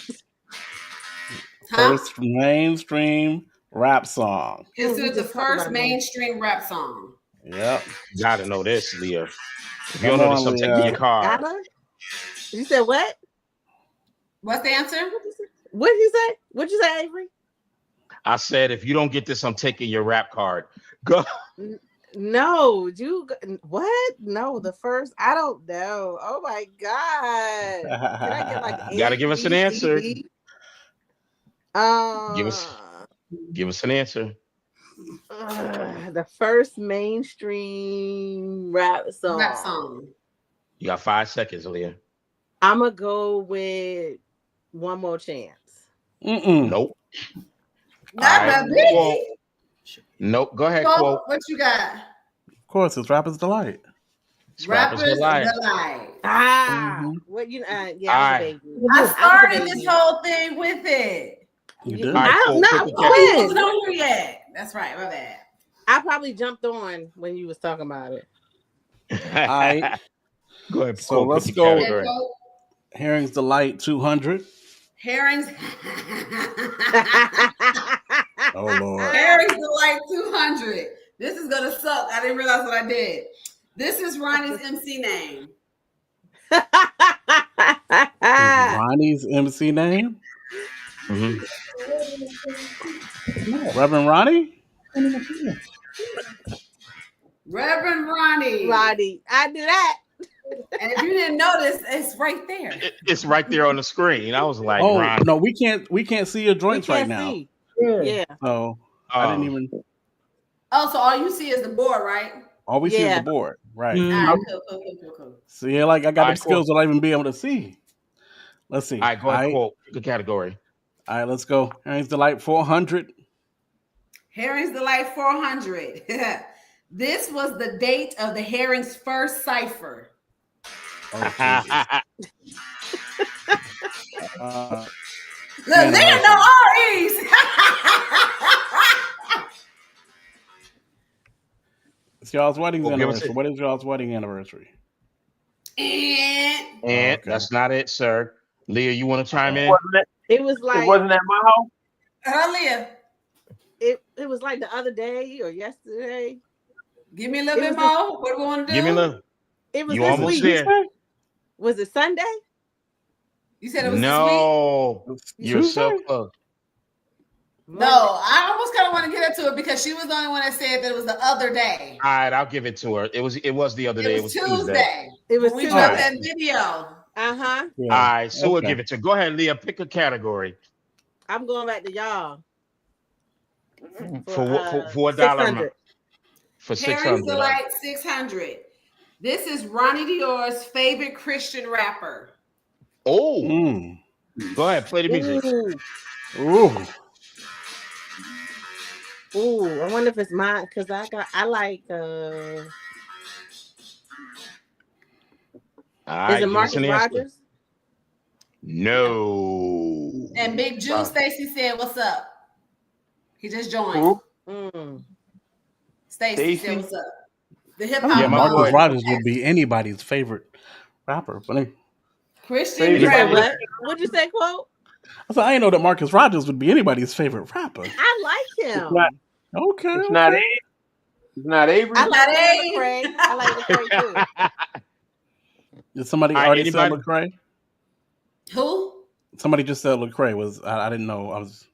C: First mainstream rap song.
B: Considered the
G: just talked
B: first
G: about it.
B: mainstream rap song.
C: Yep.
A: You gotta know this, Leah. If you
C: Come
A: don't know this,
C: on,
A: I'm taking
C: Leah.
A: your card.
G: Gotta? You said what?
B: What's the answer?
G: What did you say? What'd you say, Avery?
A: I said, if you don't get this, I'm taking your rap card. Go.
G: No, what? No, the first. I don't know. Oh my god! Can I get like
A: You gotta give us an answer.
G: ABCD?
A: Give us an answer.
G: The first mainstream rap song.
B: Rap song.
A: You got 5 seconds, Leah.
G: I'm gonna go with One More Chance.
A: Nope.
B: Not
A: All
B: by
A: right.
B: Biggie.
A: Quote. Nope. Go ahead, quote.
B: What you got?
C: Of course, it's Rapper's Delight.
A: Rappers Delight.
B: Delight.
G: What you? Yeah,
A: All
G: I
A: right.
G: was a baby.
B: I
G: I was a
B: started
G: baby.
B: this whole thing with it.
C: You
G: Yeah,
C: did?
A: All right,
G: I
A: cool.
G: don't
A: Pick
G: know.
A: a
B: Oh, you
G: When?
B: wasn't on here yet. That's right. My bad.
G: I probably jumped on when you was talking about it.
C: Alright.
A: Go ahead.
C: So
A: quote,
C: let's
A: pick your
C: go.
B: Okay,
A: category.
B: quote.
C: Herring's Delight 200.
B: Herring's.
C: Oh Lord.
B: Herring's Delight 200. This is gonna suck. I didn't realize what I did. This is Ronnie's MC name.
C: Is Ronnie's MC name?
A: Mhm.
C: Reverend Ronnie?
B: Reverend Ronnie.
G: Roddy, I knew that.
B: And if you didn't notice, it's right there.
A: It's right there on the screen. I was like,
C: Oh
A: Ron.
C: no, we can't see your
G: We
C: joints right
G: can't
C: now.
G: see. Yeah.
C: So I didn't even.
B: Oh, so all you see is the board, right?
C: All we see is
G: Yeah.
C: the board, right?
B: All right, cool.
C: So yeah, like I got
A: All
C: them
A: right,
C: skills that I even be able to see. Let's see.
A: All right, go ahead, quote. Pick a category.
C: All right, let's go. Herring's Delight 400.
B: Herring's Delight 400. This was the date of the Herring's first cipher.
C: Oh, Jesus.
B: Look, they know REs.
C: It's y'all's wedding
A: Well, give us
C: anniversary.
A: it.
C: What is y'all's wedding anniversary?
B: And
A: And
C: Okay.
A: that's not it, sir. Leah, you want to chime in?
G: It was like
F: It wasn't at my house.
B: earlier,
G: it was like the other day or yesterday.
B: give me a little
G: It
B: bit
G: was
B: more. What do we want to do?
A: Give me a little.
G: It was
A: You
G: this
A: almost
G: week.
A: there.
G: Was it Sunday?
B: You said it was
A: No, you're so
C: Tuesday?
A: close.
B: this week? No, I almost kind of want to get into it because she was the only one that said that it was the other day.
A: All right, I'll give it to her. It was the other day.
B: It was Tuesday.
G: It was
B: When we
G: Tuesday.
B: dropped that video.
G: Uh-huh.
C: Yeah.
A: All right, so we'll
C: Okay.
A: give it to her. Go ahead, Leah. Pick a category.
G: I'm going back to y'all.
A: For what dollar
G: 600.
A: amount? For
B: Herring's
A: 600.
B: Delight 600. This is Ronnie Dior's favorite Christian rapper.
A: Oh,
C: Mm.
A: go ahead, play the music.
G: Ooh,
C: Ooh.
G: ooh, I wonder if it's mine because I like
A: All
G: is
A: right,
G: it
A: give us
G: Marcus
A: an answer.
G: Rogers?
A: No.
B: And Big Juice Stacy said, "What's up?" He just joined.
F: Who?
G: Mm.
B: Stacy
F: Stacey?
B: said, "What's up?" The hip
C: I
B: hop.
A: Yeah,
C: thought
A: my
C: Marcus
A: boy.
C: Rogers would be anybody's favorite rapper, but
B: Christian
G: You said
A: Anybody-
B: rapper.
G: what? What'd you say, quote?
C: I said I didn't know that Marcus Rogers would be anybody's favorite rapper.
G: I like him.
F: not-
C: Okay.
F: It's not Avery. It's not Avery.
G: I like
B: Hey.
G: Lecrae. I like Lecrae too.
C: Did somebody
A: All right,
C: already say
A: anybody?
C: Lecrae?
B: Who?
C: Somebody just said Lecrae was. I didn't know. I was.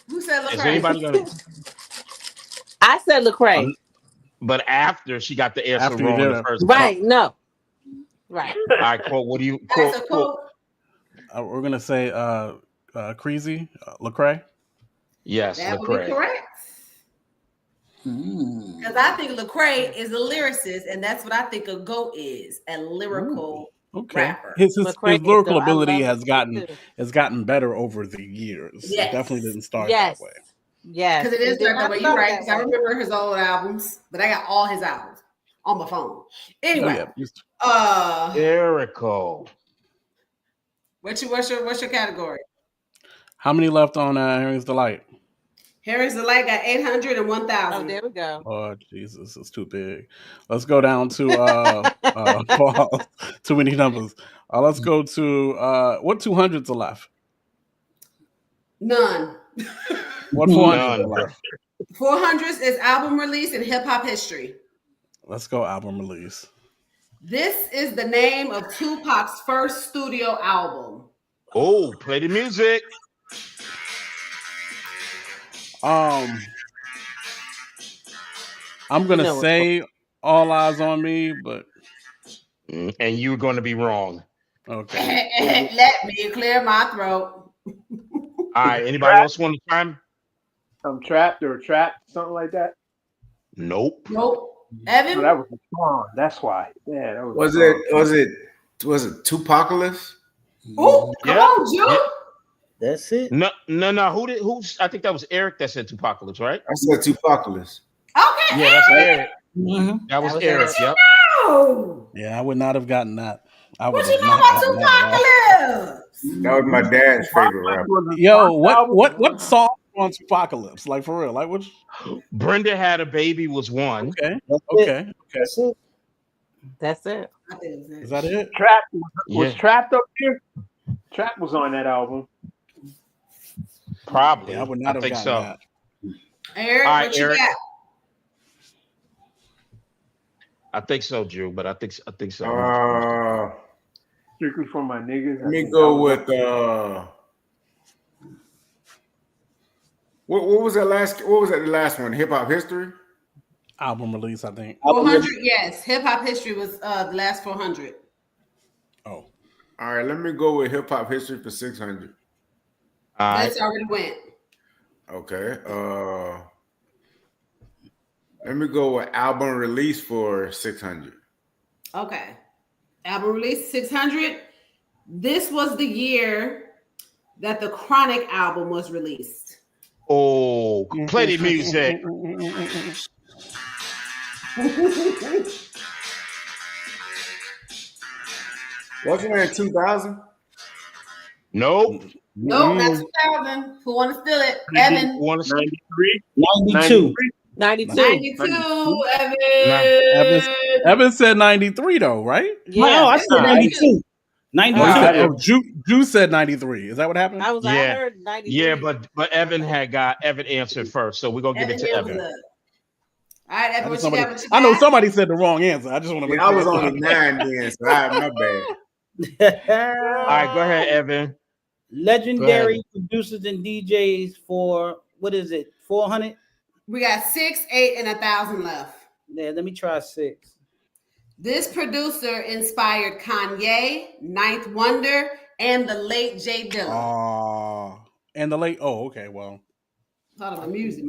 B: Who said
A: Is
B: Lecrae?
A: anybody gonna?
G: I said Lecrae.
A: But after she got the answer
C: After you
A: wrong
C: did
A: the
C: it.
A: first
G: Right? No. Right.
A: All right, quote. What do you
B: All right,
A: quote?
B: so
A: Quote.
B: quote.
C: We're gonna say Creasy Lecrae.
A: Yes,
B: That would be
A: Lecrae.
B: correct. Because I think Lecrae is a lyricist, and that's what I think a GOAT is, a lyrical
C: Okay.
B: rapper.
C: His
G: Lecrae,
C: lyrical
G: though, I
C: ability
G: love
C: has
G: it too.
C: gotten better over the years.
B: Yes.
C: It definitely didn't start
G: Yes.
C: that way.
G: Yes.
B: Because it is
G: did
B: like that
G: not
B: way.
G: start
B: You're right.
G: that
B: 'Cause I
G: way.
B: remember his old albums, but I got all his albums on my phone.
C: Oh
B: Anyway,
C: yeah. Just-
A: Lyrical.
B: what's your category?
C: How many left on Herring's Delight?
B: Harry's Delight got 800 and
G: Oh,
B: 1,000.
G: there we go.
C: Oh Jesus, it's too big. Let's go down to too many numbers. Let's go to what 200s are left?
B: None.
C: What 400
A: None, bro.
C: left?
B: 400s is album release in hip hop history.
C: Let's go album release.
B: This is the name of Tupac's first studio album.
A: Oh, play the music.
C: I'm gonna
G: No.
C: say All Eyes on Me, but
A: And you're going to be wrong.
C: okay.
B: Let me clear my throat.
A: All right. Anybody else want to chime?
F: Trapped or Trapped, something like that.
A: Nope.
B: Nope.
F: No,
B: Evan?
F: that was a song. That's why. Yeah, that was. A song.
D: Was it Tupacalypse?
B: Ooh, come
A: Yeah.
B: on, Jude.
A: Yeah.
H: That's it.
A: No. Who's? I think that was Eric that said Tupacalypse, right?
D: I said Tupacalypse.
B: Okay.
A: Yeah, that's Eric.
H: Mhm.
A: That was
G: was
A: Eric.
G: Eric.
A: Yep.
B: Oh,
C: Yeah, I would not have gotten that. I would
B: what you
C: have
B: know
C: not
B: about
C: gotten that at all.
B: Tupacalypse?
D: That was my dad's favorite rapper.
C: Yo, what song on Apocalypse? Like for real? Like which?
A: Brenda Had a Baby was one.
C: Okay,
H: That's it.
C: okay.
H: That's it.
G: That's it.
B: I think it was
C: Is that it?
F: Trapped was
A: Yeah.
F: Trapped up here. Trapped was on that album.
A: Probably.
C: Yeah, I would not have
A: think
C: gotten
A: so.
C: that.
B: Eric,
A: All right,
B: what you
A: Eric.
B: got?
A: I think so, Drew. But I think so.
F: Strictly for my niggas.
D: Let me go with what was that last? What was that? The last one? Hip Hop History.
C: Album release, I think.
B: 400, yes. Hip hop history was the last 400.
C: Oh,
D: All right, let me go with Hip Hop History for 600.
A: All right.
B: That's already went.
D: Okay. Let me go with album release for 600.
B: Okay. Album release 600. This was the year that the Chronic album was released.
A: Oh, play the music.
D: Wasn't it 2000?
A: Nope.
B: Nope, not 2000. Who want to steal it? Evan.
A: Want to
F: 93.
H: 92.
G: 92.
B: 92.
C: Evan said 93 though, right?
H: Oh, I said 92. 92.
C: Oh, Ju said 93. Is that what happened?
G: I
A: Yeah.
G: heard 93.
A: Yeah, but Evan answered first, so we're gonna give it to Evan.
B: All right, Evan, what you got? What you
C: I know
B: got?
C: somebody said the wrong answer. I just want to make
D: I
C: sure.
D: was only 9 then, so my bad.
A: All right, go ahead, Evan.
H: Legendary producers and DJs for what is it? 400?
B: We got 6, 8, and 1,000 left.
H: Yeah, let me try 6.
B: This producer inspired Kanye, Ninth Wonder, and the late Jay Dilla.
C: And the late. Oh, okay. Well,
B: Hold on, my music.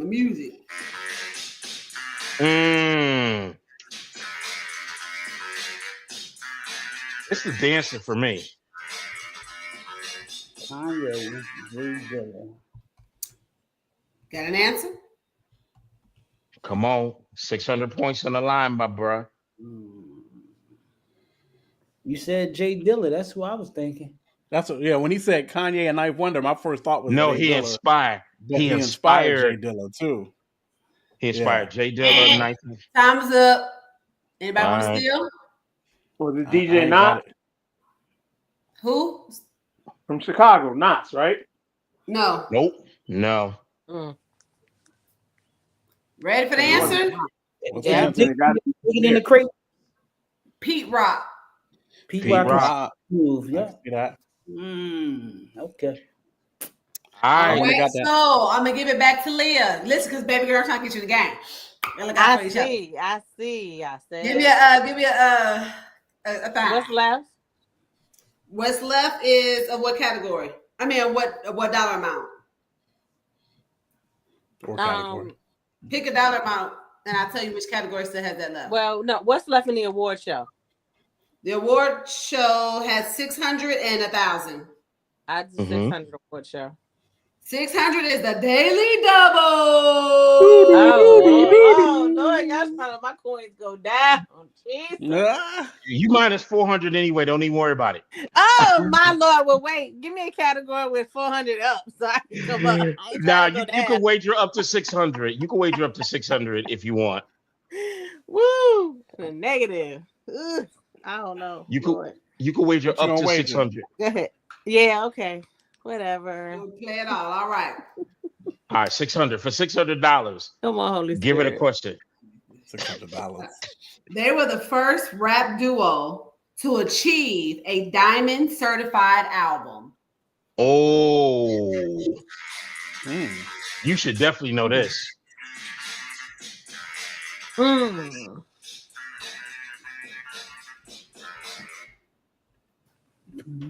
A: It's the dancer for me.
H: Kanye, Jay Dilla.
B: Got an answer?
A: Come on, 600 points on the line, my bruh.
H: You said Jay Dilla. That's who I was thinking.
C: that's what, yeah. When he said Kanye and Knife Wonder, my first thought was
A: No,
C: Jay
A: he
C: Dilla,
A: inspired.
C: but
A: He
C: Jay
A: inspired.
C: Dilla too.
A: He inspired Jay Dilla. 19.
B: Time's up. Anybody want
A: All
B: to
A: right.
B: steal?
F: Was it
C: I
F: DJ
C: ain't
F: Knott
C: got it.
B: Who?
F: from Chicago? Knots, right?
B: No.
A: Nope. No.
B: Ready for the answer?
C: What's the
G: Yeah.
C: answer?
F: It gotta be-
H: Dig it in the crate.
B: Pete Rock.
H: Pete
A: Pete
H: Rock.
A: Rock.
H: Move.
C: I
H: Yeah.
C: can see that.
H: Okay.
A: All
B: All
A: right.
C: would've
B: right,
C: got that.
B: so I'm gonna give it back to Leah. Listen, because baby girl trying to get you the game. Y'all look out for
G: I
B: each other.
G: see. I said.
B: Give me a thing.
G: What's left?
B: What's left is of what category? I mean, what dollar amount?
C: Or category.
B: Pick a dollar amount, and I'll tell you which category still has that left.
G: Well, no. What's left in the award show?
B: The award show has 600 and 1,000.
G: I did 600 award show.
B: 600 is the daily double.
G: Oh Lord, y'all trying to my coins go down. Jeez.
C: Ah,
A: You minus 400 anyway. Don't even worry about it.
G: Oh my Lord. Well, wait. Give me a category with 400 up so I can come up. I ain't
A: Now
G: trying to
A: you
G: go
A: can
G: down.
A: wager up to 600. You can wager up to 600 if you want.
G: Woo. The negative. Ugh. I don't know.
A: You could-
G: Lord.
A: You can wager
C: What you
A: up
C: gonna
A: to
C: wager?
A: 600.
G: Go ahead. Yeah. Okay. Whatever.
B: We'll play it all right.
A: All right, 600 for $600.
G: Come on, Holy
A: Give it a
G: Spirit.
A: question.
C: $600.
B: They were the first rap duo to achieve a diamond certified album.
A: Oh,
C: Mm.
A: you should definitely know this.
G: Mm.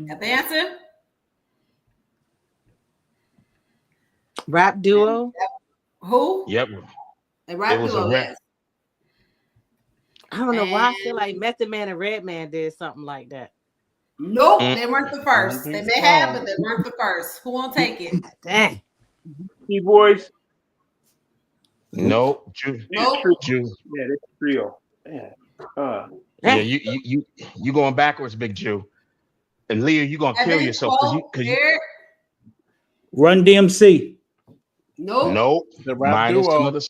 B: Got the answer?
G: Rap duo.
B: Who?
A: Yep.
B: A rap
A: It was a
B: duo.
A: rap-
B: Yes.
G: I don't know why I feel like Method Man and Redman did something like that.
B: Nope,
A: Mm.
B: they weren't the first. They may have, but they weren't the first. Who won't take it?
G: Dang.
F: Key Boys.
A: Nope.
B: Nope.
A: Jew.
F: Yeah, that's a trio. Yeah.
A: Yeah, you going backwards, Big Jew. And Leah, you gonna kill
B: Evan,
A: yourself
B: Cole,
A: because you
B: Eric?
H: Run DMC.
B: Nope.
A: nope.
C: The rap
A: Minus
C: duo.
A: another.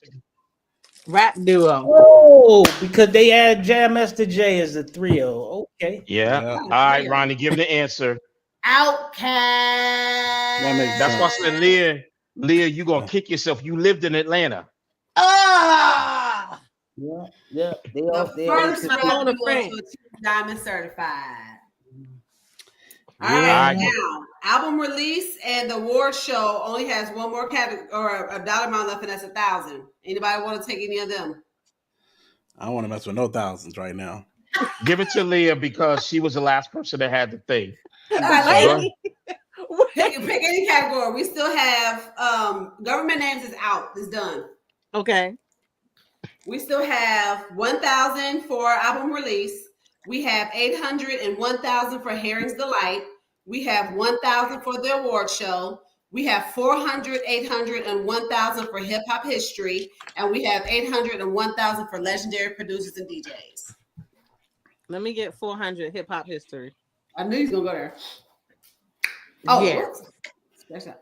G: Rap duo.
H: Oh, because they add Jam Master Jay as a trio. Okay.
A: Yeah.
C: Yeah.
A: All right, Ronnie, give the answer.
B: Outcast.
C: That makes
A: That's
C: sense.
A: why I said, Leah, you gonna kick yourself. You lived in Atlanta.
B: Ah!
H: Yeah. They
B: The
H: they
B: first
G: my
B: rap
G: phone
B: duo
G: a friend.
B: to achieve diamond certified. All
A: Yeah.
B: right, now album release and the award show only has one more category or a dollar amount left, and that's 1,000. Anybody want to take any of them?
C: I don't want to mess with no thousands right now.
A: Give it to Leah because she was the last person that had the thing.
B: All right,
A: Go
B: Leah, pick any category. We still have government names is out. It's done.
G: Okay.
B: We still have 1,000 for album release. We have 800 and 1,000 for Herring's Delight. We have 1,000 for the award show. We have 400, 800, and 1,000 for hip hop history. And we have 800 and 1,000 for legendary producers and DJs.
G: Let me get 400 hip hop history.
B: I knew he was going to go there. Oh,
G: yeah.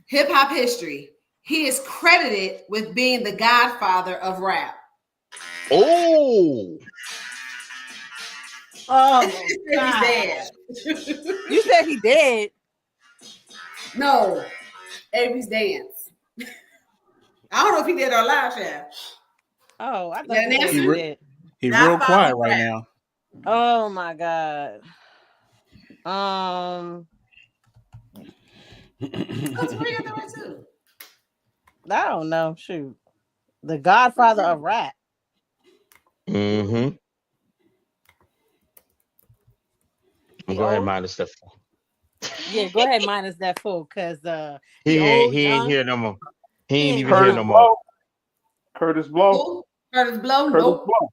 B: Hip hop history. He is credited with being the godfather of rap.
A: Oh,
G: Oh,
B: He's
G: God.
B: dead.
G: You said he dead.
B: No, Avery's dance. I don't know if he did or live chat.
G: Oh, I thought
B: Yeah,
G: you said
B: Nancy?
G: he did.
C: He's
B: Not
C: real quiet
B: following
C: right
B: rap.
C: now.
G: Oh my God.
B: That's where you got that right too.
G: I don't know. Shoot. The godfather of rap.
A: mm-hmm. Go ahead, minus the.
G: Yeah, go ahead, minus that fool, because
A: He
G: the
A: ain't
G: old young-
A: here no more. He ain't even
F: Curtis
A: here no more.
F: Curtis Blow.
B: Who? Curtis Blow?
F: Curtis
B: Nope.
F: Blow.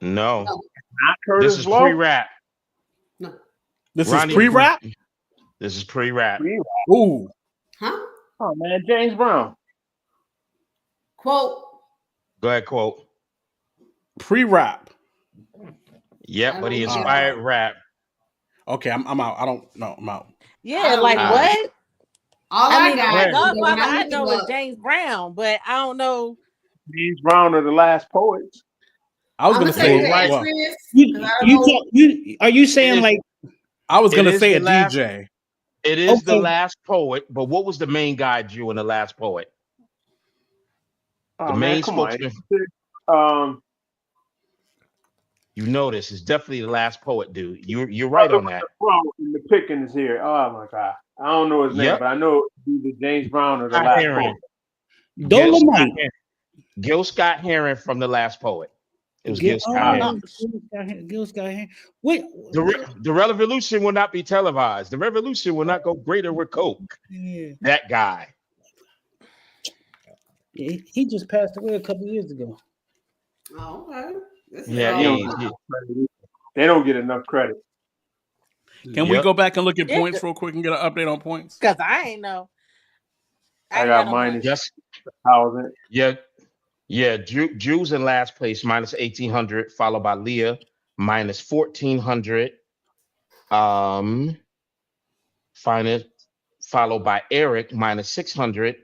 A: No,
F: Not Curtis
A: this is
F: Blow.
A: pre-rap.
C: This
A: Ronnie-
C: is pre-rap?
A: This is pre-rap.
C: Ooh.
B: Huh?
F: Oh man, James Brown.
B: Quote.
A: Go ahead, quote.
C: Pre-rap.
A: Yep, but he
B: I don't know.
A: inspired rap.
C: Okay, I'm out. I don't know. I'm out.
G: Yeah, like what?
B: All
G: I
B: I
G: mean,
B: got.
G: the
B: is that when
G: godfather I
B: looked
G: know
B: him
G: is
B: up-
G: James Brown, but I don't know.
F: James Brown are the last poets.
C: I was
B: I'm
C: gonna
B: gonna tell you
C: say
B: the
C: well,
B: answer is,
H: You
B: 'cause I don't know.
H: are you saying
A: is-
H: like
C: I was
A: It
C: gonna
A: is
C: say
A: the
C: a
A: last-
C: DJ.
A: It is the
H: Okay.
A: last poet, but what was the main guy Jew in the last poet?
F: Oh,
A: The
F: man,
A: main
F: come on.
A: spokesman. You know this is definitely the last poet, dude. You're right on that.
F: And the Pickens here. Oh my God. I don't know his name,
A: Yep.
F: but I know either James Brown or the
A: Scott
F: last
A: Heron.
F: poet.
H: Dolomite?
A: Gil Scott Heron from the last poet. It was Gil Scott Heron.
H: Gil Scott Heron. Wait,
A: The revolution will not be televised. The revolution will not go greater with Coke.
H: yeah.
A: That guy.
H: He just passed away a couple years ago.
B: Oh, okay. This is
A: Yeah,
B: all-
F: They don't get enough credit.
C: Can we
A: Yep.
C: go back and look at
G: Yeah.
C: points real quick and get an update on points?
G: Because I ain't know.
F: I
G: ain't
F: got
G: no
F: minus
A: Yes.
F: 1,000.
A: Yeah. Jew's in last place, minus 1,800, followed by Leah, minus 1,400. Followed by Eric, minus 600.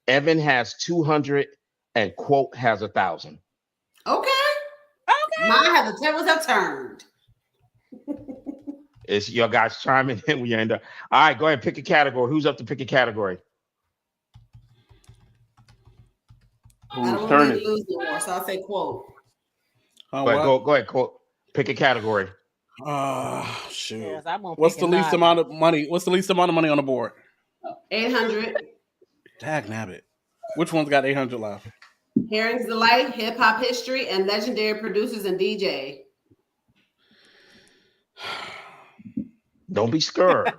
A: Evan has 200, and Quote has 1,000.
B: Okay.
G: Okay.
B: Mine have the tables have turned.
A: It's your guys chiming in when you end up. All right, go ahead, pick a category. Who's up to pick a category?
B: I don't
F: Whose
B: want
F: turn
B: to
F: is it?
B: lose no more, so I'll say quote.
C: Oh,
A: Go ahead, quote. Pick a category.
C: Shoot.
G: Yes, I won't
C: What's
G: pick
C: the
G: a
C: least
G: nod.
C: amount of money? What's the least amount of money on the board?
B: 800.
C: Dag nabbit. Which one's got 800 left?
B: Herring's Delight, Hip Hop History, and Legendary Producers and DJ.
A: Don't be scared.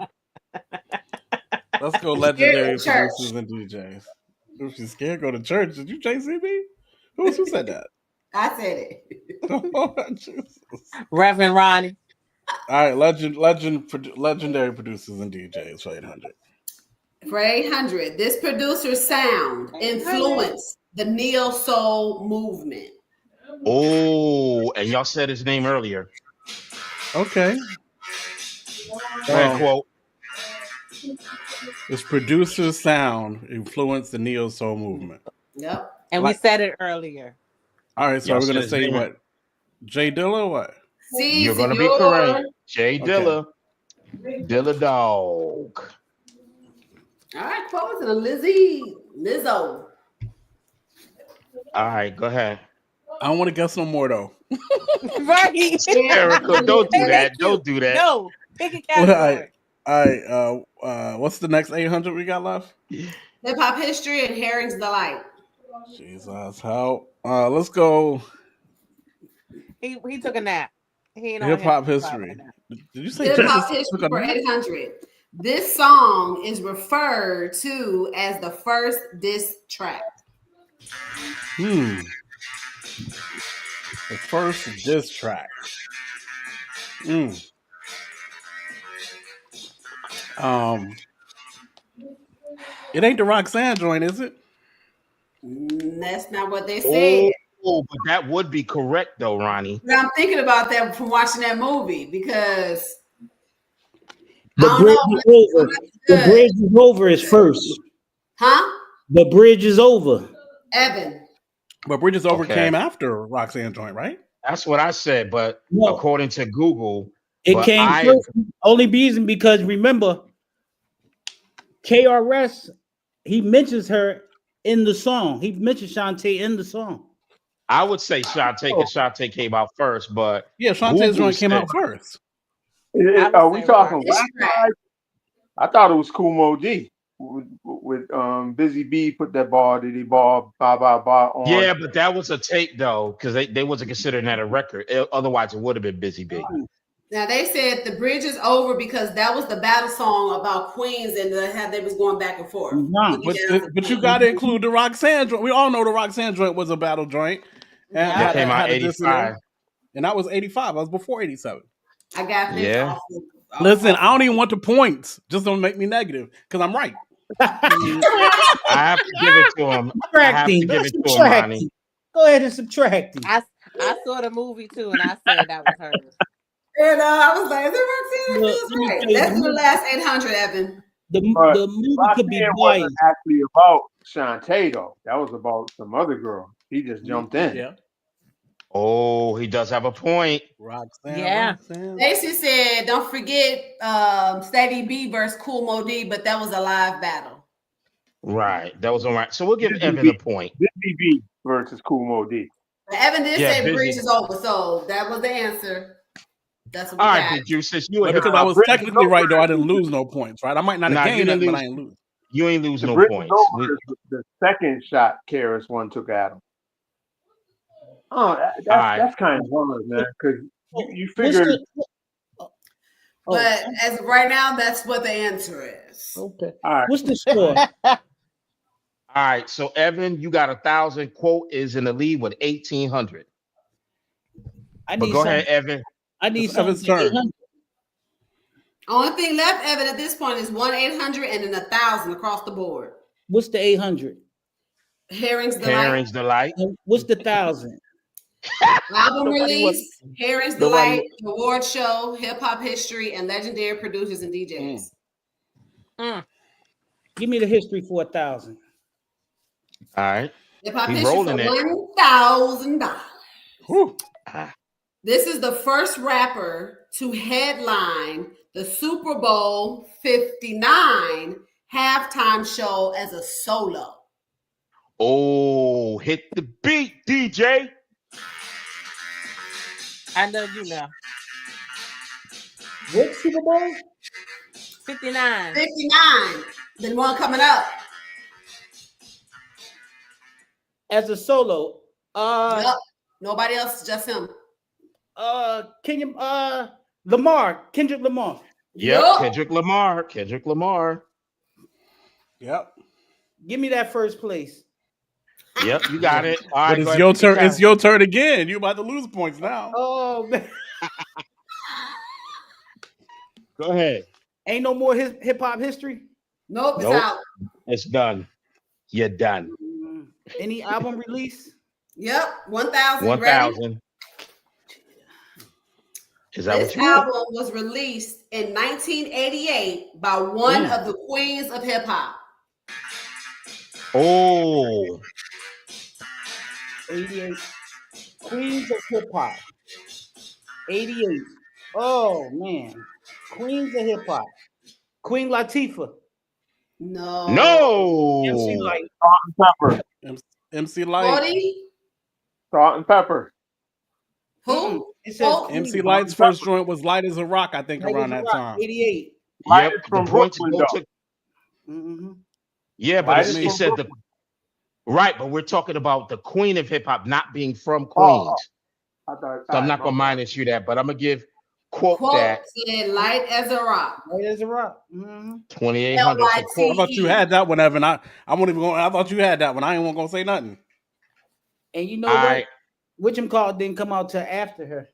C: Let's go legendary
B: Church.
C: producers and DJs. If you're scared, go to church. Did you JCB? Who said that?
B: I said it.
C: Oh, Jesus.
G: Reverend Ronnie.
C: All right, legendary producers and DJs for 800.
B: For 800, this producer's sound influenced the neo soul movement.
A: Oh, and y'all said his name earlier.
C: Okay.
A: Go ahead, quote.
C: This producer's sound influenced the neo soul movement.
B: Yep.
G: And we said it earlier.
C: All right, so
A: Y'all
C: we're gonna
A: said
C: say
A: his name.
C: what? Jay Dilla or what?
B: See,
A: You're gonna be correct. Jay Dilla. Dilla dog.
B: All right, quotes and Lizzo.
A: All right, go ahead.
C: I don't want to guess no more though.
G: Right.
A: Erica, don't do that. Don't do that.
G: No, pick a
C: All
G: category.
C: right. What's the next 800 we got left?
B: Hip Hop History and Herring's Delight.
C: Jesus, help. Let's go
G: He took a nap. He ain't on
C: hip hop
G: hip-hop
C: history.
G: right now.
C: Did you say
B: Hip Hop
C: Jesus took
B: History
C: a
B: for
C: nap?
B: 800. This song is referred to as the first diss track.
C: The first diss track. It ain't the Roxanne joint, is it?
B: That's not what they said.
A: Oh, but that would be correct though, Ronnie.
B: But I'm thinking about that from watching that movie because
H: The
B: I
H: bridge
B: don't
H: is
B: know.
H: over. The bridge is over is first.
B: Huh?
H: The bridge is over.
B: Evan.
C: But Bridges Over
A: Okay.
C: came after Roxanne joint, right?
A: That's what I said, but
H: No.
A: according to Google,
H: It
A: but
H: came first. Only reason because remember, KRS, he mentions her in the song. He mentions Shantae in the song.
A: I would say Shantae because Shantae came out first, but
C: Yeah, Shantae's
A: Google
C: joint came out
A: said-
C: first.
F: Are we talking
B: It's
F: Black
B: track.
F: Side? I thought it was Cool Mo D with Busy B put that ball diddy ball ba ba ba on.
A: Yeah, but that was a tape though, because they wasn't considering that a record. Otherwise, it would have been Busy B.
B: Now they said the bridge is over because that was the battle song about Queens and how they was going back and forth.
H: Nah.
C: But you got to include the Roxanne joint. We all know the Roxanne joint was a battle joint. And
G: Yeah.
A: It came out
C: had a diss in there.
A: 85.
C: And that was 85. That was before 87.
B: I got this
A: Yeah.
B: off of-
C: Listen, I don't even want the points. Just don't make me negative because I'm right.
A: I have to give it to him. I have to
H: Subtracting.
A: give it to him,
H: Subtracting.
A: Ronnie.
H: Go ahead and subtract.
G: I saw the movie too, and I said that was hers.
B: And I was like, is it Roxanne?
H: Look,
B: That's
H: let me
B: right.
H: tell you,
B: That's
H: the
B: the last 800, Evan.
F: But
H: The movie could be
F: Roxanne
H: biased.
F: wasn't actually about Shantae though. That was about some other girl. He just jumped in.
C: Yeah.
A: Oh, he does have a point.
C: Roxanne.
G: Yeah.
C: Roxanne.
B: Lacey said, don't forget Steady B versus Cool Mo D, but that was a live battle.
A: Right. That was all right. So we'll give
F: Busy
A: Evan
F: B.
A: a point.
F: Busy B versus Cool Mo D.
B: But Evan did
A: Yeah,
B: say
A: busy.
B: bridge is over, so that was the answer. That's what we
A: All
B: got.
A: right, Big Juice, since you
C: But
A: a
C: because
A: hip-hop-
C: I was technically right, though, I didn't lose no points, right? I might not have
A: Nah, you
C: gained it,
A: didn't
C: but I
A: lose.
C: ain't lose.
A: you ain't lose
F: The
A: no
F: bridge
A: points.
F: is over is the second shot Karis one took at him. Oh, that's kind of hard, man, because you
H: What's
F: figured
B: But as of right now, that's what the answer is.
H: Okay.
F: all right.
H: What's the score?
A: All right, so Evan, you got 1,000. Quote is in the lead with 1,800.
H: I
A: But
H: need
A: go
H: something.
A: ahead, Evan.
H: I need
C: It's Evan's
H: something.
C: turn.
B: Only thing left, Evan, at this point is 1-800 and then 1,000 across the board.
H: What's the 800?
B: Herring's Delight,
A: Herring's Delight.
H: And what's the 1,000?
B: album
C: Nobody
B: release, Herring's
C: nobody-
B: Delight, award show, hip hop history, and legendary producers and DJs.
H: Give me the history for 1,000.
A: All right.
B: Hip hop
A: We
B: history for
A: rolling it.
B: $1,000.
C: Whew.
B: This is the first rapper to headline the Super Bowl 59 halftime show as a solo?
A: Oh, hit the beat, DJ.
G: I know you know.
H: What Super Bowl?
G: 59.
B: 59. The one coming up.
H: As a solo.
B: Yup. Nobody else, just him.
H: Kendrick Lamar.
A: Yep,
B: Yup.
A: Kendrick Lamar.
C: Yep.
H: Give me that first place.
A: Yep, you got it. All right,
C: But
A: go
C: it's
A: ahead,
C: your
A: pick your
C: turn. It's your turn again. You about to lose points now.
H: Oh man.
A: Go ahead.
H: Ain't no more hip hop history.
B: Nope, it's
A: Nope.
B: out.
A: It's done. You're done.
H: Any album release?
B: Yep, 1,000.
A: 1,000. Is that
B: This
A: what you want?
B: album was released in 1988 by one of the queens of hip hop.
A: Oh,
H: 88. Queens of hip hop. 88. Oh man. Queens of hip hop. Queen Latifah.
B: No.
H: MC
A: no.
H: Light.
F: Pepper.
C: MC Light.
B: 40?
F: Salt and Pepper.
B: Who?
H: It says
B: Oh,
H: Queen.
C: MC Light's first joint was Light as a Rock, I think,
H: Light
C: around
H: as a
C: that
H: Rock,
C: time.
H: 88.
A: Yep.
F: Lighters from
A: the points
F: Brooklyn,
A: go
F: though.
A: to.
H: Mm-hmm.
A: Yeah, but
F: Lighters
A: it
F: from
A: said the
F: Brooklyn.
A: right, but we're talking about the queen of hip hop not being from
F: Oh,
A: Queens.
F: I thought.
A: So I'm not gonna minus you that, but I'm gonna give quote
B: Quote
A: that
B: said light as a rock.
H: Light as a Rock. Mm-hmm.
A: 2,800 for quote.
C: I thought you had that one, Evan. I won't even go. I thought you had that one. I ain't gonna say nothing.
H: And you know
A: All
H: what?
A: right.
H: Whatchamacallit didn't come out till after her.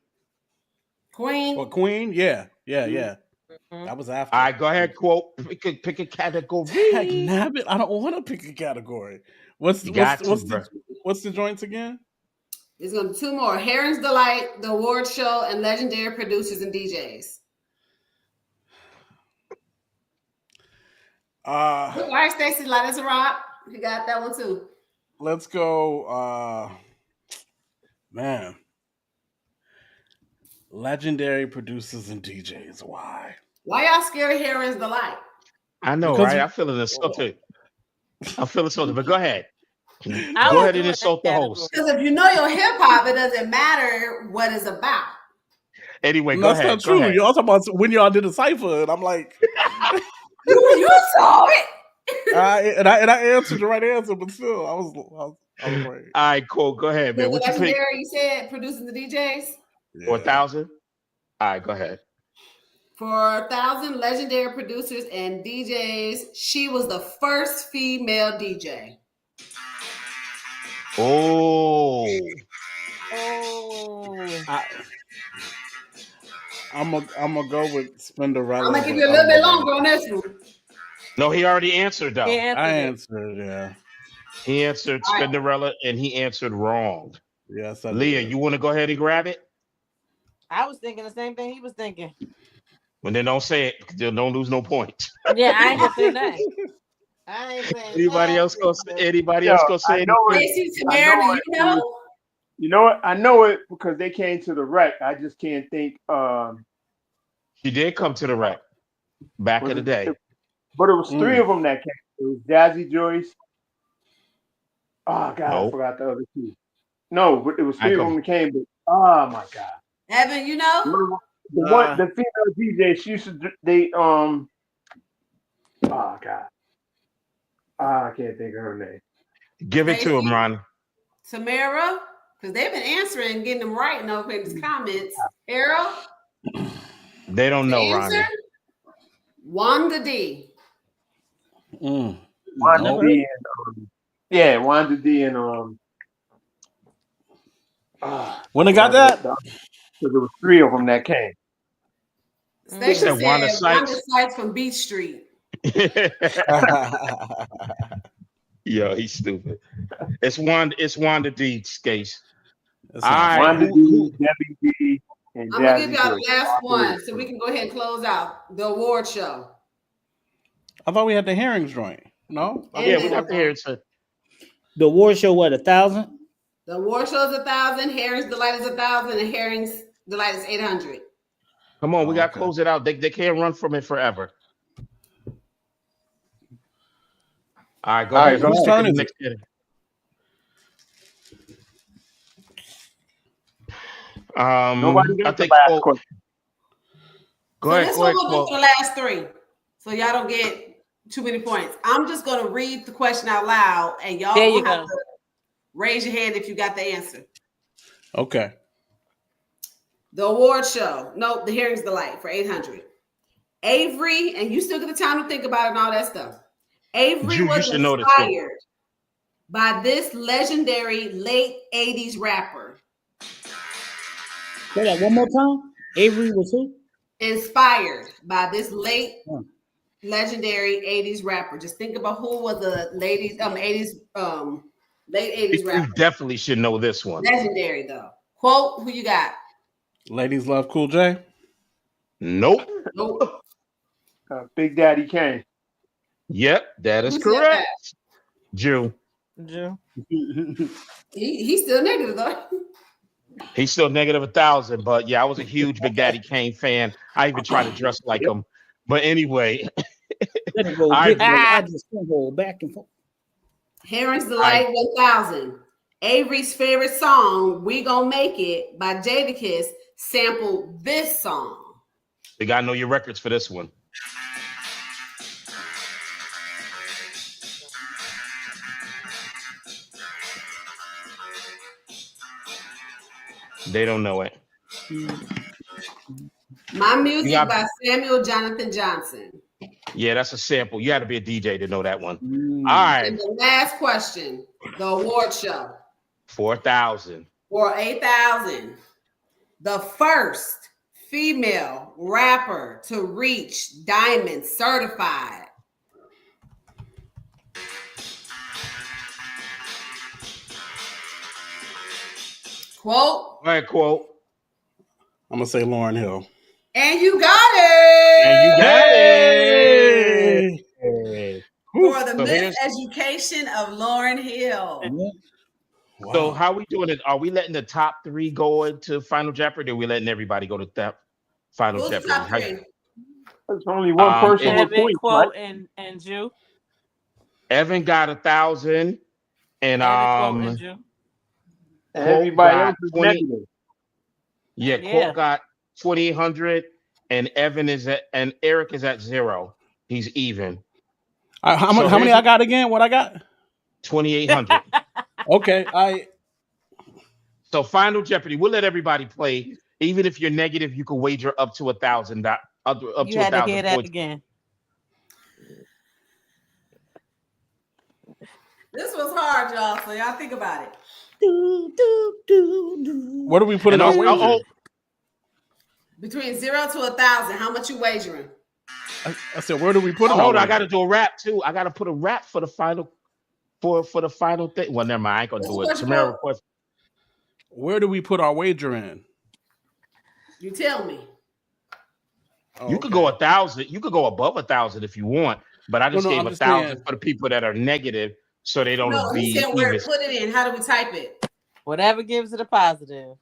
B: Queen.
C: But Queen, yeah.
G: Mhm.
C: That was after.
A: All right, go ahead, quote. Pick a category.
C: Heck, nabbit. I don't want to pick a category. What's
A: You
C: what's
A: got to,
C: what's
A: bro.
C: what's the joints again?
B: There's gonna be two more. Herring's Delight, the award show, and legendary producers and DJs. All right, Stacey, light as a rock. You got that one too.
C: Let's go. Man, legendary producers and DJs. Why?
B: Why y'all scared of Herring's Delight?
A: I know,
C: Because
A: right?
C: you-
A: I feel insulted. I feel insulted, but go ahead.
G: I
A: Go
G: was
A: ahead and
G: doing
A: insult
G: that
A: the host.
B: Because if you know your hip hop, it doesn't matter what it's about.
A: Anyway,
C: No,
A: go
C: that's
A: ahead.
C: not
A: Go
C: true.
A: ahead.
C: Y'all talking about when y'all did a cipher, and I'm like,
B: You saw it.
C: and I answered the right answer, but still, I was right.
A: All right, cool. Go ahead, man.
B: The
A: What you pick?
B: legendary, you said, producing the DJs?
C: Yeah.
A: 4,000? All right, go ahead.
B: For 1,000 legendary producers and DJs, she was the first female DJ.
A: Oh,
G: Oh.
C: I'm gonna go with Spinderella.
B: I'm gonna give
C: but
B: you a little bit
C: I'm gonna-
B: longer on this one.
A: no, he already answered, though.
G: Yeah,
C: I
G: answered it.
C: answered, yeah.
A: He answered
B: All right.
A: Spinderella, and he answered wrong.
C: Yes, I
A: Leah,
C: did.
A: you want to go ahead and grab it?
G: I was thinking the same thing he was thinking.
A: Well, then don't say it. Because don't lose no points.
G: Yeah, I ain't gonna say nothing. I ain't saying
A: Anybody else gonna say? Anybody else gonna say
F: I know
A: anything?
F: it.
B: Stacey, Tamara, do you know?
F: You know what? I know it because they came to the wreck. I just can't think.
A: She did come to the wreck back in the day.
F: But it was three of them that came. It was Jazzy Joyce. Oh God, I
A: Nope.
F: forgot the other two. No, but it was three of
A: Michael.
F: them that came. But oh my God,
B: Evan, you know?
F: the female DJ, she used to oh God, I can't think of her name.
A: Give it to him, Ron.
B: Tamara? Because they've been answering and getting them right in those comments. Harold?
A: They don't know,
B: Answer?
A: Ronnie.
B: Wanda D.
F: Wanda
C: Nope.
F: D and Wanda D and
C: When they got that,
F: because there was three of them that came.
B: Stacey
A: said
B: said
A: Wanda
B: Wanda
A: Sykes?
B: Sykes from Beach Street.
A: Yo, he's stupid. It's Wanda D. Case.
C: That's
A: All
C: not
A: right.
F: Wanda
A: who-
F: D,
A: who-
F: Debbie D, and
B: I'm gonna
F: Jazzy
B: give y'all the
F: Joyce.
B: last one so we can go ahead and close out the award show.
C: I thought we had the herrings joint. No,
A: Yeah, we got to hear it. Sir.
H: The award show, what, 1,000?
B: The award show is 1,000, Herring's Delight is 1,000, and Herring's Delight is 800.
A: Come on, we got to
C: Okay.
A: close it out. They can't run from it forever. All right, go
F: All
A: ahead.
F: right, go
A: Who's
C: ahead.
A: taking the
C: Turn is
A: next hit?
F: Nobody
A: I
F: got the
A: think
F: last
A: Quote.
F: question.
A: Go
B: So
A: ahead,
B: this
A: go
B: one
A: ahead,
B: we'll do
A: Quote.
B: for the last three. So y'all don't get too many points. I'm just gonna read the question out loud, and y'all
G: There
B: gonna
G: you
B: have
G: go.
B: to raise your hand if you got the answer.
C: Okay.
B: The award show. Nope, the Hearing's Delight for 800. Avery, and you still get the time to think about it and all that stuff. Avery
A: Drew, you
B: was
A: should know this one.
B: inspired by this legendary late 80s rapper.
H: Say that one more time. Avery was who?
B: Inspired by this late
H: Hmm.
B: legendary 80s rapper. Just think about who was the late 80s
A: You
B: rapper.
A: definitely should know this one.
B: Legendary though. Quote, who you got?
C: Ladies love Cool J.
A: Nope.
B: Nope.
F: Big Daddy Kane.
A: Yep, that is
B: Who said
A: correct. Jew.
G: Drew.
B: He's still negative though.
A: He's still negative 1,000, but yeah, I was a huge Big Daddy Kane fan. I even tried to dress like him. But anyway,
H: Let it go.
A: All
H: Big
A: right.
H: boy. I just can't go back and forth.
B: Hearing's Delight 1000. Avery's favorite song, We Gon' Make It by Jadakiss, sampled this song.
A: you gotta know your records for this one. They don't know it.
B: My Music
A: got-
B: by Samuel Jonathan Johnson.
A: Yeah, that's a sample. You had to be a DJ to know that one.
H: Mm.
A: All right,
B: And the last question, the award show
A: 4,000.
B: for 8,000. The first female rapper to reach Diamond Certified. Quote,
A: Go ahead, Quote.
C: I'm gonna say Lauryn Hill.
B: and you got it.
A: And you got
C: Hey!
A: it.
B: For the
A: So here's-
B: miseducation of Lauryn Hill.
C: Wow.
A: So how we doing it? Are we letting the top three go into Final Jeopardy, or are we letting everybody go to that Final
B: Who's the
A: Jeopardy?
B: top
A: How-
B: three?
F: There's only one person with
G: Evan,
F: points,
G: Quote,
F: right?
G: and Drew.
A: Evan got 1,000, and
G: Evan, Quote, and Drew.
F: And
A: Quote
F: everybody
A: got
F: else is
A: 20.
F: negative.
A: Yeah,
G: Yeah.
A: Quote got 2,800, and Evan is at, and Eric is at 0. He's even.
C: How
A: So
C: many
A: here's-
C: I got again? What I got?
A: 2,800.
C: Okay.
A: So Final Jeopardy, we'll let everybody play. Even if you're negative, you can wager up to 1,000. Up
G: You
A: to
G: had to
A: 1,000
G: hear that
A: points.
G: again.
B: This was hard, y'all. So y'all think about it.
C: Where do we put it
A: And
C: on?
A: also-
B: Between 0 to 1,000, how much you wagering?
C: I said, where do we put it
A: hold on,
C: on?
A: I got to do a rap too. I got to put a rap for the final, for the final thing. Well, never mind. I ain't gonna do it.
B: What's the
A: Tamara
B: question?
A: request.
C: Where do we put our wager in?
B: You tell me.
C: Oh,
A: You could
C: okay.
A: go 1,000. You could go above 1,000 if you want, but I just
C: No,
A: gave
C: I'm
A: 1,000
C: saying-
A: for the people that are negative, so they don't
B: No,
A: be
B: he said where to
A: even.
B: put it in. How do we type it?
G: Whatever gives it a positive.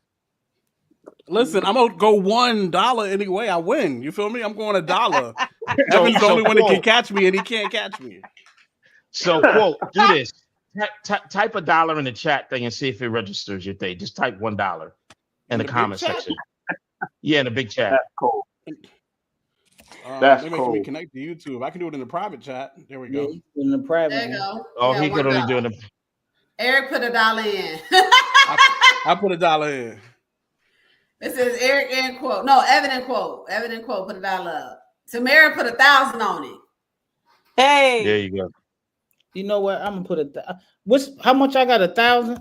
C: Listen, I'm gonna go $1 anyway. I win. You feel me? I'm going $1.
A: So-
C: Evan's the
A: so
C: only one that can
A: Quote.
C: catch me, and he can't catch me.
A: So, Quote, do this. Type $1 in the chat thing and see if it registers your thing. Just type $1 in the
C: the big
A: comment
C: chat?
A: section. Yeah, in the big chat.
F: That's cool.
C: They're
F: That's
C: making me
F: cool.
C: connect to YouTube. I can do it in the private chat. There we
H: Yeah,
C: go.
H: in the private.
B: There you
H: one.
B: go.
A: Oh,
B: You
A: he
B: got
A: could only
B: $1.
A: do it.
B: Eric put $1 in.
C: I put $1 in.
B: It says Eric and Quote. No, Evan and Quote. Evan and Quote put $1 up. Tamara put 1,000 on it.
G: Hey.
A: There you go.
H: You know what? I'm gonna put what's how much I got? 1,000.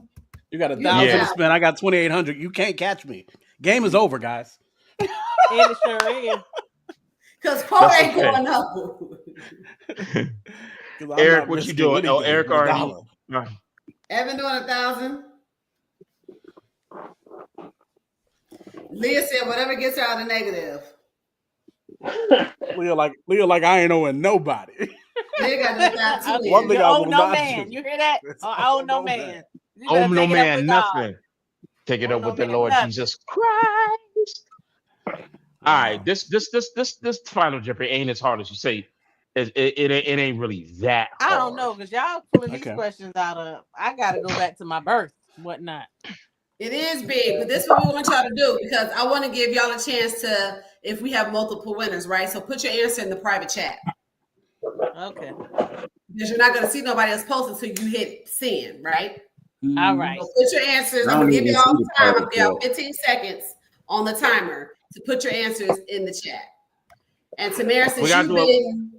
C: You got
B: Yeah.
C: 1,000 to spend. I got 2,800. You can't catch me. Game is over, guys.
G: And it sure is.
B: Because Quote
A: That's
B: ain't
A: okay.
B: going up.
C: 'Cause I'm
A: Eric,
C: not
A: what you
C: risking
A: doing? Oh,
C: anything
A: Eric
C: with
A: already.
C: $1.
B: Evan doing 1,000. Leah said whatever gets her out of negative.
C: Leah like I ain't owing nobody.
B: Leah got to do that too.
C: One
B: Leah.
C: thing
G: You
C: I
G: owe
C: will
G: no
C: not
G: man.
C: do.
G: You hear that?
C: It's
G: I owe no man. You
A: Oh,
G: better
A: no
G: take it up
A: man,
G: with God.
A: nothing. Take it
G: Oh,
A: up
G: no
A: with the
G: man,
A: Lord
G: nothing.
A: Jesus Christ. All right, this Final Jeopardy ain't as hard as you say. It ain't really that hard.
G: I don't know because y'all pulling these
C: Okay.
G: questions out of. I gotta go back to my birth, whatnot.
B: It is big, but this is what we want y'all to do because I want to give y'all a chance to, if we have multiple winners, right? So put your answer in the private chat.
G: Okay.
B: Because you're not going to see nobody else post until you hit send, right?
G: All right.
B: So put your answers.
D: I
B: I'm
D: don't
B: going to give
D: even
B: you all
D: see
B: the
D: the
B: time. I'm
D: private
B: going to give
D: chat.
B: you 15 seconds on the timer to put your answers in the chat. And Tamara, since you've been,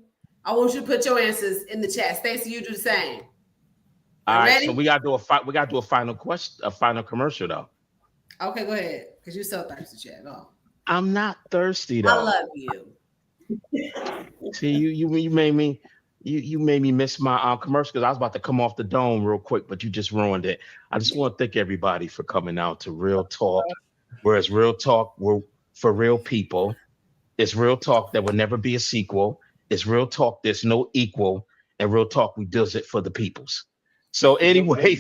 B: I want you to put your answers in the chat. Stacey, you do the same.
A: All right,
B: ready?
A: so we gotta do a final question, a final commercial though.
B: Okay, go ahead. Because you're so thirsty, Chad. Go on.
A: I'm not thirsty though.
B: I love you.
A: See, you made me miss my commercial because I was about to come off the dome real quick, but you just ruined it. I just want to thank everybody for coming out to Real Talk, where it's real talk for real people. It's real talk that will never be a sequel. It's real talk. There's no equal, and real talk we does it for the peoples. So anyway,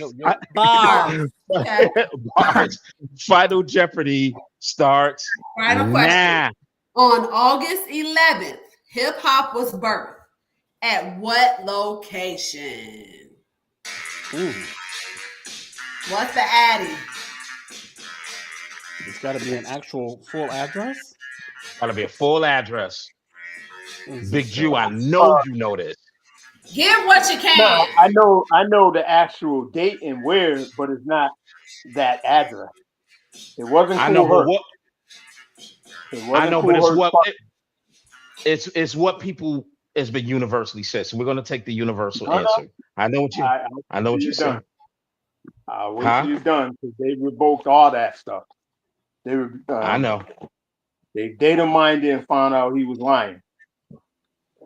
G: Bars.
B: Okay.
A: Bars. Final Jeopardy starts
B: Final question.
A: now.
B: On August 11th, hip hop was birthed at what location? What's the Addy?
C: It's got to be an actual full address.
A: Gotta be a full address. Big Jew, I know you know this.
B: Give what you can.
F: No, I know the actual date and where, but it's not that address. It wasn't Cool
A: I know, but
F: Herc.
A: what?
F: It wasn't
A: I know,
F: Cool
A: but it's
F: Herc
A: what
F: Park.
A: it's what people has been universally said. So we're gonna take the universal
F: No, no.
A: answer. I know what you. I know what you're saying.
F: I'll wait
A: Huh?
F: till you're done because they revoked all that stuff. They were.
A: I know.
F: They data mined it and found out he was lying.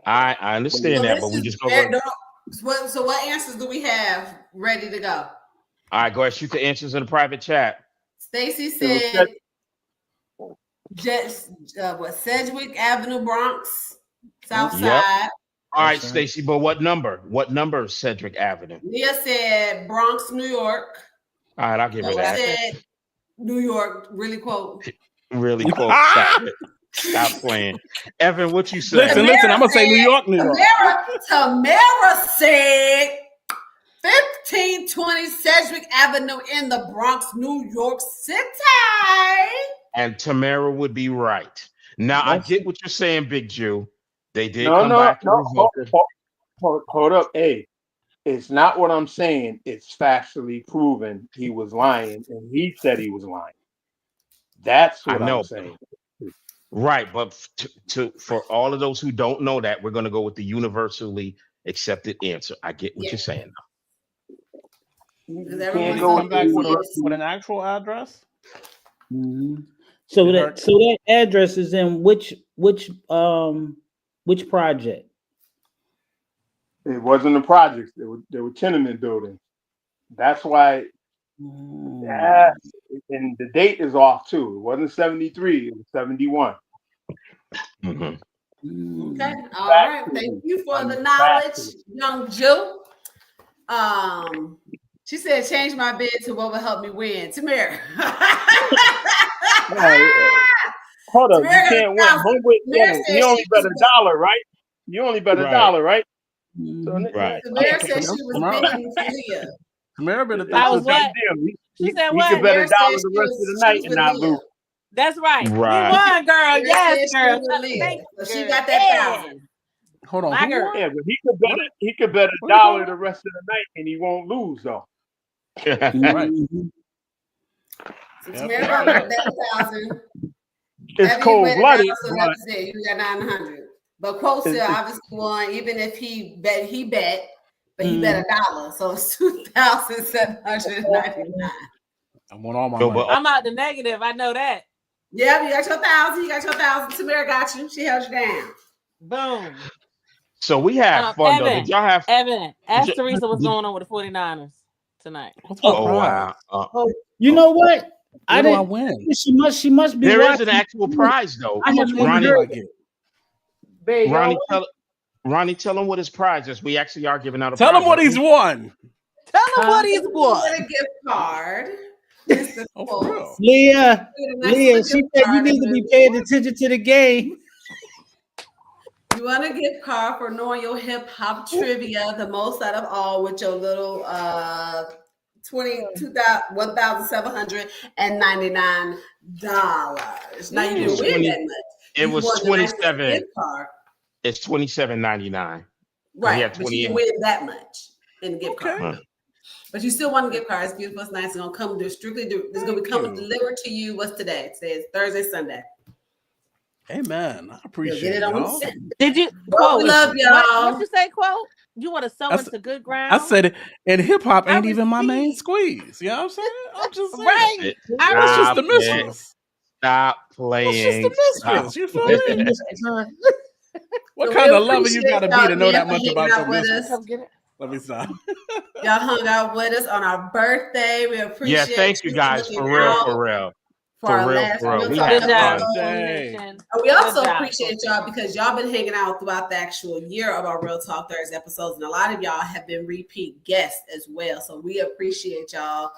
A: I understand that, but we just go.
B: So what answers do we have ready to go?
A: All right, go ahead. Shoot the answers in the private chat.
B: Stacy said, Sedgwick Avenue, Bronx, South
A: Yep.
B: Side.
A: All right, Stacy, but what number? What number is Cedric Avenue?
B: Leah said Bronx, New York.
A: All right, I'll give her
B: She
A: that.
B: said New York, really quote.
A: Really close. Stop it. Stop playing. Evan, what you say?
C: Listen, I'm gonna say New York, New York.
B: Tamara said 1520 Sedgwick Avenue in the Bronx, New York City.
A: And Tamara would be right. Now I get what you're saying, Big Jew. They did
F: No,
A: come back and revoke it.
F: Hold up. Hey, it's not what I'm saying. It's factually proven he was lying, and he said he was lying. That's what
A: I know.
F: I'm saying.
A: Right, but for all of those who don't know that, we're going to go with the universally accepted answer. I get what you're saying.
F: You
B: Because
F: can't
B: everyone's
F: go
C: Come back with
B: with
C: an actual address.
H: So
C: It
H: that
C: hurt.
H: so that address is in which project?
F: It wasn't the projects. They were tenement buildings. That's why. Yeah, and the date is off too. It wasn't 73. It was 71.
A: Mm-hmm.
B: Okay, all right. Thank you for the knowledge, young Jew. She said, change my bid to what will help me win. Tamara.
F: Hold up,
B: Tamara
F: you can't win. Homeboy, you only bet $1, right? You only bet $1, right? So,
A: Right.
B: Tamara said she was bidding for Leah.
C: Tamara better
G: I was
C: think.
G: what? She said what?
F: You could bet $1
B: Tamara said
F: the rest of the night and not lose.
G: That's right.
A: Right.
G: You won, girl.
B: Tamara
G: Yes,
B: said
G: girl.
B: she was Leah.
G: Thank you,
B: So she
G: girl.
B: got that 1,000.
C: Hold on.
G: My
C: who
G: girl.
C: won?
F: Yeah, but he could bet
C: What are you
F: $1 the rest of the night and he won't lose though.
C: Right.
B: So Tamara got that 1,000.
F: It's cold blooded,
B: So
F: but
B: that's it. You got 900. But Quote still obviously won, even if he bet, but he bet $1. So it's 2,799.
C: I want all my
A: No,
C: money.
A: but
G: I'm out the negative. I know that.
B: Yeah, you got your 1,000. You got your 1,000. Tamara got you. She held you down.
G: Boom.
A: so we had fun though. Did y'all have?
G: Evan, ask Teresa what's going on with the 49ers tonight.
C: What's my
A: Oh
C: prize?
A: wow.
H: You know what?
C: What do I win?
H: She must be.
A: There is
H: watching.
A: an actual prize though.
H: I haven't even
A: Ronnie,
H: heard.
A: Ronnie, tell him what his prize is. We actually are giving out a
C: Tell
A: prize.
C: him what he's won.
G: Tell him what he's won.
B: Get a gift card Mr.
C: Oh, for
B: Cole.
C: real?
H: Leah,
B: Nice
H: Leah,
B: little
H: she
B: gift
H: said you
B: card.
H: need to be paying attention to the game.
B: You want a gift card for knowing your hip hop trivia the most out of all with your little $1,799. Now you didn't win
A: 20
B: that much.
A: It
B: You
A: was
B: won the nice little
A: 27.
B: gift card.
A: It's $27.99.
B: Right,
A: had
B: but you
A: 28.
B: didn't win that much in the gift
C: Okay.
B: card. But you still want a gift card. It's beautiful. It's nice. It's gonna come to strictly. It's gonna be coming delivered to you. What's today? Today is Thursday, Sunday.
C: Amen. I
B: You'll
C: appreciate
B: get it on the
C: y'all.
B: send.
G: Did you
B: Well,
G: quote?
B: we love y'all.
G: What you say, quote? You want to sow
C: That's-
G: into good ground?
C: I said it, and hip hop
G: I
C: ain't even my main
G: receive.
C: squeeze. You know what I'm saying? I'm just saying.
G: Right.
A: It-
G: I
C: That's just
A: Stop
C: the
A: it.
C: mistress.
A: Stop
C: That's just
A: playing.
C: the mistress. You feel me? What
B: So
C: kind
B: we
C: of lover you
B: appreciate
C: gotta be
B: y'all
C: to know that
B: again for
C: much
B: hanging
C: about
B: out
C: your
B: with
C: mistress?
B: us.
G: Come get it.
C: Let me stop.
B: Y'all hung out with us on our birthday. We
A: Yeah,
B: appreciate
A: thank you guys
B: looking
A: for real,
B: out
A: for real.
B: for our
A: For real,
B: last
A: for real.
B: Real
A: We
B: Talk
A: had
G: Good job,
A: fun.
B: episode.
C: Dang.
G: Nation.
B: And we
G: Good
B: also
G: job,
B: appreciate y'all because y'all been hanging out throughout the actual year of our Real Talk Thursday episodes, and a lot of y'all have been repeat guests as well. So we appreciate y'all.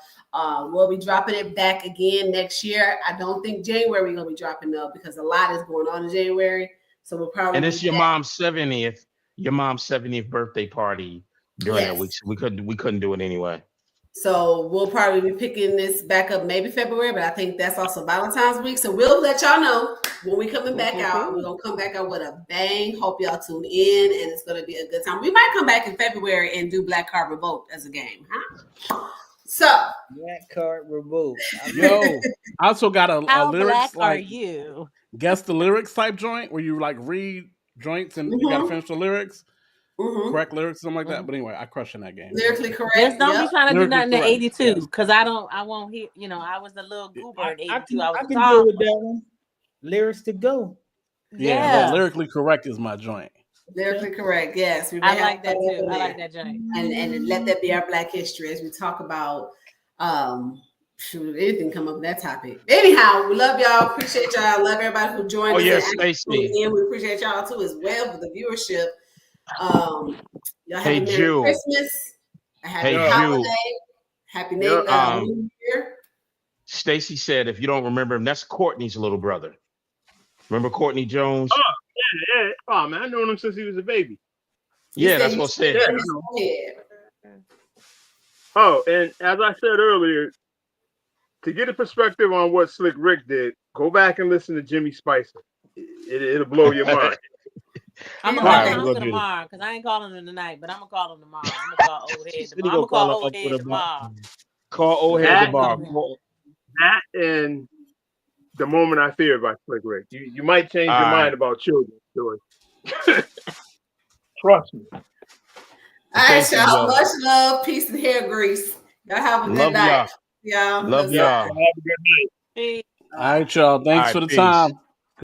B: We'll be dropping it back again next year. I don't think January we're gonna be dropping up because a lot is going on in January. So we'll probably
A: And
B: be
A: it's your
B: back.
A: mom's 70th birthday party during that
B: Yes.
A: week. So we couldn't do it anyway.
B: So we'll probably be picking this back up maybe February, but I think that's also Valentine's week. So we'll let y'all know when we coming back out. We're gonna come back out with a bang. Hope y'all tune in, and it's gonna be a good time. We might come back in February and do Black Card Revolt as a game, huh? So
H: Black card removed.
C: Yo, I also got a
G: How
C: lyrics
G: black are
C: like
G: you?
C: guess the lyrics type joint where you like read joints and you gotta finish the lyrics, correct lyrics, something like that. But anyway, I crush in that game.
B: lyrically correct.
G: Just don't be
B: Yep.
G: trying to do
C: Lyrically
G: nothing in
C: correct,
G: 82
C: yes.
G: because I won't hear. You know, I was a little goober in 82. I was
H: can
G: tall.
H: deal with that one. Lyrics to go.
C: Yeah, but lyrically correct is my joint.
B: Lyrically correct. Yes, we may
G: I
B: have
G: like that
B: up
G: too.
B: in
G: I
B: there.
G: like that joint.
B: And let that be our Black history as we talk about anything come up with that topic. Anyhow, we love y'all. Appreciate y'all. Love everybody who joined
A: Oh
B: us.
A: yeah,
B: and actually
A: Stacy.
B: tuned in. We appreciate y'all too as well for the viewership. Y'all have
A: Hey,
B: a Merry
A: Jew.
B: Christmas. A happy
A: Hey, Jew.
B: holiday. Happy New Year.
A: Stacy said, if you don't remember him, that's Courtney's little brother. Remember Courtney Jones?
F: Yeah. Oh man, I known him since he was a baby.
A: Yeah, that's what I said.
F: Oh, and as I said earlier, to get a perspective on what Slick Rick did, go back and listen to Jimmy Spicer. It'll blow your mind.
G: I'm
A: All
G: gonna
A: right,
G: call
A: we're
G: him
A: gonna do
G: tomorrow because I ain't calling him tonight, but I'm gonna call him tomorrow. I'm gonna call old head tomorrow. I'm gonna call old head tomorrow.
A: Call old head
F: That-
A: the bar.
F: That and The Moment I Fear by Slick Rick. You might change your
A: All right.
F: mind about children. Trust me.
B: All right,
A: Stacy,
B: y'all.
A: yo.
B: Much love, peace, and hair grease. Y'all have a good
A: Love
B: night.
A: y'all.
B: Y'all.
A: Love y'all.
F: Have a good night.
G: Peace.
C: All right, y'all. Thanks
A: All
C: for
A: right,
C: the
A: peace.
C: time.